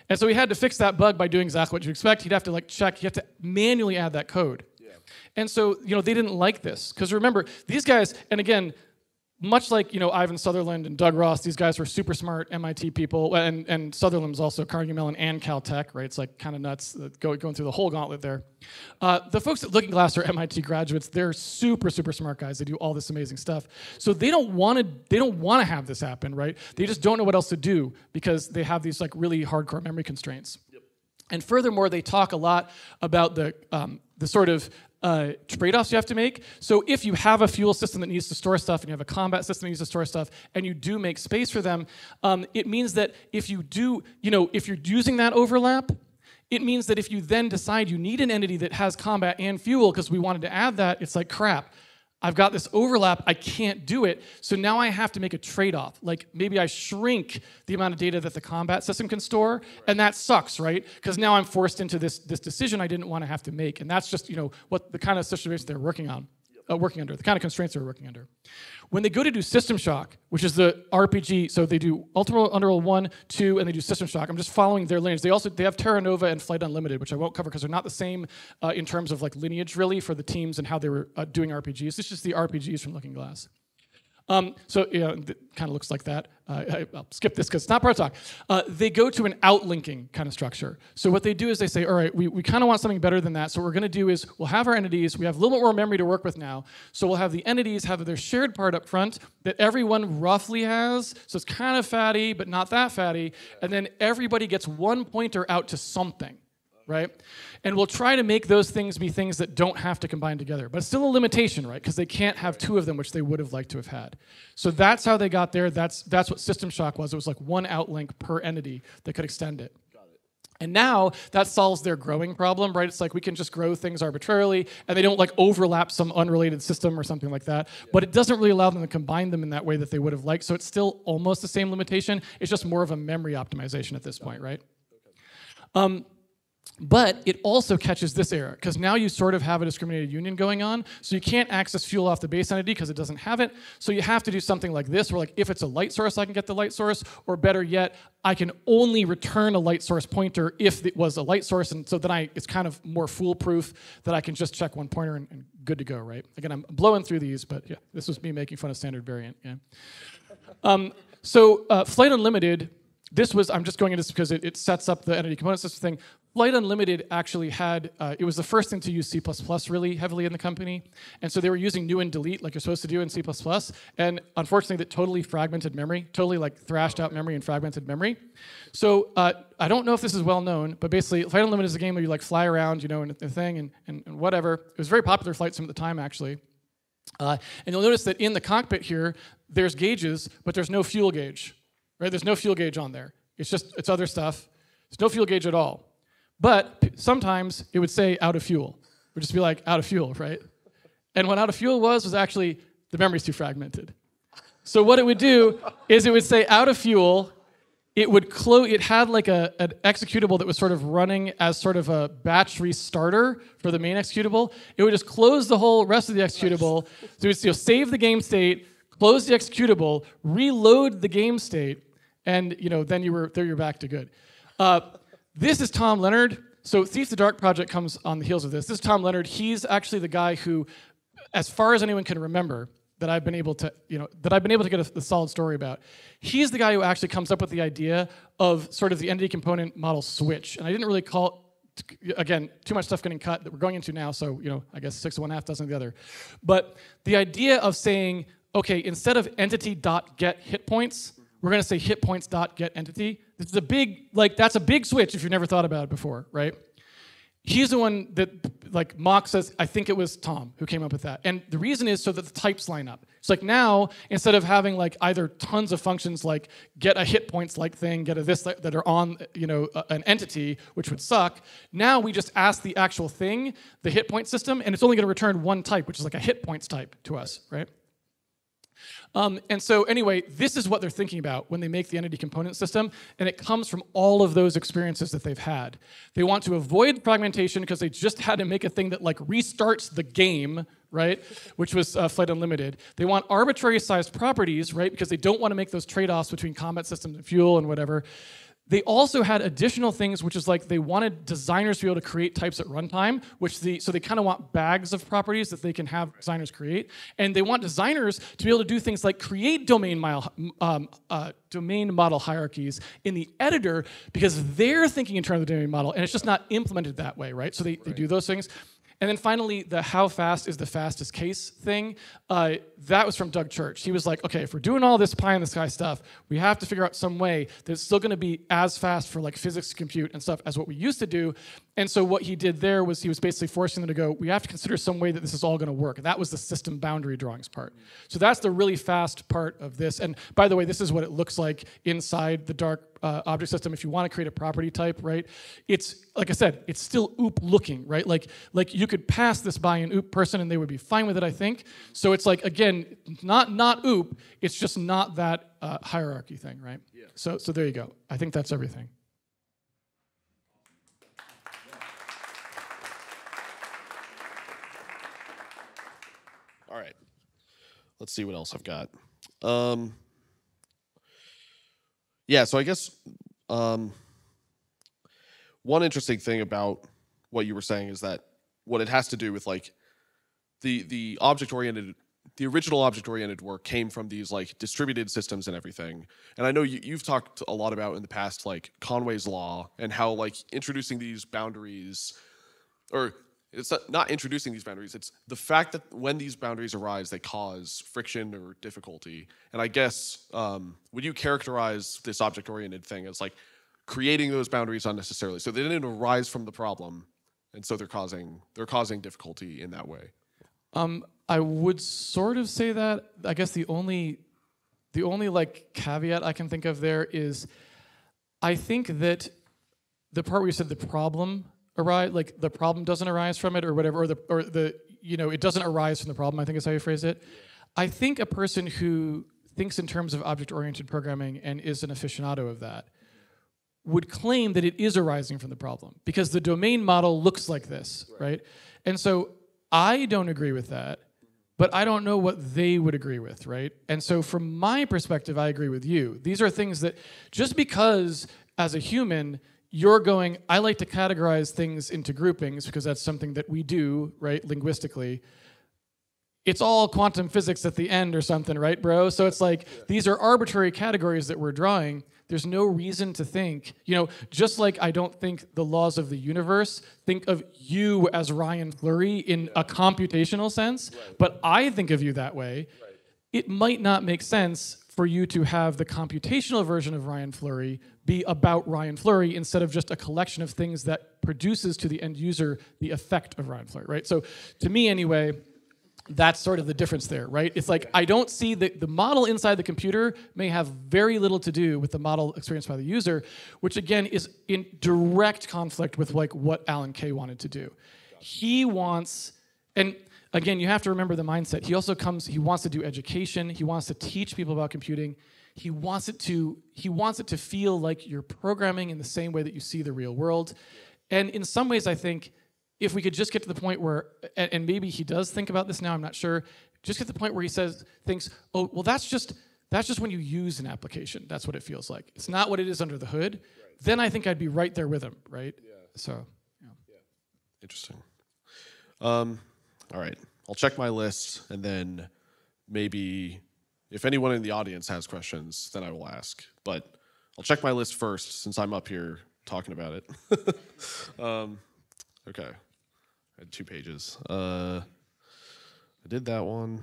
And so he had to fix that bug by doing exactly what you expect. He'd have to check. He had to manually add that code. Yeah. And so they didn't like this because remember these guys. And again, much like Ivan Sutherland and Doug Ross, these guys were super smart MIT people, and Sutherland was also Carnegie Mellon and Caltech, right? It's like kind of nuts going through the whole gauntlet there. The folks at Looking Glass are MIT graduates. They're super smart guys. They do all this amazing stuff. So they don't want to have this happen, right? They just don't know what else to do because they have these like really hardcore memory constraints. Yep. And furthermore, they talk a lot about the sort of trade-offs you have to make. So if you have a fuel system that needs to store stuff and you have a combat system that needs to store stuff and you do make space for them, it means that if you do, if you're using that overlap, it means that if you then decide you need an entity that has combat and fuel because we wanted to add that, it's like, crap, I've got this overlap, I can't do it, so now I have to make a trade-off. Like maybe I shrink the amount of data that the combat system can store, and that sucks, right? Because now I'm forced into this decision I didn't want to have to make, and that's just what the kind of situation they're working under, the kind of constraints they're working under. When they go to do System Shock, which is the RPG, so they do Ultima Underworld 1, 2, and they do System Shock. I'm just following their lineage. They have Terra Nova and Flight Unlimited, which I won't cover because they're not the same in terms of like lineage really for the teams and how they were doing RPGs. It's just the RPGs from Looking Glass. So it kind of looks like that. I'll skip this because it's not part of talk. They go to an outlinking kind of structure. So what they do is they say, all right, we kind of want something better than that. So what we're going to do is we'll have our entities. We have a little bit more memory to work with now. So we'll have the entities have their shared part up front that everyone roughly has. So it's kind of fatty, but not that fatty. And then everybody gets one pointer out to something. Right? And we'll try to make those things be things that don't have to combine together. But it's still a limitation, right? Because they can't have two of them, which they would have liked to have had. So that's how they got there. That's what System Shock was. It was like one outlink per entity that could extend it. Got it. And now that solves their growing problem, right? It's like we can just grow things arbitrarily, and they don't like overlap some unrelated system or something like that. Yeah. But it doesn't really allow them to combine them in that way that they would have liked. So it's still almost the same limitation. It's just more of a memory optimization at this point, right? Okay. But it also catches this error, because now you sort of have a discriminated union going on, so you can't access fuel off the base entity because it doesn't have it, so you have to do something like this, where like if it's a light source, I can get the light source, or better yet, I can only return a light source pointer if it was a light source, and so then it's kind of more foolproof that I can just check one pointer and good to go, right? Again, I'm blowing through these, but yeah, this was me making fun of standard variant, yeah. So Flight Unlimited this was, I'm just going into this because it sets up the entity component system thing. Flight Unlimited actually had, it was the first thing to use C++ really heavily in the company. And so they were using new and delete like you're supposed to do in C++. And unfortunately, that totally fragmented memory, totally like thrashed out memory and fragmented memory. So I don't know if this is well known, but basically Flight Unlimited is a game where you like fly around, you know, in a thing and whatever. It was a very popular flight sim at the time, actually. And you'll notice that in the cockpit here, there's gauges, but there's no fuel gauge. Right? There's no fuel gauge on there. It's other stuff. There's no fuel gauge at all. But sometimes it would say out of fuel. It would just be like out of fuel, right? And what out of fuel was actually the memory's too fragmented. So what it would do is it would say out of fuel. It would close. It had like an executable that was sort of running as sort of a batch restarter for the main executable. It would just close the whole rest of the executable. So it would save the game state, close the executable, reload the game state, and then you're back to good. This is Tom Leonard. So Thief the Dark project comes on the heels of this. This is Tom Leonard. He's actually the guy who, as far as anyone can remember, that I've been able to get a solid story about. He's the guy who actually comes up with the idea of sort of the entity component model switch. And I didn't really call it, again, too much stuff getting cut that we're going into now. So I guess 6 of one, half dozen of the other. But the idea of saying, okay, instead of entity.get hit points, we're going to say hit points.get entity. This is a big, that's a big switch if you've never thought about it before, right? He's the one that, Mock says, I think it was Tom who came up with that. And the reason is so that the types line up. It's like now, instead of having either tons of functions like get a hit points thing, get a this that are on, an entity, which would suck, now we just ask the actual thing, the hit point system, and it's only going to return one type, which is like a hit points type to us, right? And so anyway, this is what they're thinking about when they make the entity component system, and it comes from all of those experiences that they've had. They want to avoid fragmentation because they just had to make a thing that restarts the game, right? Which was Flight Unlimited. They want arbitrary sized properties, right? Because they don't want to make those trade-offs between combat systems and fuel and whatever. They also had additional things, which is they wanted designers to be able to create types at runtime, so they kind of want bags of properties that they can have designers create. And they want designers to be able to do things like create domain model hierarchies in the editor because they're thinking in terms of the domain model, and it's just not implemented that way, right? So they do those things. And then finally, the how fast is the fastest case thing, that was from Doug Church. He was like, okay, if we're doing all this pie in the sky stuff, we have to figure out some way that it's still gonna be as fast for physics compute and stuff as what we used to do. And so what he did there was he was basically forcing them to go, we have to consider some way that this is all gonna work. And that was the system boundary drawings part. So that's the really fast part of this. And by the way, this is what it looks like inside the Dark object system. If you want to create a property type, right? It's, like I said, it's still OOP looking, right? Like you could pass this by an OOP person and they would be fine with it, I think. So it's again, not OOP, it's just not that hierarchy thing, right? Yeah. So there you go. I think that's everything. All right. Let's see what else I've got. Yeah, so I guess one interesting thing about what you were saying is that what it has to do with the object-oriented, the original object-oriented work came from these distributed systems and everything. And I know you've talked a lot about in the past Conway's law and how introducing these boundaries, or it's not introducing these boundaries, it's the fact that when these boundaries arise, they cause friction or difficulty. And I guess, would you characterize this object-oriented thing as creating those boundaries unnecessarily? So they didn't arise from the problem, and so they're causing difficulty in that way. I would sort of say that. I guess the only caveat I can think of there is, I think that the part where you said the problem arise, the problem doesn't arise from it or whatever, or it doesn't arise from the problem, I think is how you phrase it. I think a person who thinks in terms of object-oriented programming and is an aficionado of that would claim that it is arising from the problem because the domain model looks like this, right? And so I don't agree with that, but I don't know what they would agree with, right? And so from my perspective, I agree with you. These are things that just because as a human, you're going, I like to categorize things into groupings because that's something that we do, right, linguistically. It's all quantum physics at the end or something, right, bro? So it's these are arbitrary categories that we're drawing. there's no reason to think, just like I don't think the laws of the universe think of you as Ryan Fleury in a computational sense, but I think of you that way. It might not make sense for you to have the computational version of Ryan Fleury be about Ryan Fleury instead of just a collection of things that produces to the end user the effect of Ryan Fleury, right? So to me anyway, that's sort of the difference there, right? It's like I don't see the model inside the computer may have very little to do with the model experienced by the user, which again is in direct conflict with like what Alan Kay wanted to do. He wants, and again, you have to remember the mindset. He wants to do education. He wants to teach people about computing. He wants it to feel like you're programming in the same way that you see the real world. And in some ways, I think if we could just get to the point where, and maybe he does think about this now, I'm not sure, just get to the point where he thinks, oh, well, that's just when you use an application. That's what it feels like. It's not what it is under the hood. Right. Then I think I'd be right there with him, right? Yeah. So, yeah. Interesting. All right, I'll check my list, and then maybe if anyone in the audience has questions, then I will ask. But I'll check my list first, since I'm up here talking about it. Okay, I had 2 pages. I did that one.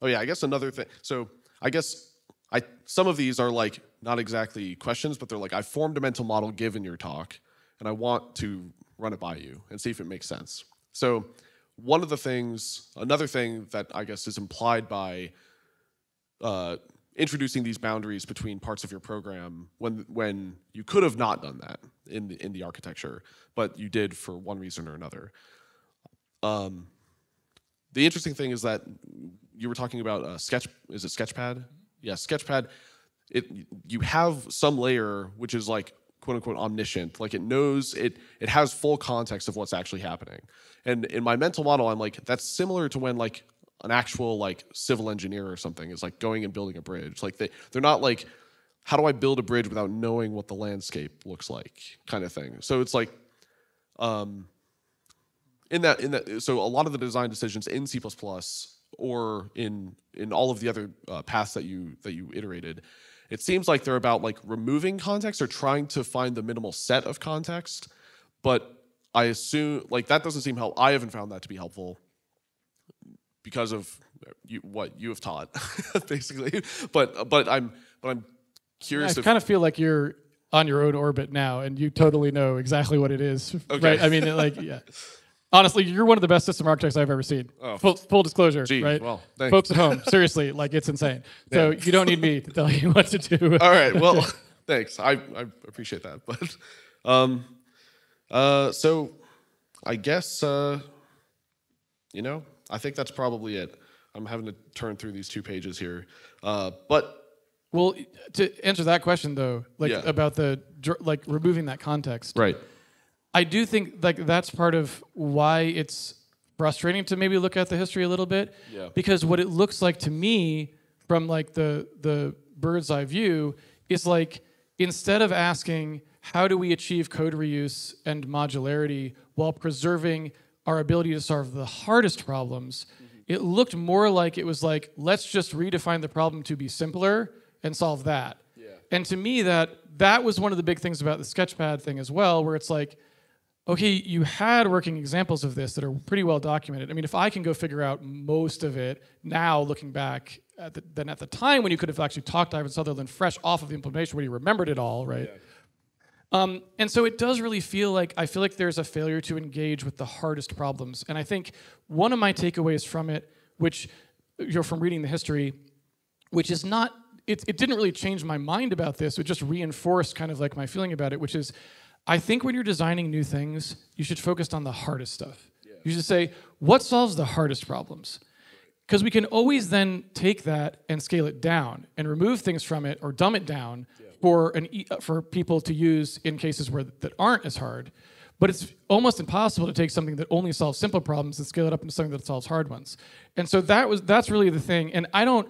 Oh yeah, I guess another thing. So I guess some of these are like not exactly questions, but they're like, I formed a mental model given your talk, and I want to run it by you and see if it makes sense. So another thing that I guess is implied by introducing these boundaries between parts of your program when you could have not done that in the architecture, but you did for one reason or another. The interesting thing is that you were talking about is it Sketchpad? Yeah, Sketchpad. You have some layer which is like quote unquote omniscient, like it knows it has full context of what's actually happening. And in my mental model, I'm like, that's similar to when like an actual like civil engineer or something is like going and building a bridge. Like they're not like, how do I build a bridge without knowing what the landscape looks like, kind of thing. So it's like, so a lot of the design decisions in C++ or in all of the other paths that you iterated, it seems like they're about like removing context or trying to find the minimal set of context. But I assume like that doesn't seem helpful. I haven't found that to be helpful because of what you have taught, basically. But I'm curious. I kind of feel like you're on your own orbit now, and you totally know exactly what it is, okay. Right? I mean, yeah. Honestly, you're one of the best system architects I've ever seen. Oh. Full disclosure, Gee, right? Well, thanks. Folks at home, seriously, like it's insane. So you don't need me to tell you what to do. All right, well, thanks. I appreciate that. But so I guess I think that's probably it. I'm having to turn through these 2 pages here, but. Well, to answer that question though, about the removing that context, right? I do think like that's part of why it's frustrating to maybe look at the history a little bit, because what it looks like to me from like the bird's eye view is like instead of asking how do we achieve code reuse and modularity while preserving our ability to solve the hardest problems, it looked more like it was like let's just redefine the problem to be simpler and solve that. Yeah. And to me, that was one of the big things about the Sketchpad thing as well, where it's like, okay, you had working examples of this that are pretty well documented. I mean, if I can go figure out most of it now, looking back, then at the time when you could have actually talked to Ivan Sutherland fresh off of the implementation where he remembered it all, right? Yeah. And so it does really feel like, I feel like there's a failure to engage with the hardest problems. And I think one of my takeaways from it, which, from reading the history, which is not, it didn't really change my mind about this, it just reinforced kind of like my feeling about it, which is, I think when you're designing new things, you should focus on the hardest stuff. Yeah. You should say, what solves the hardest problems? Because we can always then take that and scale it down and remove things from it or dumb it down for people to use in cases that aren't as hard. But it's almost impossible to take something that only solves simple problems and scale it up into something that solves hard ones. And so that's really the thing. And I don't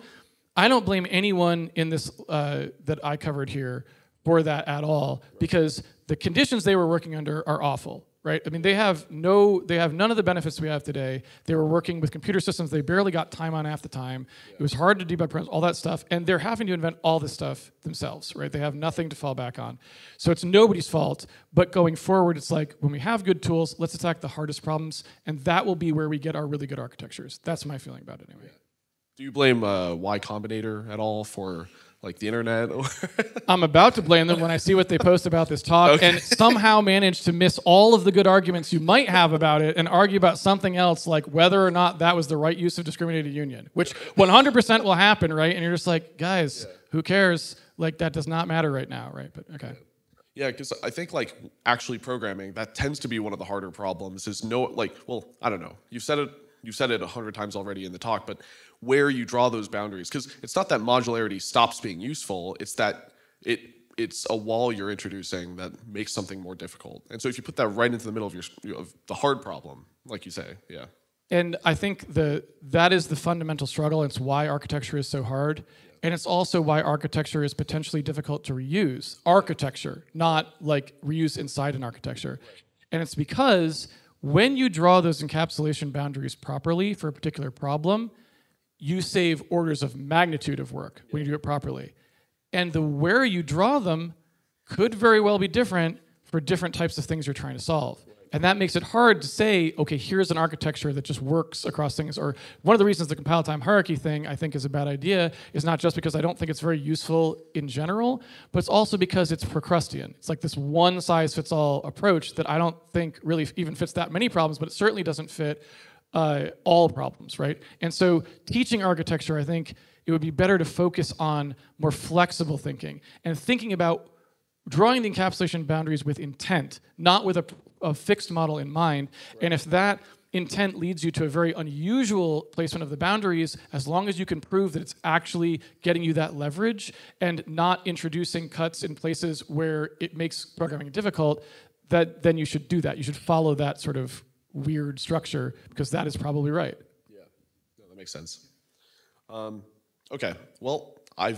blame anyone in this that I covered here for that at all, because the conditions they were working under are awful, right? I mean, they have none of the benefits we have today. They were working with computer systems. They barely got time on half the time. It was hard to debug programs, all that stuff. And they're having to invent all this stuff themselves, right? They have nothing to fall back on. So it's nobody's fault. But going forward, it's like, when we have good tools, let's attack the hardest problems. And that will be where we get our really good architectures. That's my feeling about it anyway. Do you blame Y Combinator at all for like the internet? I'm about to blame them when I see what they post about this talk and somehow manage to miss all of the good arguments you might have about it and argue about something else, like whether or not that was the right use of discriminated union, which 100% will happen, right? And you're just like, guys, who cares? Like, that does not matter right now, right? But okay. Yeah, because I think like actually programming, that tends to be one of the harder problems. Is no, like, well, I don't know. You've said it 100 times already in the talk, but where you draw those boundaries, because it's not that modularity stops being useful, it's that it's a wall you're introducing that makes something more difficult. And so if you put that right into the middle of the hard problem, like you say, yeah. And I think that is the fundamental struggle. It's why architecture is so hard. And it's also why architecture is potentially difficult to reuse. Architecture, not like reuse inside an architecture. And it's because when you draw those encapsulation boundaries properly for a particular problem, you save orders of magnitude of work when you do it properly. And where you draw them could very well be different for different types of things you're trying to solve. And that makes it hard to say, okay, here's an architecture that just works across things. Or one of the reasons the compile time hierarchy thing I think is a bad idea is not just because I don't think it's very useful in general, but it's also because it's Procrustean. It's like this one-size-fits-all approach that I don't think really even fits that many problems, but it certainly doesn't fit all problems, right? And so teaching architecture, I think it would be better to focus on more flexible thinking and thinking about drawing the encapsulation boundaries with intent, not with a fixed model in mind. Right. And if that intent leads you to a very unusual placement of the boundaries, as long as you can prove that it's actually getting you that leverage and not introducing cuts in places where it makes programming difficult, then you should do that. You should follow that sort of weird structure, because that is probably right. Yeah, no, that makes sense. Okay, well, I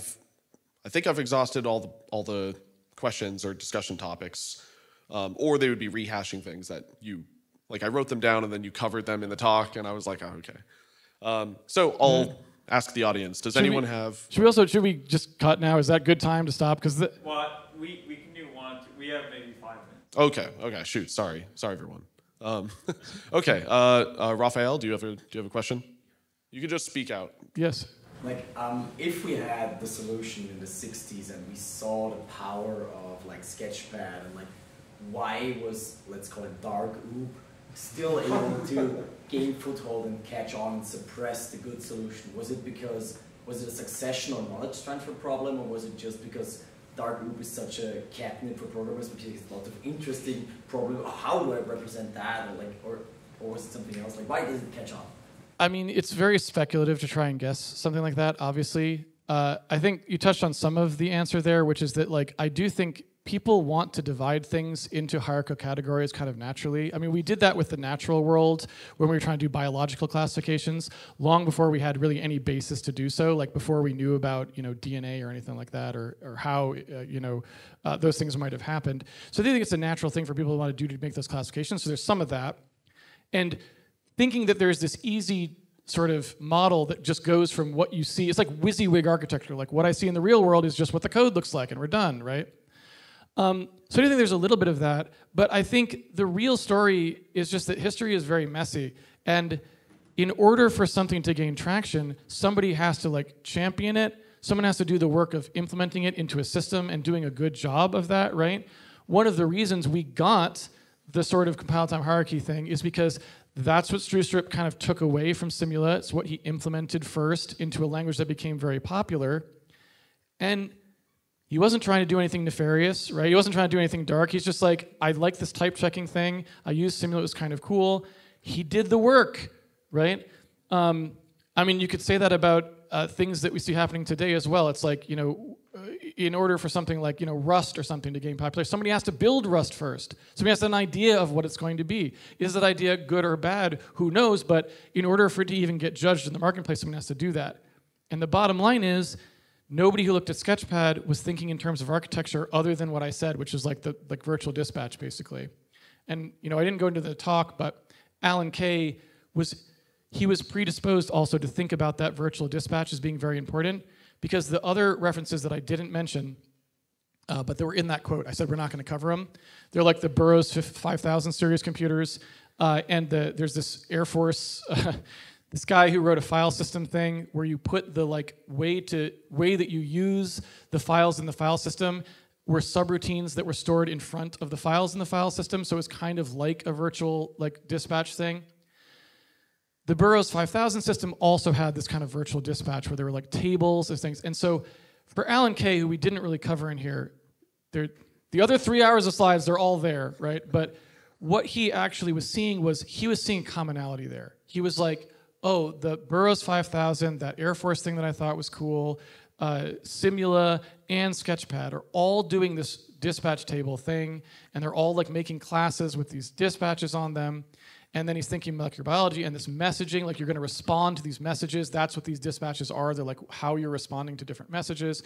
think I've exhausted all the questions or discussion topics, or they would be rehashing things that I wrote them down and then you covered them in the talk, and I was like, oh, okay. So I'll ask the audience. Does anyone have? Should we just cut now? Is that good time to stop? Because well, we can do one. We have maybe 5 minutes. Okay. Shoot. Sorry, everyone. Okay, Raphael, do you have a question? You can just speak out. Yes. Like, if we had the solution in the 60s and we saw the power of like Sketchpad and like why was, let's call it dark OOP, still able to gain foothold and catch on and suppress the good solution? Was it a succession or knowledge transfer problem, or was it just because dark OOP is such a catnip for programmers, which is a lot of interesting problem? How do I represent that, or was it something else? Like, why does it catch on? I mean, it's very speculative to try and guess something like that, obviously. I think you touched on some of the answer there, which is that, like, I do think people want to divide things into hierarchical categories kind of naturally. I mean, we did that with the natural world when we were trying to do biological classifications, long before we had really any basis to do so, like before we knew about, DNA or anything like that, or how, those things might have happened. So I think it's a natural thing for people to want to do to make those classifications. So there's some of that. And thinking that there's this easy sort of model that just goes from what you see. It's like WYSIWYG architecture. Like, what I see in the real world is just what the code looks like, and we're done, right? So I do think there's a little bit of that, but I think the real story is just that history is very messy, and in order for something to gain traction, somebody has to like champion it. Someone has to do the work of implementing it into a system and doing a good job of that, right? One of the reasons we got the sort of compile time hierarchy thing is because that's what Strustrup kind of took away from Simula. It's what he implemented first into a language that became very popular. And he wasn't trying to do anything nefarious, right? He wasn't trying to do anything dark. He's just like, I like this type checking thing. I used Simula, it was kind of cool. He did the work, right? I mean, you could say that about things that we see happening today as well. It's like, in order for something like, Rust or something to gain popularity, somebody has to build Rust first. Somebody has an idea of what it's going to be. Is that idea good or bad? Who knows? But in order for it to even get judged in the marketplace, someone has to do that. And the bottom line is, nobody who looked at Sketchpad was thinking in terms of architecture other than what I said, which is like virtual dispatch, basically. And I didn't go into the talk, but Alan Kay was predisposed also to think about that virtual dispatch as being very important, because the other references that I didn't mention, but they were in that quote, I said we're not going to cover them. They're like the Burroughs 5000 series computers, and there's this Air Force, this guy who wrote a file system thing where you put the way that you use the files in the file system were subroutines that were stored in front of the files in the file system, so it's kind of like a virtual dispatch thing. The Burroughs 5000 system also had this kind of virtual dispatch where there were tables and things. And so for Alan Kay, who we didn't really cover in here, the other 3 hours of slides, they're all there, right? But what he actually was seeing was he was seeing commonality there. He was like, oh, the Burroughs 5000, that Air Force thing that I thought was cool, Simula and Sketchpad are all doing this dispatch table thing, and they're all making classes with these dispatches on them. And then he's thinking molecular biology and this messaging, you're going to respond to these messages. That's what these dispatches are. They're how you're responding to different messages.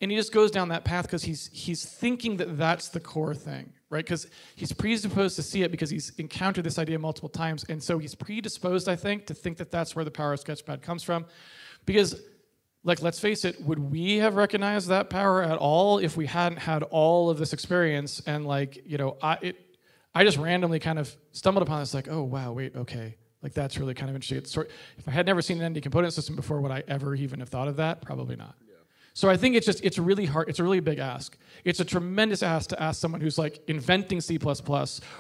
And he just goes down that path because he's thinking that that's the core thing, right? Because he's predisposed to see it because he's encountered this idea multiple times. And so he's predisposed, I think, to think that that's where the power of Sketchpad comes from. Because, let's face it, would we have recognized that power at all if we hadn't had all of this experience? And I just randomly kind of stumbled upon this, oh, wow, wait, okay. That's really kind of interesting. If I had never seen an ND component system before, would I ever even have thought of that? Probably not. Yeah. So I think it's really hard. It's a really big ask. It's a tremendous ask to ask someone who's inventing C++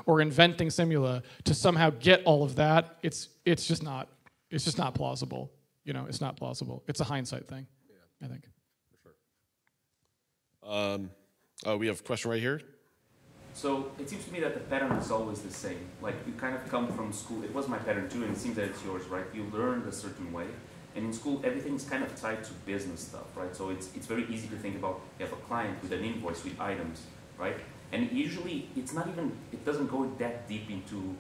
or inventing Simula to somehow get all of that. It's just not plausible. It's not plausible. It's a hindsight thing, I think. For sure. We have a question right here. So it seems to me that the pattern is always the same. You kind of come from school. It was my pattern too, and it seems that it's yours, right? You learned a certain way, and in school everything's kind of tied to business stuff, right? So it's very easy to think about you have a client with an invoice with items, right? And usually it doesn't go that deep into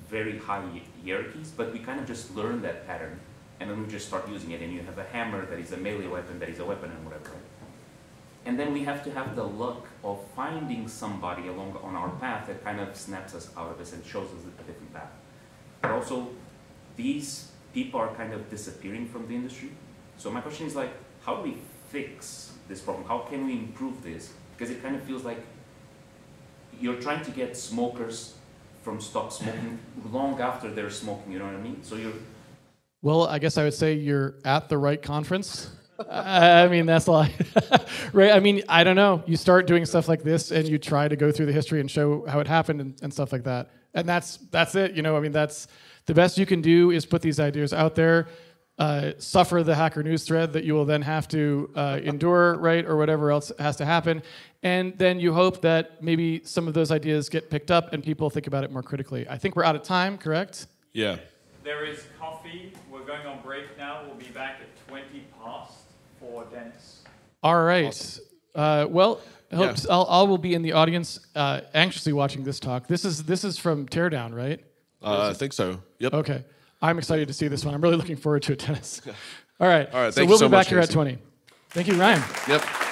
very high hierarchies, but we kind of just learn that pattern, and then we just start using it. And you have a hammer that is a melee weapon, that is a weapon, and whatever, right? And then we have to have the luck of finding somebody on our path that kind of snaps us out of this and shows us a different path. But also, these people are kind of disappearing from the industry. So my question is how do we fix this problem? How can we improve this? Because it kind of feels like you're trying to get smokers from stop smoking long after they're smoking, you know what I mean? So Well, I guess I would say you're at the right conference. That's a right? I don't know. You start doing stuff like this, and you try to go through the history and show how it happened and stuff like that. And that's it. That's the best you can do is put these ideas out there, suffer the Hacker News thread that you will then have to endure, right, or whatever else has to happen. And then you hope that maybe some of those ideas get picked up and people think about it more critically. I think we're out of time, correct? Yeah. There is coffee. We're going on break now. We'll be back at 20 past for Dennis. All right. Awesome. Well, I will be in the audience anxiously watching this talk. This is from Teardown, right? I think so. Yep. Okay. I'm excited to see this one. I'm really looking forward to it, Dennis. All right. All right. So Thank we'll you so be back much, here at Casey. 20. Thank you, Ryan. Yep.